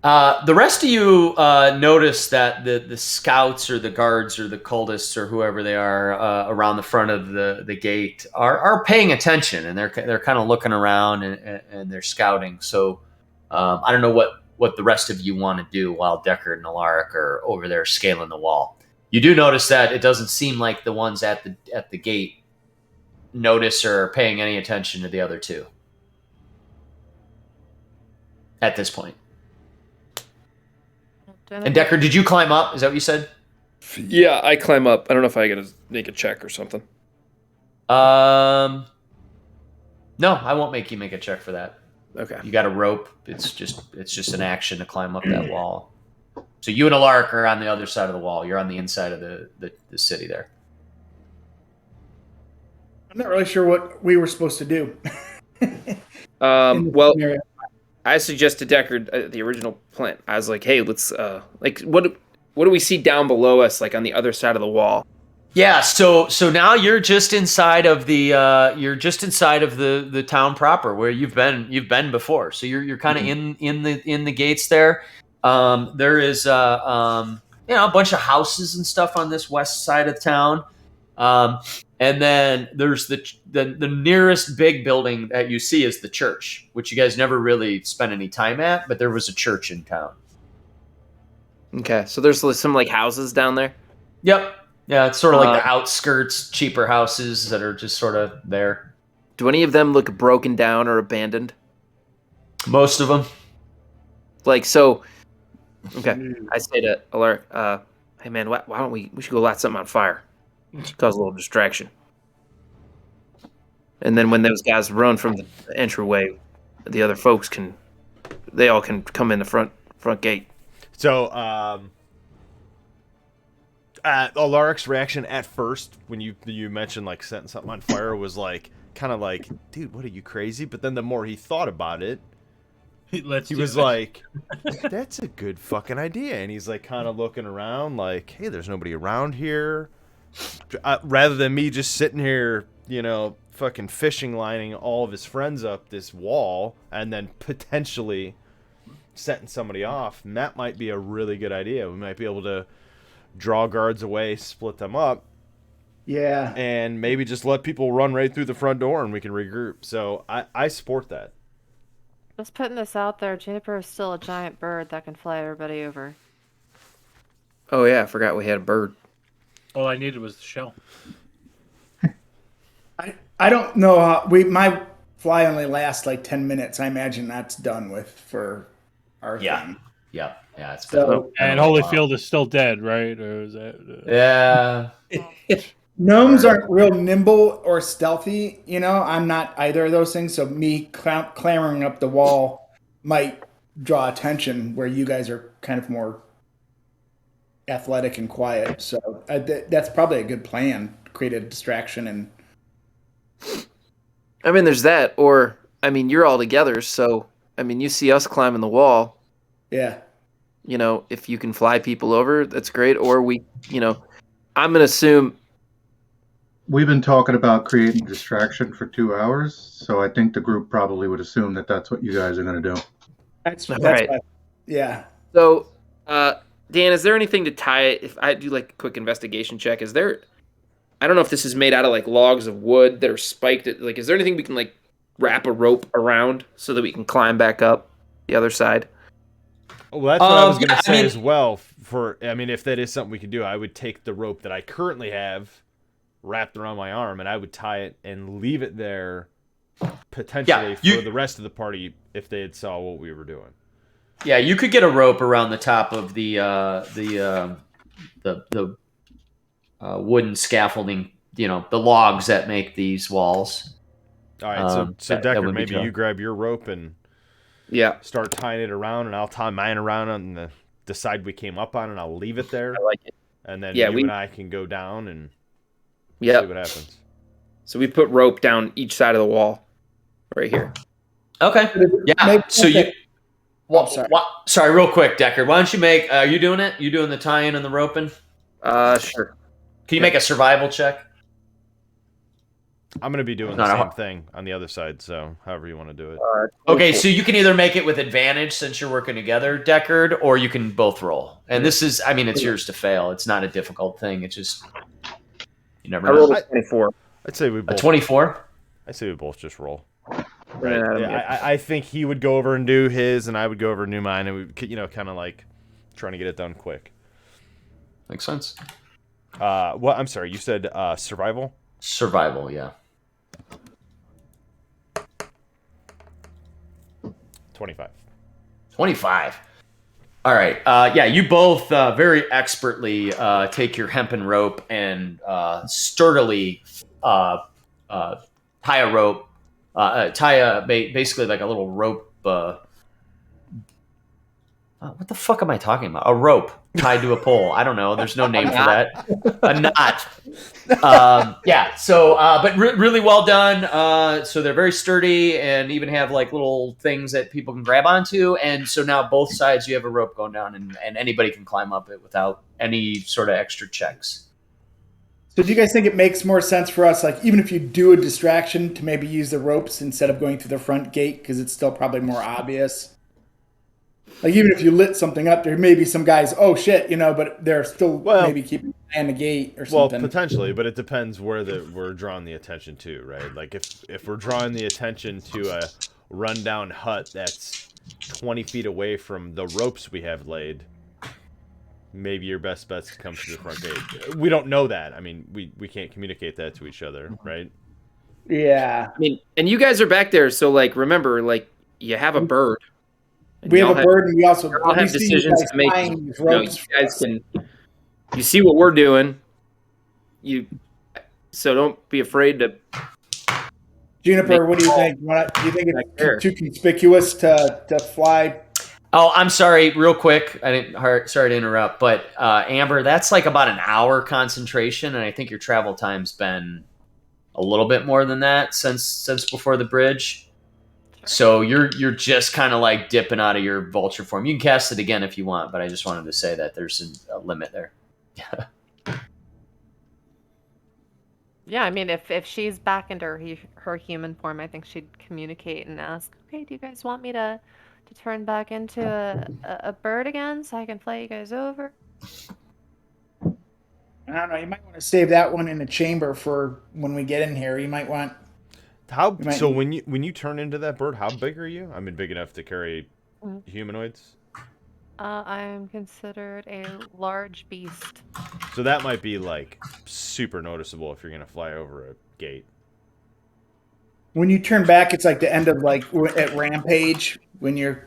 The rest of you notice that the scouts or the guards or the cultists or whoever they are around the front of the gate are paying attention, and they're kind of looking around and they're scouting. So I don't know what the rest of you want to do while Deckard and Alaric are over there scaling the wall. You do notice that it doesn't seem like the ones at the gate notice or are paying any attention to the other two at this point. And Deckard, did you climb up? Is that what you said? Yeah, I climb up. I don't know if I gotta make a check or something. No, I won't make you make a check for that. Okay. You got a rope. It's just an action to climb up that wall. So you and Alaric are on the other side of the wall. You're on the inside of the city there. I'm not really sure what we were supposed to do. Well, I suggested Deckard the original plan. I was like, "Hey, let's what do we see down below us, like on the other side of the wall?" Yeah. So now you're just inside of the town proper where you've been before. So you're kind of in the gates there. There is a bunch of houses and stuff on this west side of town. And then there's the nearest big building that you see is the church, which you guys never really spent any time at, but there was a church in town. Okay, so there's some like houses down there. Yep. Yeah, it's sort of like the outskirts, cheaper houses that are just sort of there. Do any of them look broken down or abandoned? Most of them. Like, so... Okay, I say to Alaric, "Hey man, why don't we should go light something on fire. Cause a little distraction. And then when those guys run from the entryway, the other folks they all can come in the front gate." So, Alaric's reaction at first when you mentioned like setting something on fire was like kind of like, dude, what are you crazy? But then the more he thought about it, he was like, that's a good fucking idea. And he's like kind of looking around like, hey, there's nobody around here. Rather than me just sitting here, fucking fishing lining all of his friends up this wall and then potentially setting somebody off, and that might be a really good idea. We might be able to draw guards away, split them up. Yeah. And maybe just let people run right through the front door and we can regroup. So I support that. Just putting this out there, Juniper is still a giant bird that can fly everybody over. Oh yeah, I forgot we had a bird. All I needed was the shell. I don't know. My fly only lasts like 10 minutes. I imagine that's done with for our thing. Yeah. It's So, and Holyfield is still dead, right? Or is that? Yeah. Gnomes aren't real nimble or stealthy. I'm not either of those things. So me clambering up the wall might draw attention where you guys are kind of more athletic and quiet. So that's probably a good plan. Create a distraction and. I mean, there's that, or I mean, you're all together, so I mean, you see us climbing the wall. Yeah. If you can fly people over, that's great. Or I'm gonna assume. We've been talking about creating distraction for 2 hours, so I think the group probably would assume that that's what you guys are going to do. That's right. Yeah. So, Dan, is there anything to tie it? If I do like a quick investigation check, is there? I don't know if this is made out of like logs of wood that are spiked. Like, is there anything we can like wrap a rope around so that we can climb back up the other side? Well, that's what I was going to say as well. If that is something we can do, I would take the rope that I currently have wrapped around my arm, and I would tie it and leave it there potentially for the rest of the party if they had saw what we were doing. Yeah, you could get a rope around the top of the wooden scaffolding, the logs that make these walls. All right, so Decker, maybe you grab your rope and start tying it around, and I'll tie mine around on the side we came up on, and I'll leave it there. I like it. And then and I can go down and see what happens. So we put rope down each side of the wall right here. Okay. Yeah. Maybe- So you. Oh, sorry. Sorry, real quick, Deckard. Why don't you make? Are you doing it? You doing the tie-in and the roping? Sure. Can you make a survival check? I'm gonna be doing the same thing on the other side, so however you want to do it. Okay, so you can either make it with advantage since you're working together, Deckard, or you can both roll. And this is, I mean, it's yours to fail. It's not a difficult thing. It's just you never I know. rolled a 24. I'd say we A both. 24. I say we both just roll. Right. Yeah, I think he would go over and do his, and I would go over and do mine, and we, kind of like trying to get it done quick. Makes sense. What? I'm sorry. You said survival. Survival, yeah. 25. 25. All right. Yeah, you both very expertly take your hempen rope and sturdily tie a rope, basically like a little rope. What the fuck am I talking about? A rope tied to a pole. I don't know. There's no name for that. A knot. Yeah. So, but really well done. So they're very sturdy and even have like little things that people can grab onto. And so now both sides you have a rope going down, and anybody can climb up it without any sort of extra checks. So do you guys think it makes more sense for us, like even if you do a distraction, to maybe use the ropes instead of going through the front gate because it's still probably more obvious? Like even if you lit something up, there may be some guys, oh shit, but they're still maybe keeping an eye on the gate or something. Well, potentially, but it depends where we're drawing the attention to, right? Like if we're drawing the attention to a rundown hut that's 20 feet away from the ropes we have laid, maybe your best bet's to come through the front gate. We don't know that. I mean, we can't communicate that to each other, right? Yeah. I mean, and you guys are back there, so like remember, like you have a bird. We have a bird, and we also all have decisions to make. You guys can. You see what we're doing. So don't be afraid to. Juniper, what do you think? Do you think it's too conspicuous to fly? Oh, I'm sorry. Real quick, sorry to interrupt, but Amber, that's like about an hour concentration, and I think your travel time's been a little bit more than that since before the bridge. So you're just kind of like dipping out of your vulture form. You can cast it again if you want, but I just wanted to say that there's a limit there. Yeah, I mean, if she's back into her human form, I think she'd communicate and ask, okay, do you guys want me to turn back into a bird again so I can fly you guys over? I don't know. You might want to save that one in the chamber for when we get in here. You might want... So when you turn into that bird, how big are you? I mean, big enough to carry humanoids? I'm considered a large beast. So that might be like super noticeable if you're gonna fly over a gate. When you turn back, it's like the end of like at Rampage when you're.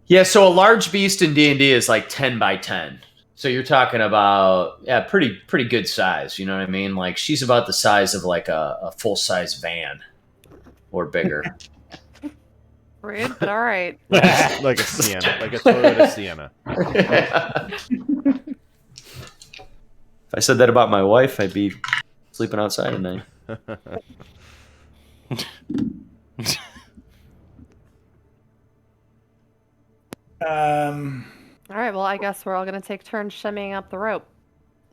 Yeah, so a large beast in D&D is like 10 by 10. So you're talking about pretty good size. You know what I mean? Like she's about the size of like a full size van or bigger. Rude, but all right. Like a Sienna, like a Toyota Sienna. If I said that about my wife, I'd be sleeping outside at night. All right, well, I guess we're all going to take turns shimmying up the rope.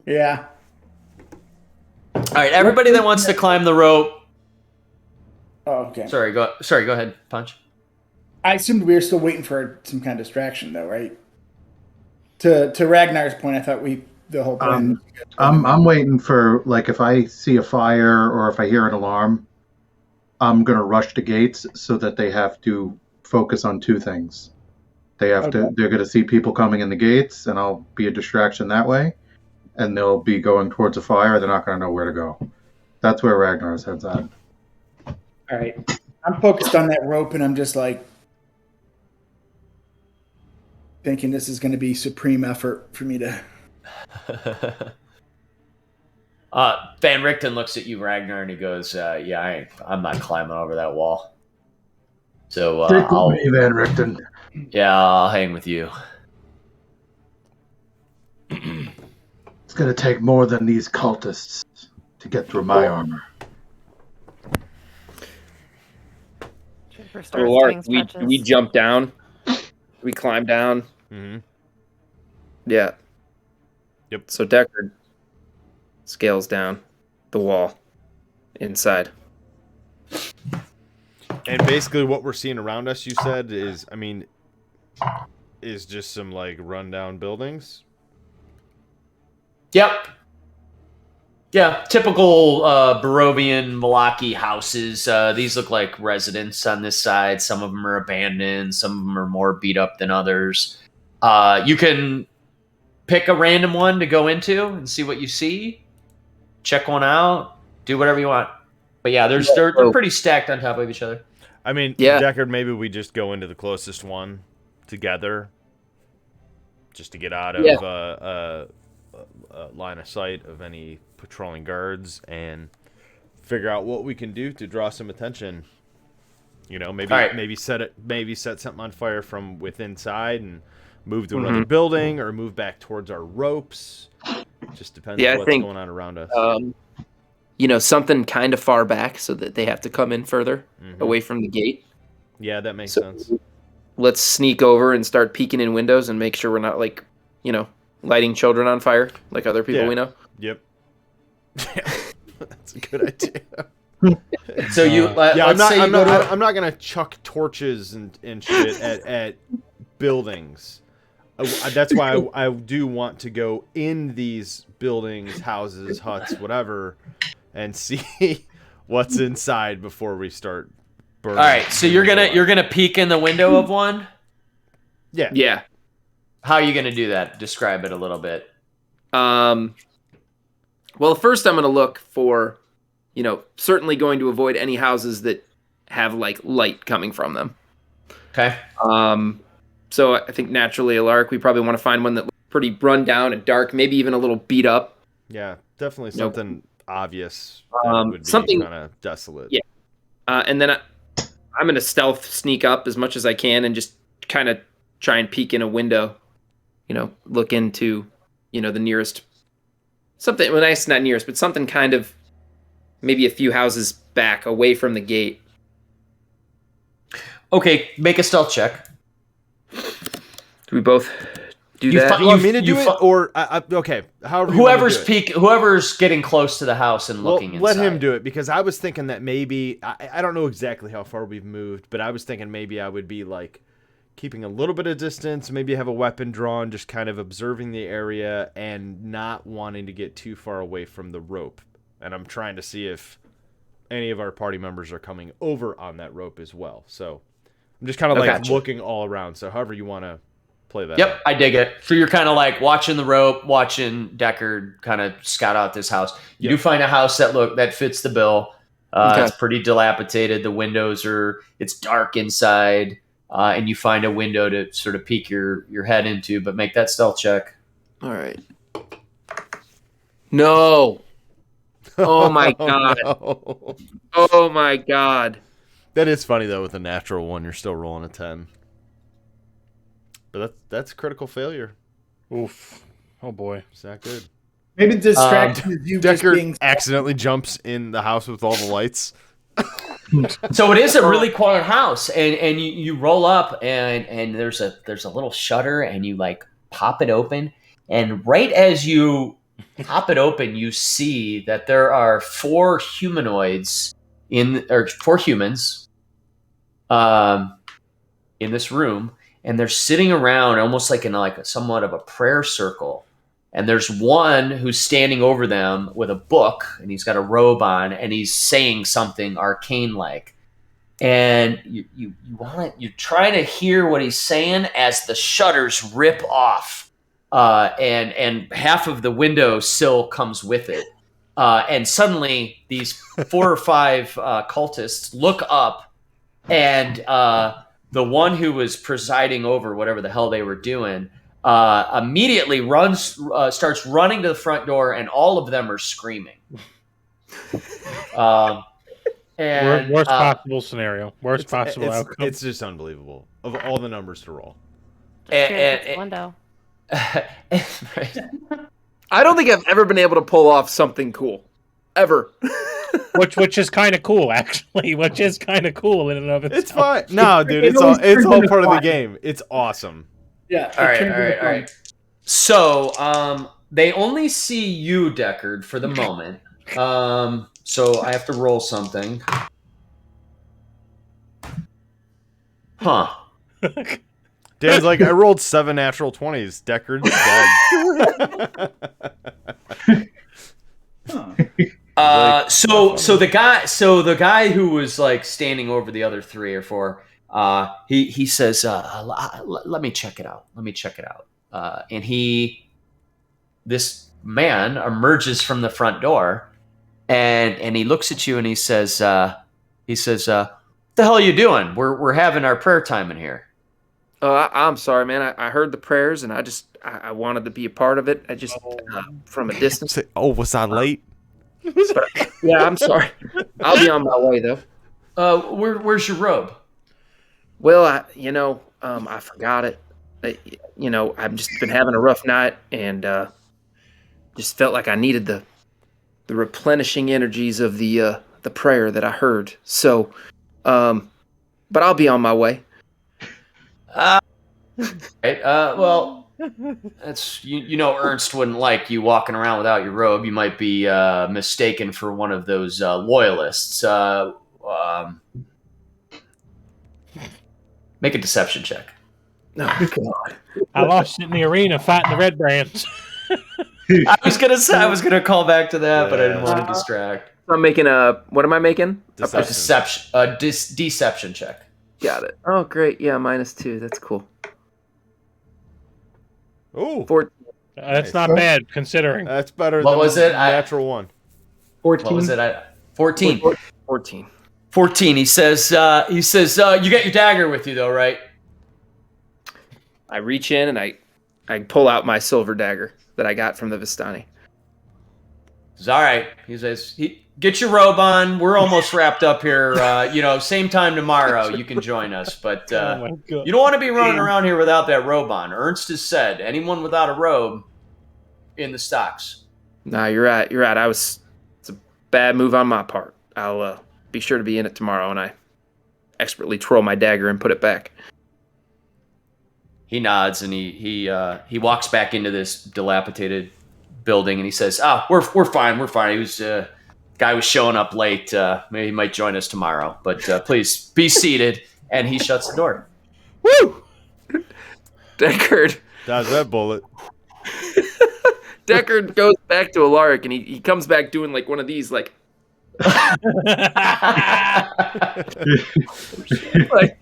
Yeah. All right, everybody that wants to climb the rope. Oh, okay. Sorry, go ahead, Punch. I assumed we were still waiting for some kind of distraction, though, right? To Ragnar's point, I thought the whole plan. I'm waiting for, like, if I see a fire or if I hear an alarm, I'm gonna rush the gates so that they have to focus on two things. They're gonna see people coming in the gates, and I'll be a distraction that way, and they'll be going towards a fire. They're not gonna know where to go. That's where Ragnar's head's at. All right, I'm focused on that rope, and I'm just like thinking this is going to be supreme effort for me to. Van Richten looks at you, Ragnar, and he goes, I'm not climbing over that wall. So Stick with me, Van Richten. Yeah, I'll hang with you. It's going to take more than these cultists to get through my armor. For starts Lark, doing we stretches. jump down. We climb down. Mm-hmm. Yeah. Yep. So Deckard scales down the wall inside. And basically what we're seeing around us, you said, is just some, like, rundown buildings? Yep. Yeah, typical Barovian Malaki houses. These look like residents on this side. Some of them are abandoned. Some of them are more beat up than others. You can pick a random one to go into and see what you see. Check one out. Do whatever you want. But yeah, they're pretty stacked on top of each other. I mean, Yeah. Deckard, maybe we just go into the closest one together, just to get out of line of sight of any patrolling guards and figure out what we can do to draw some attention. You know, maybe set something on fire from within side and move to another building or move back towards our ropes. Just depends on what's going on around us. Something kind of far back so that they have to come in further away from the gate. Yeah, that makes sense. Let's sneak over and start peeking in windows and make sure we're not lighting children on fire like other people we know. Yep. That's a good idea. So I'm not gonna chuck torches and shit at buildings. That's why I do want to go in these buildings, houses, huts, whatever, and see what's inside before we start burning. All right, so you're gonna peek in the window of one. Yeah. Yeah. How are you gonna do that? Describe it a little bit. Well, first I'm going to look for, certainly going to avoid any houses that have light coming from them. Okay. So I think naturally, Alaric, we probably want to find one that looks pretty run down and dark, maybe even a little beat up. Yeah, definitely something obvious. That would be something kind of desolate. Yeah. And then I'm going to stealth sneak up as much as I can and just kind of try and peek in a window, look into, the nearest something. Well, nice, not nearest, but something kind of maybe a few houses back away from the gate. Okay, make a stealth check. Do we both do that? Do you want me to do it, or okay? However, whoever's getting close to the house and looking inside. Let him do it, because I was thinking that maybe I don't know exactly how far we've moved, but I was thinking maybe I would be like keeping a little bit of distance, maybe have a weapon drawn, just kind of observing the area and not wanting to get too far away from the rope. And I'm trying to see if any of our party members are coming over on that rope as well. So I'm just kind of looking all around. So however you want to play that. Yep, I dig it. So you're kind of like watching the rope, watching Deckard kind of scout out this house. You do find a house that fits the bill. It's pretty dilapidated. The windows it's dark inside. And you find a window to sort of peek your head into, but make that stealth check. All right. No. Oh my god. No. Oh my god. That is funny though. With a natural one, you're still rolling a 10. But that's critical failure. Oof. Oh boy. It's not good. Maybe the distraction is you just Deckard being accidentally jumps in the house with all the lights. So it is a really quiet house, and you roll up, and there's a little shutter, and you pop it open, and right as you pop it open, you see that there are 4 humans in this room, and they're sitting around almost like in somewhat of a prayer circle. And there's one who's standing over them with a book, and he's got a robe on, and he's saying something arcane-like. And you're trying to hear what he's saying as the shutters rip off, and half of the window sill comes with it. And suddenly, these 4 or 5 cultists look up, and the one who was presiding over whatever the hell they were doing immediately starts running to the front door, and all of them are screaming. And Worst possible scenario. Worst possible outcome. It's just unbelievable of all the numbers to roll. Window. Right. I don't think I've ever been able to pull off something cool. Ever. which is kind of cool, actually. Which is kind of cool in and of itself. It's fine. No, dude, it's all part of the game. It's awesome. Yeah. All right. So, they only see you, Deckard, for the moment. So I have to roll something. Huh. Dan's like, I rolled 7 natural 20s. Deckard's dead. So the guy who was like standing over the other 3 or 4, he says, let me check it out. And this man emerges from the front door, and he looks at you and he says, what the hell are you doing? We're having our prayer time in here. I'm sorry, man. I heard the prayers, and I wanted to be a part of it. I just from a distance. Oh, was I late? Yeah, I'm sorry. I'll be on my way though. Where's your robe? Well, I forgot it. I've just been having a rough night, and just felt like I needed the replenishing energies of the prayer that I heard. So, but I'll be on my way. Right. Well, that's Ernst wouldn't like you walking around without your robe. You might be mistaken for one of those loyalists. Make a deception check. Oh God! I lost it in the arena fighting the Red Brands. I was gonna call back to that, but I didn't want to distract. I'm making what am I making? Deception check. Got it. Oh, great. Yeah, -2. That's cool. Oh, 14. That's not bad considering. That's better. What than was it? Natural 1. 14. What was it? 14. 14. 14. He says, you got your dagger with you though, right? I reach in and I pull out my silver dagger that I got from the Vistani. He says, all right. He says, get your robe on. We're almost wrapped up here. Same time tomorrow. You can join us. But you don't want to be running around here without that robe on. Ernst has said, anyone without a robe in the stocks. No, you're right. It's a bad move on my part. I'll be sure to be in it tomorrow, and I expertly twirl my dagger and put it back. He nods and he walks back into this dilapidated building and he says, we're fine. He was guy was showing up late. Maybe he might join us tomorrow, but please be seated. And he shuts the door. Woo! Deckard. Dodge that bullet. Deckard goes back to Alaric and he comes back doing like one of these like like,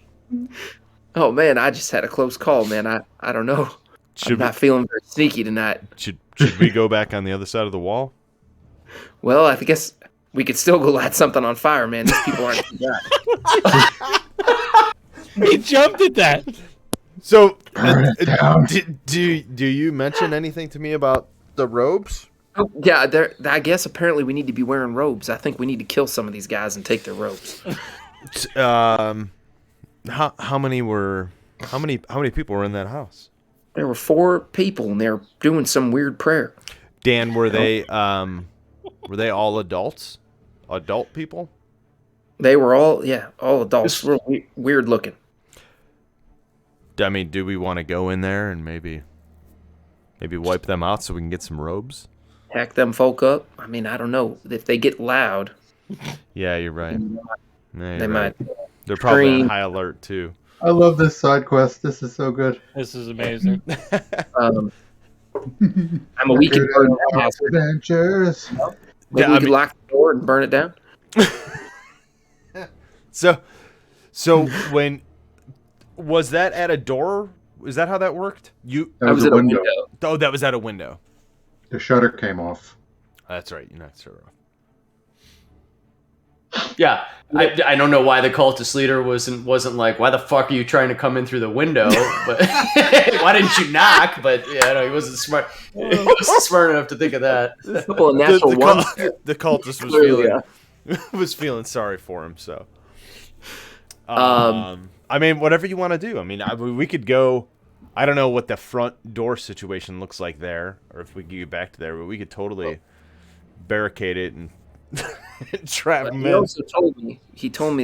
oh man, I just had a close call, man. I don't know. I'm not feeling very sneaky tonight. Should we go back on the other side of the wall? Well, I guess we could still go light something on fire, man. These people aren't too bad. He jumped at that. So, do you mention anything to me about the robes? Oh, yeah, I guess apparently we need to be wearing robes. I think we need to kill some of these guys and take their robes. How many people were in that house? There were 4 people, and they were doing some weird prayer. Dan, were they all adults? Adult people? They were all adults. Real weird looking. I mean, do we want to go in there and maybe wipe them out so we can get some robes? Hack them folk up. I mean, I don't know. If they get loud. Yeah, you're right. They might. They're probably on high alert too. I love this side quest. This is so good. This is amazing. I'm a weekend bird. Adventures. Maybe we could lock the door and burn it down. So when was that at a door? Is that how that worked? That was at a window. Oh, that was at a window. The shutter came off. That's right. You're not sure. Yeah, I don't know why the cultist leader wasn't like, why the fuck are you trying to come in through the window? But why didn't you knock? But yeah, no, he wasn't smart. He wasn't smart enough to think of that. A couple of natural ones. The cultist was feeling sorry for him. So, I mean, whatever you want to do. I mean, we could go. I don't know what the front door situation looks like there, or if we could get back to there, but we could totally barricade it and Trap But him he in. also told me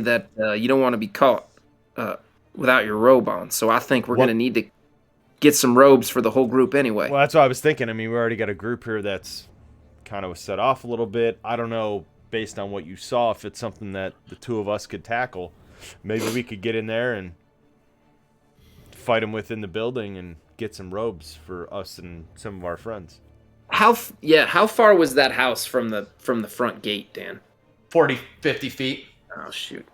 that you don't want to be caught without your robe on. So I think we're going to need to get some robes for the whole group anyway. Well, that's what I was thinking. I mean, we already got a group here that's kind of set off a little bit. I don't know, based on what you saw, if it's something that the two of us could tackle. Maybe we could get in there and fight them within the building and get some robes for us and some of our friends. How far was that house from the front gate, Dan? 40, 50 feet. Oh shoot.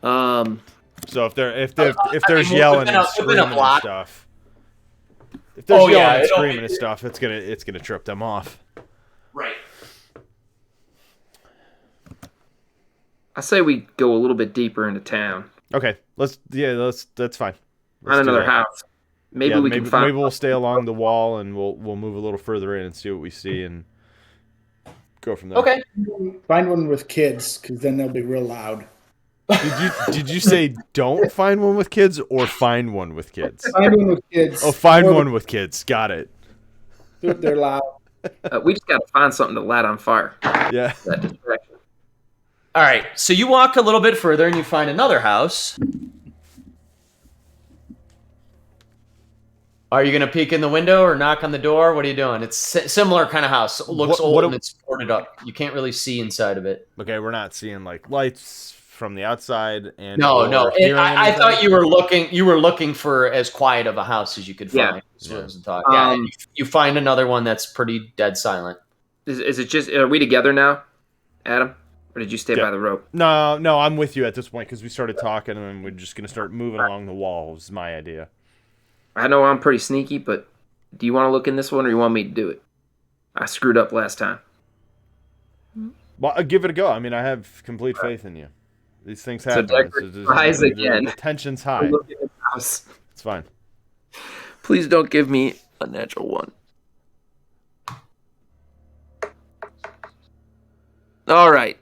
So if there's yelling and screaming and stuff, if there's yelling and screaming and stuff, it's gonna trip them off. Right. I say we go a little bit deeper into town. Okay, that's fine. Find another house. Maybe we'll stay along the wall and we'll move a little further in and see what we see and go from there. Okay. Find one with kids, because then they'll be real loud. Did you say don't find one with kids or find one with kids? Find one with kids. Oh, find one with kids. Got it. They're loud. We just got to find something to light on fire. Yeah. That distraction. All right. So you walk a little bit further and you find another house. Are you going to peek in the window or knock on the door? What are you doing? It's similar kind of house. It looks old and it's boarded up. You can't really see inside of it. Okay, we're not seeing like lights from the outside and no. I thought you were looking for as quiet of a house as you could find. Yeah. You find another one that's pretty dead silent. Is it just? Are we together now, Adam? Or did you stay by the rope? No, I'm with you at this point because we started talking and we're just gonna start moving along the wall. Was my idea. I know I'm pretty sneaky, but do you want to look in this one or you want me to do it? I screwed up last time. Well, I'll give it a go. I mean, I have complete faith in you. These things happen. The tension's high. It's fine. Please don't give me a natural one. All right.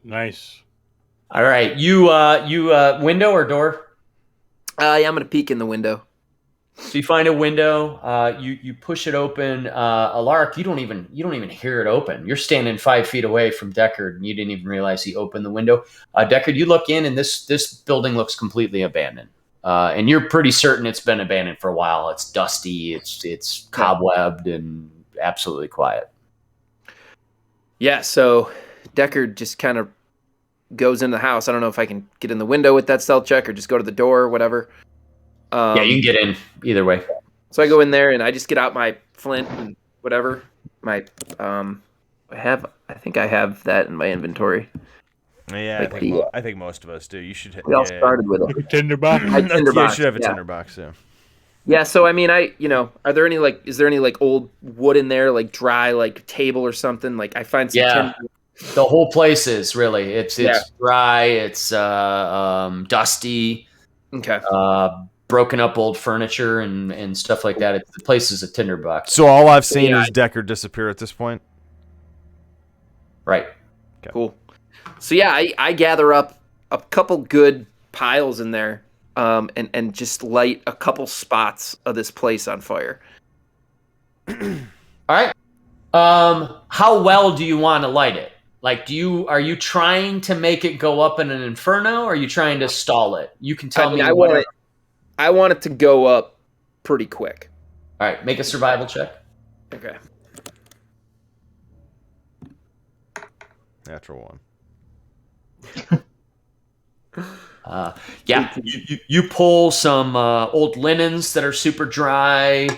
Nice. All right. You window or door? I'm gonna peek in the window. So you find a window. You push it open. Alaric, you don't even hear it open. You're standing 5 feet away from Deckard, and you didn't even realize he opened the window. Deckard, you look in, and this building looks completely abandoned. And you're pretty certain it's been abandoned for a while. It's dusty. It's cobwebbed and absolutely quiet. Yeah. So Deckard just kind of goes into the house. I don't know if I can get in the window with that stealth check or just go to the door or whatever. Yeah, you can get in either way. So I go in there and I just get out my flint and whatever. My I think I have that in my inventory. Yeah, I think most of us do. You should. We all started with a tinderbox. You should have a tinderbox. Yeah. Yeah. So I mean, are there any is there any old wood in there, dry, table or something? I find some. Yeah. The whole place is really it's dry. It's dusty. Okay. Broken up old furniture and stuff like that. The place is a tinderbox. So all I've seen is Deckard disappear at this point. Right. Okay. Cool. So yeah, I gather up a couple good piles in there, and just light a couple spots of this place on fire. All right. How well do you want to light it? Are you trying to make it go up in an inferno, or are you trying to stall it? You can tell me. I want it to go up pretty quick. All right, make a survival check. Okay. Natural one. You pull some old linens that are super dry.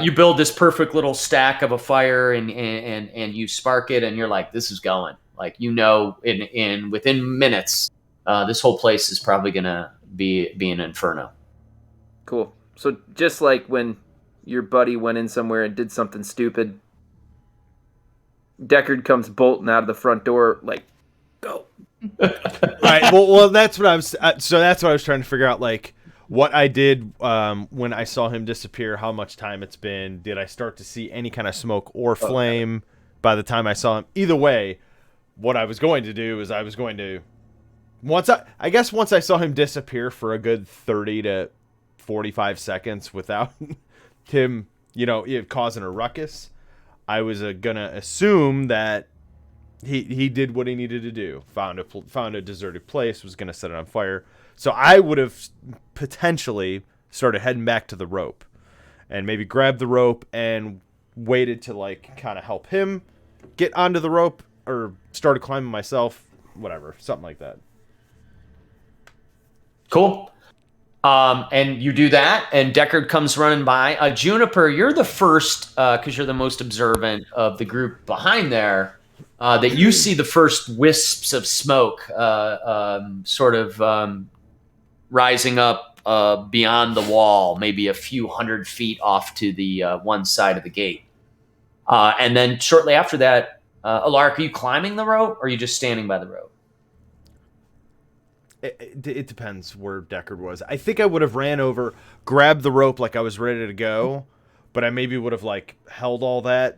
You build this perfect little stack of a fire, and you spark it, and you're like, this is going. In within minutes, this whole place is probably gonna be an inferno. Cool. So just like when your buddy went in somewhere and did something stupid, Deckard comes bolting out of the front door, go. All right. Well, that's what I was. So that's what I was trying to figure out. What I did when I saw him disappear. How much time it's been? Did I start to see any kind of smoke or flame by the time I saw him? Either way, what I was going to do is once I saw him disappear for a good 30 to 45 seconds without him, causing a ruckus, I was gonna assume that he did what he needed to do. Found a deserted place, was gonna set it on fire. So I would have potentially started heading back to the rope, and maybe grabbed the rope and waited to like kind of help him get onto the rope, or started climbing myself, whatever, something like that. Cool. And you do that, and Deckard comes running by. Juniper, you're the first, because you're the most observant of the group behind there, that you see the first wisps of smoke rising up beyond the wall, maybe a few hundred feet off to the one side of the gate. And then shortly after that, Alaric, are you climbing the rope, or are you just standing by the rope? It depends where Deckard was. I think I would have ran over, grabbed the rope like I was ready to go, but I maybe would have like held all that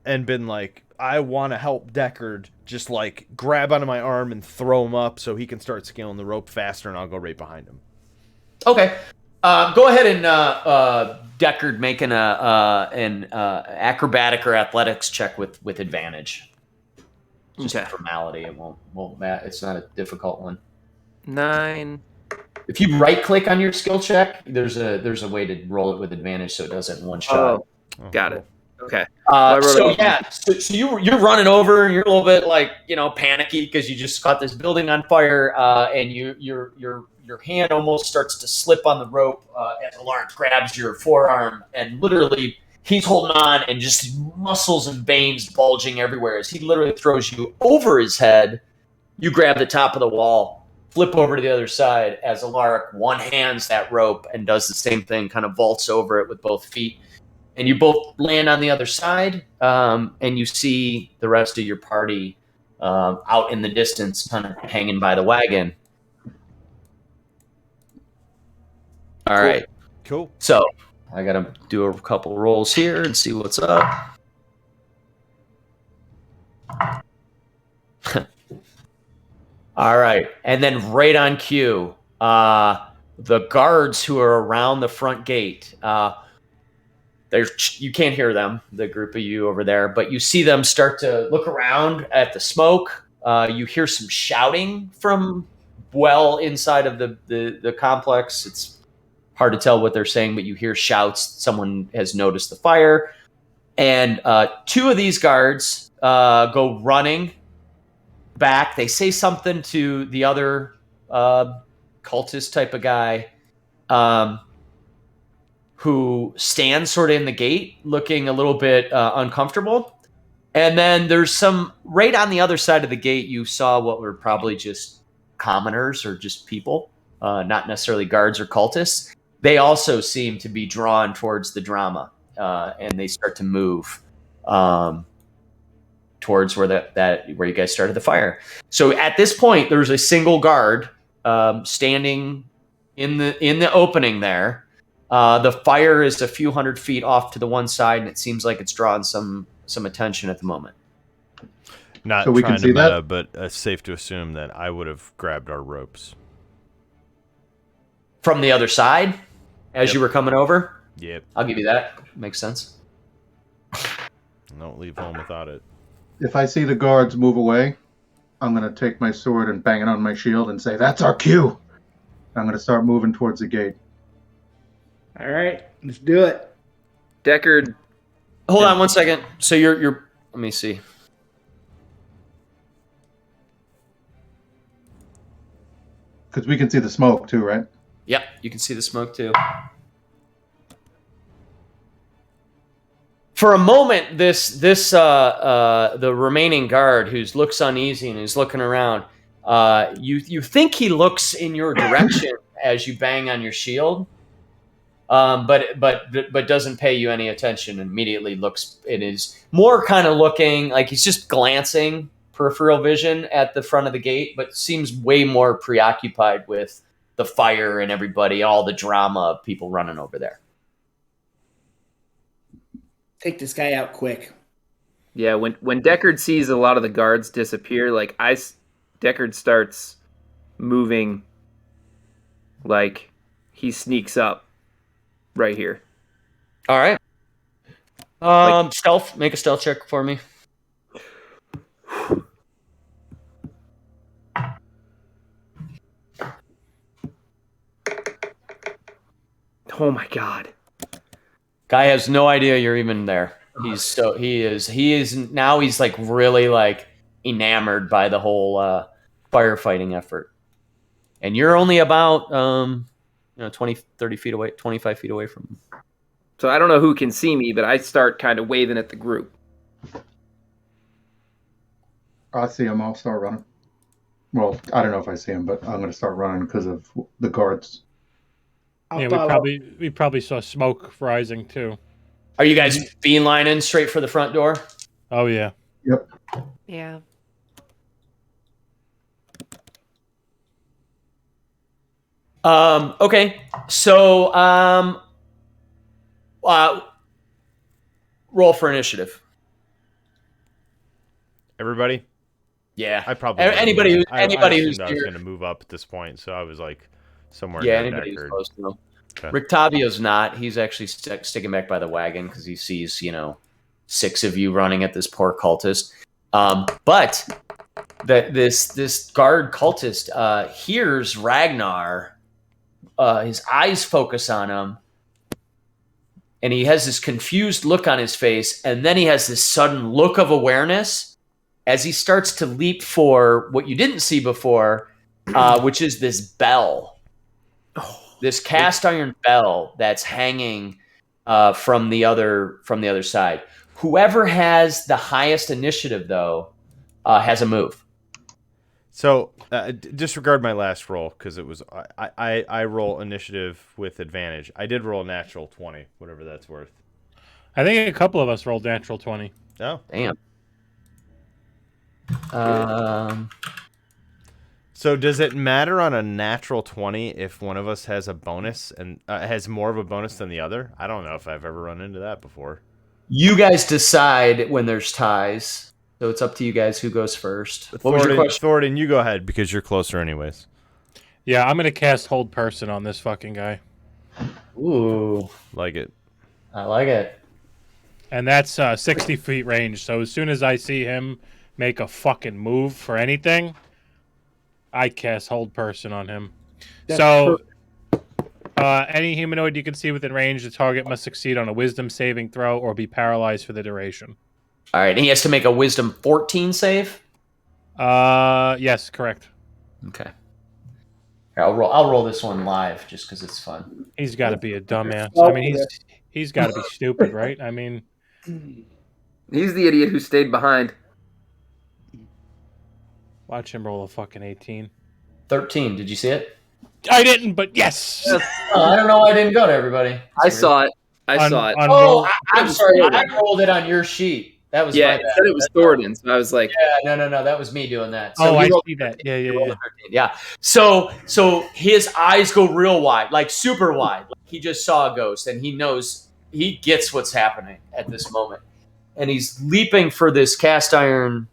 and been like, I want to help Deckard, just like grab onto my arm and throw him up so he can start scaling the rope faster, and I'll go right behind him. Okay. Go ahead and Deckard make an acrobatic or athletics check with advantage. Just a formality. It won't matter. It's not a difficult one. 9. If you right click on your skill check, there's a way to roll it with advantage, so it does it in one shot. Oh, got it. Okay. So you're running over, and you're a little bit like panicky because you just caught this building on fire, and your hand almost starts to slip on the rope as Alaric grabs your forearm, and literally he's holding on, and just muscles and veins bulging everywhere as he literally throws you over his head. You grab the top of the wall, flip over to the other side as Alaric one-hands that rope and does the same thing, kind of vaults over it with both feet. And you both land on the other side, and you see the rest of your party out in the distance, kind of hanging by the wagon. All right. Cool. So I got to do a couple rolls here and see what's up. All right. And then right on cue, the guards who are around the front gate, you can't hear them, the group of you over there, but you see them start to look around at the smoke. You hear some shouting from well inside of the complex. It's hard to tell what they're saying, but you hear shouts. Someone has noticed the fire. And two of these guards go running back. They say something to the other cultist type of guy who stands sort of in the gate looking a little bit uncomfortable. And then there's some, right on the other side of the gate, you saw what were probably just commoners or just people, not necessarily guards or cultists. They also seem to be drawn towards the drama, and they start to move towards where where you guys started the fire. So at this point, there's a single guard standing in the opening there. The fire is a few hundred feet off to the one side, and it seems like it's drawing some attention at the moment. Not so we trying can see to meta, that? but it's safe to assume that I would have grabbed our ropes. From the other side, as you were coming over? Yep. I'll give you that. Makes sense. Don't leave home without it. If I see the guards move away, I'm going to take my sword and bang it on my shield and say, "That's our cue." I'm going to start moving towards the gate. All right, let's do it. Deckard. Hold on one second. So you're let me see. Because we can see the smoke too, right? Yep, you can see the smoke too. For a moment, the remaining guard who looks uneasy and is looking around, you think he looks in your direction as you bang on your shield, but doesn't pay you any attention. And immediately looks. It is more kind of looking like he's just glancing peripheral vision at the front of the gate, but seems way more preoccupied with the fire and everybody, all the drama of people running over there. Take this guy out quick. Yeah, when Deckard sees a lot of the guards disappear, Deckard starts moving, he sneaks up right here. All right. Stealth. Make a stealth check for me. Oh my god. Guy has no idea you're even there. He's like really like enamored by the whole firefighting effort. And you're only about 20, 30 feet away, 25 feet away from him. So I don't know who can see me, but I start kind of waving at the group. I see him. I'll start running. Well, I don't know if I see him, but I'm going to start running because of the guards. We probably saw smoke rising too. Are you guys beelining straight for the front door? Oh yeah. Yep. Yeah. Okay. So roll for initiative. Everybody? Yeah. I probably anybody who's I who's assumed I was here. going to move up at this point, so I was like somewhere Yeah, near anybody who's Deckard. close to them. Okay. Rictavio's not. He's actually sticking back by the wagon because he sees, 6 of you running at this poor cultist. But this guard cultist hears Ragnar. His eyes focus on him, and he has this confused look on his face, and then he has this sudden look of awareness as he starts to leap for what you didn't see before, which is this bell. This cast iron bell that's hanging from the other side. Whoever has the highest initiative, though, has a move. So disregard my last roll because it was I roll initiative with advantage. I did roll a natural 20, whatever that's worth. I think a couple of us rolled natural 20. Oh, Damn. So does it matter on a natural 20 if one of us has a bonus and has more of a bonus than the other? I don't know if I've ever run into that before. You guys decide when there's ties, so it's up to you guys who goes first. What was your question? Thornton, you go ahead because you're closer anyways. Yeah, I'm gonna cast Hold Person on this fucking guy. Ooh, Like it. I like it. And that's 60 feet range. So as soon as I see him make a fucking move for anything, I cast Hold Person on him. Any humanoid you can see within range, the target must succeed on a Wisdom saving throw or be paralyzed for the duration. All right, and he has to make a Wisdom 14 save. Yes, correct. Okay. Here, I'll roll this one live just because it's fun. He's got to be a dumbass. I mean, he's got to be stupid, right? I mean, He's the idiot who stayed behind. watch him roll a fucking 18. 13. Did you see it? I didn't, but yes. I don't know why I didn't go to everybody. I saw it. I saw it. I'm sorry. I rolled it on your sheet. That was Yeah, my it bad. said it was Thornton, so I was like, Yeah, no. That was me doing that. I he rolled- see that. Yeah. he rolled a 13. Yeah. So his eyes go real wide, like super wide. Like he just saw a ghost, and he gets what's happening at this moment, and he's leaping for this cast iron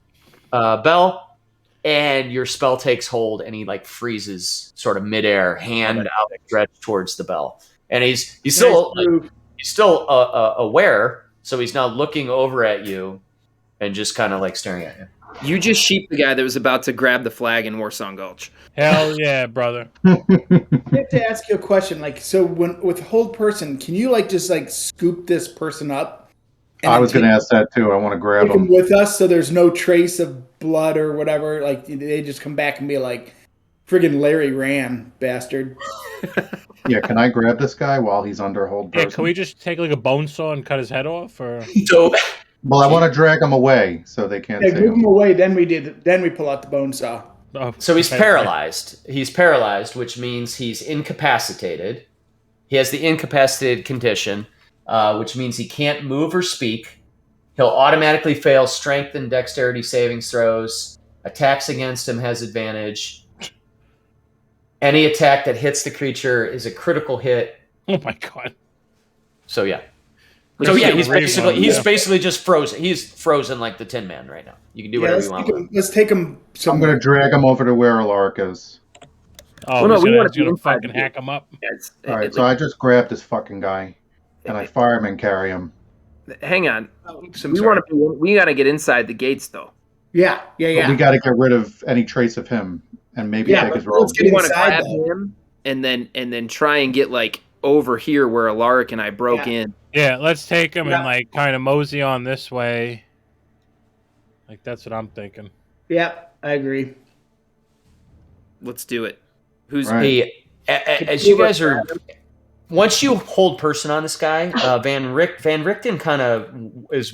bell, and your spell takes hold, and he like freezes sort of midair, hand outstretched towards the bell, and he's still aware. So he's now looking over at you and just kind of like staring at you. you just sheep the guy that was about to grab the flag in Warsong Gulch. Hell yeah, brother. I have to ask you a question. Like, so when with Hold Person, can you just scoop this person up? I was going to ask that too. I want to grab Take them him. with us, so there's no trace of blood or whatever. Like they just come back and be like, "Friggin' Larry ran, bastard." Yeah, can I grab this guy while he's under hold person? Yeah, can we just take like a bone saw and cut his head off? Or So Well, I want to drag him away so they can't Yeah, see move him him. away. Then we pull out the bone saw. So he's okay. paralyzed. He's paralyzed, which means he's incapacitated. He has the incapacitated condition, which means he can't move or speak. He'll automatically fail strength and dexterity savings throws. Attacks against him has advantage. Any attack that hits the creature is a critical hit. Oh my god. So yeah. So yeah, he's basically just frozen. He's frozen like the Tin Man right now. You can do whatever you want. Let's take him. I'm going to drag him over to where Alark is. Oh, Well, no, we he's wanna be gonna inside fucking the hack him up. All right, so I just grab this fucking guy and I fire him and carry him. hang on. I'm We got to get inside the gates though. Yeah. But we got to get rid of any trace of him and maybe take his robe. Let's get We want to inside grab though. him and then try and get like over here where Alaric and I broke in. Yeah, let's take him and Yeah. like kind of mosey on this way. Like that's what I'm thinking. Yeah, I agree. Let's do it. Who's Right. Hey, as you guys are, once you hold person on this guy, Van Richten kind of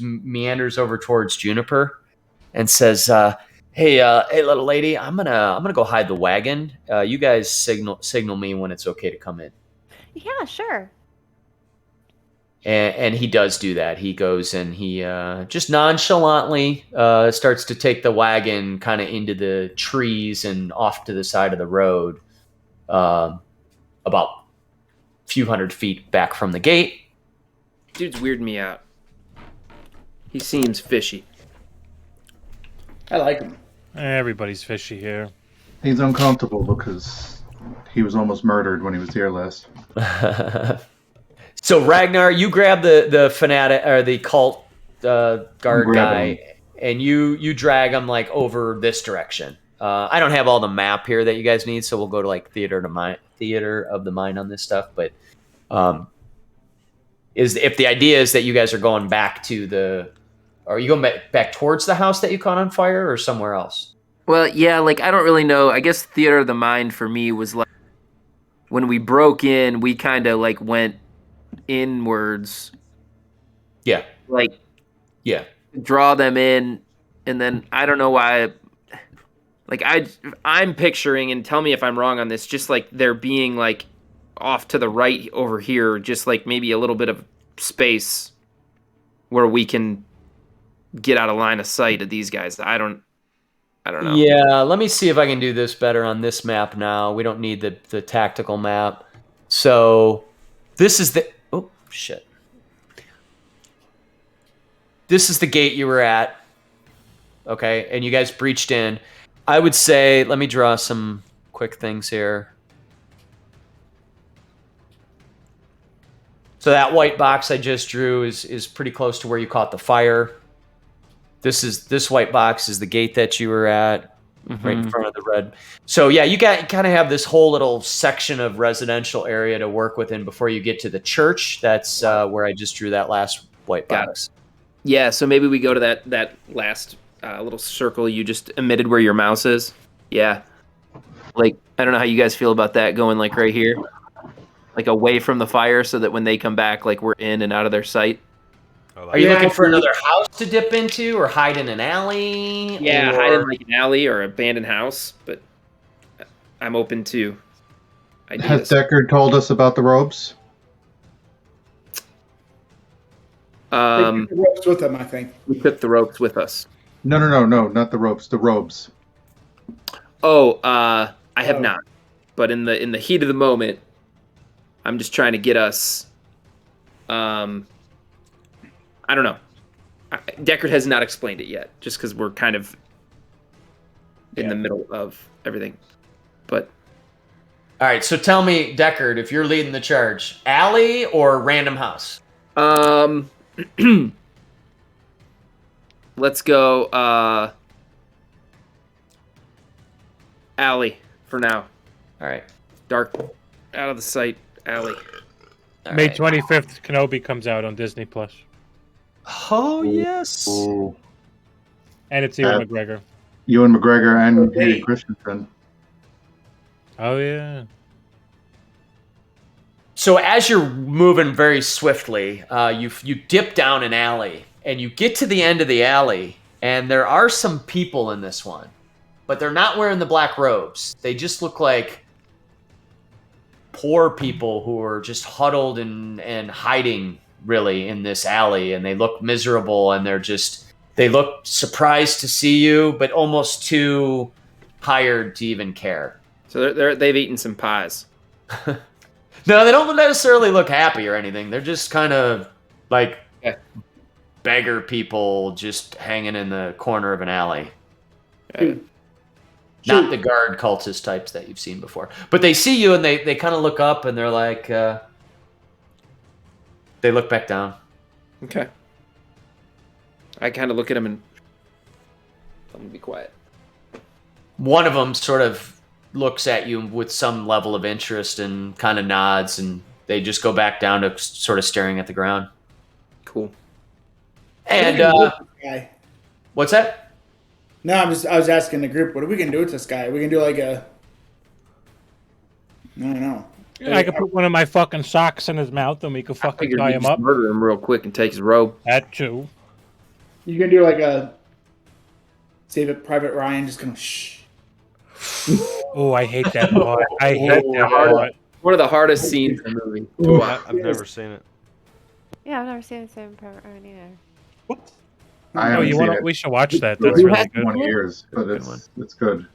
meanders over towards Juniper and says, "Hey, little lady, I'm gonna go hide the wagon. You guys signal me when it's okay to come in." Yeah, sure. And he does do that. He goes and he just nonchalantly starts to take the wagon kind of into the trees and off to the side of the road, about a few hundred feet back from the gate. dude's weirding me out. He seems fishy. I like him. Everybody's fishy here. He's uncomfortable because he was almost murdered when he was here last. So Ragnar, you grab the fanatic or the cult guard Grab guy, him. and you drag him like over this direction. I don't have all the map here that you guys need, so we'll go to like theater of the mind on this stuff. But if the idea is that you guys are going back to are you going back towards the house that you caught on fire, or somewhere else? Well, yeah, like I don't really know. I guess theater of the mind for me was like when we broke in, we kind of like went inwards, Yeah, like yeah. draw them in, and then I don't know why. Like I'm picturing, and tell me if I'm wrong on this. Just like there being like off to the right over here, just like maybe a little bit of space where we can get out of line of sight of these guys. I don't know. Yeah, let me see if I can do this better on this map now. We don't need the tactical map. So this is the... Oh, shit. This is the gate you were at. Okay, and you guys breached in. I would say... Let me draw some quick things here. So that white box I just drew is pretty close to where you caught the fire. This white box is the gate that you were at, right in front of the red. So yeah, you kind of have this whole little section of residential area to work within before you get to the church. That's where I just drew that last white box. Yeah, so maybe we go to that last little circle you just emitted where your mouse is. Yeah. Like, I don't know how you guys feel about that going like right here. Like away from the fire so that when they come back, like we're in and out of their sight. Are you looking for another house to dip into or hide in an alley? Yeah, or... hide in like an alley or abandoned house, but I'm open to ideas. Has Deckard told us about the robes? Take the ropes with him, I think. We took the ropes with us. No, not the ropes. The robes. Oh, I have not. But in the heat of the moment, I'm just trying to get us. I don't know. Deckard has not explained it yet, just because we're kind of in the middle of everything. But all right, so tell me, Deckard, if you're leading the charge, alley or random house? Let's go alley for now. All right. Dark, out of the sight, alley. All May right. 25th, Kenobi comes out on Disney Plus, Oh yes. Ooh. and it's Ewan McGregor. Ewan McGregor and Hayden Christensen. Oh yeah. So as you're moving very swiftly, you dip down an alley, and you get to the end of the alley, and there are some people in this one, but they're not wearing the black robes. They just look like poor people who are just huddled and hiding really in this alley, and they look miserable, and they look surprised to see you, but almost too tired to even care. So they've eaten some pies. No, they don't necessarily look happy or anything. They're just kind of like beggar people just hanging in the corner of an alley. Not the guard cultist types that you've seen before. But they see you and they kind of look up and they're like, they look back down. Okay. I kind of look at him and I'm gonna be quiet. One of them sort of looks at you with some level of interest and kind of nods, and they just go back down to sort of staring at the ground. Cool. And Guy. what's that? No, I was asking the group, what are we gonna do with this guy? Are we gonna do like a? I don't know. I could put one of my fucking socks in his mouth and we could fucking tie him up. Murder him real quick and take his robe. That too. You gonna do like a Save It Private Ryan? Just gonna shh. Oh, I hate that part. I hate that part. One of the hardest scenes in the movie. I've never seen it. Yeah, I've never seen the same Private Ryan either. I haven't seen it. We should watch that. It's That's really good. 21 years, but it's good.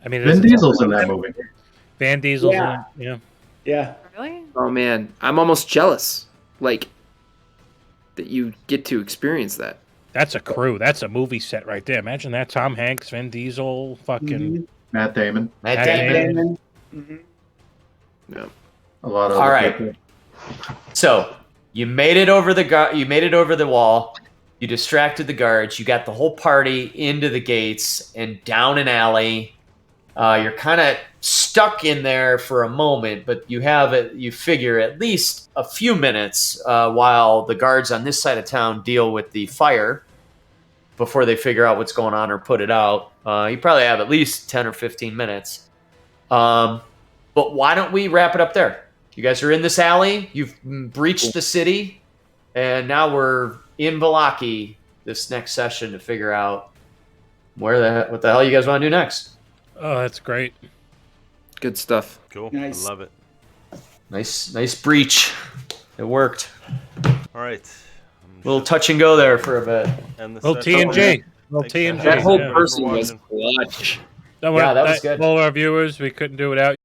I mean, Vin Diesel's in that movie. Van Diesel's Yeah. in it. Yeah. Yeah. Really? Oh man, I'm almost jealous. Like that you get to experience that. That's a crew. That's a movie set right there. Imagine that. Tom Hanks, Vin Diesel, fucking Matt Damon. Matt Matt Damon. Damon. Yeah. A lot of All other right. people. So you made it over you made it over the wall. You distracted the guards. You got the whole party into the gates and down an alley. You're kind of stuck in there for a moment, but you figure at least a few minutes while the guards on this side of town deal with the fire before they figure out what's going on or put it out. You probably have at least 10 or 15 minutes. But why don't we wrap it up there? You guys are in this alley. You've breached the city, and now we're in Valaki this next session to figure out what the hell you guys want to do next. Oh, that's great. Good stuff. Cool. Nice. I love it. Nice breach. It worked. All right. Little touch and go there for a bit. Little TNG. Little TNG. That whole yeah. person was clutch. Don't Yeah, worry, that was good. All our viewers, we couldn't do without you.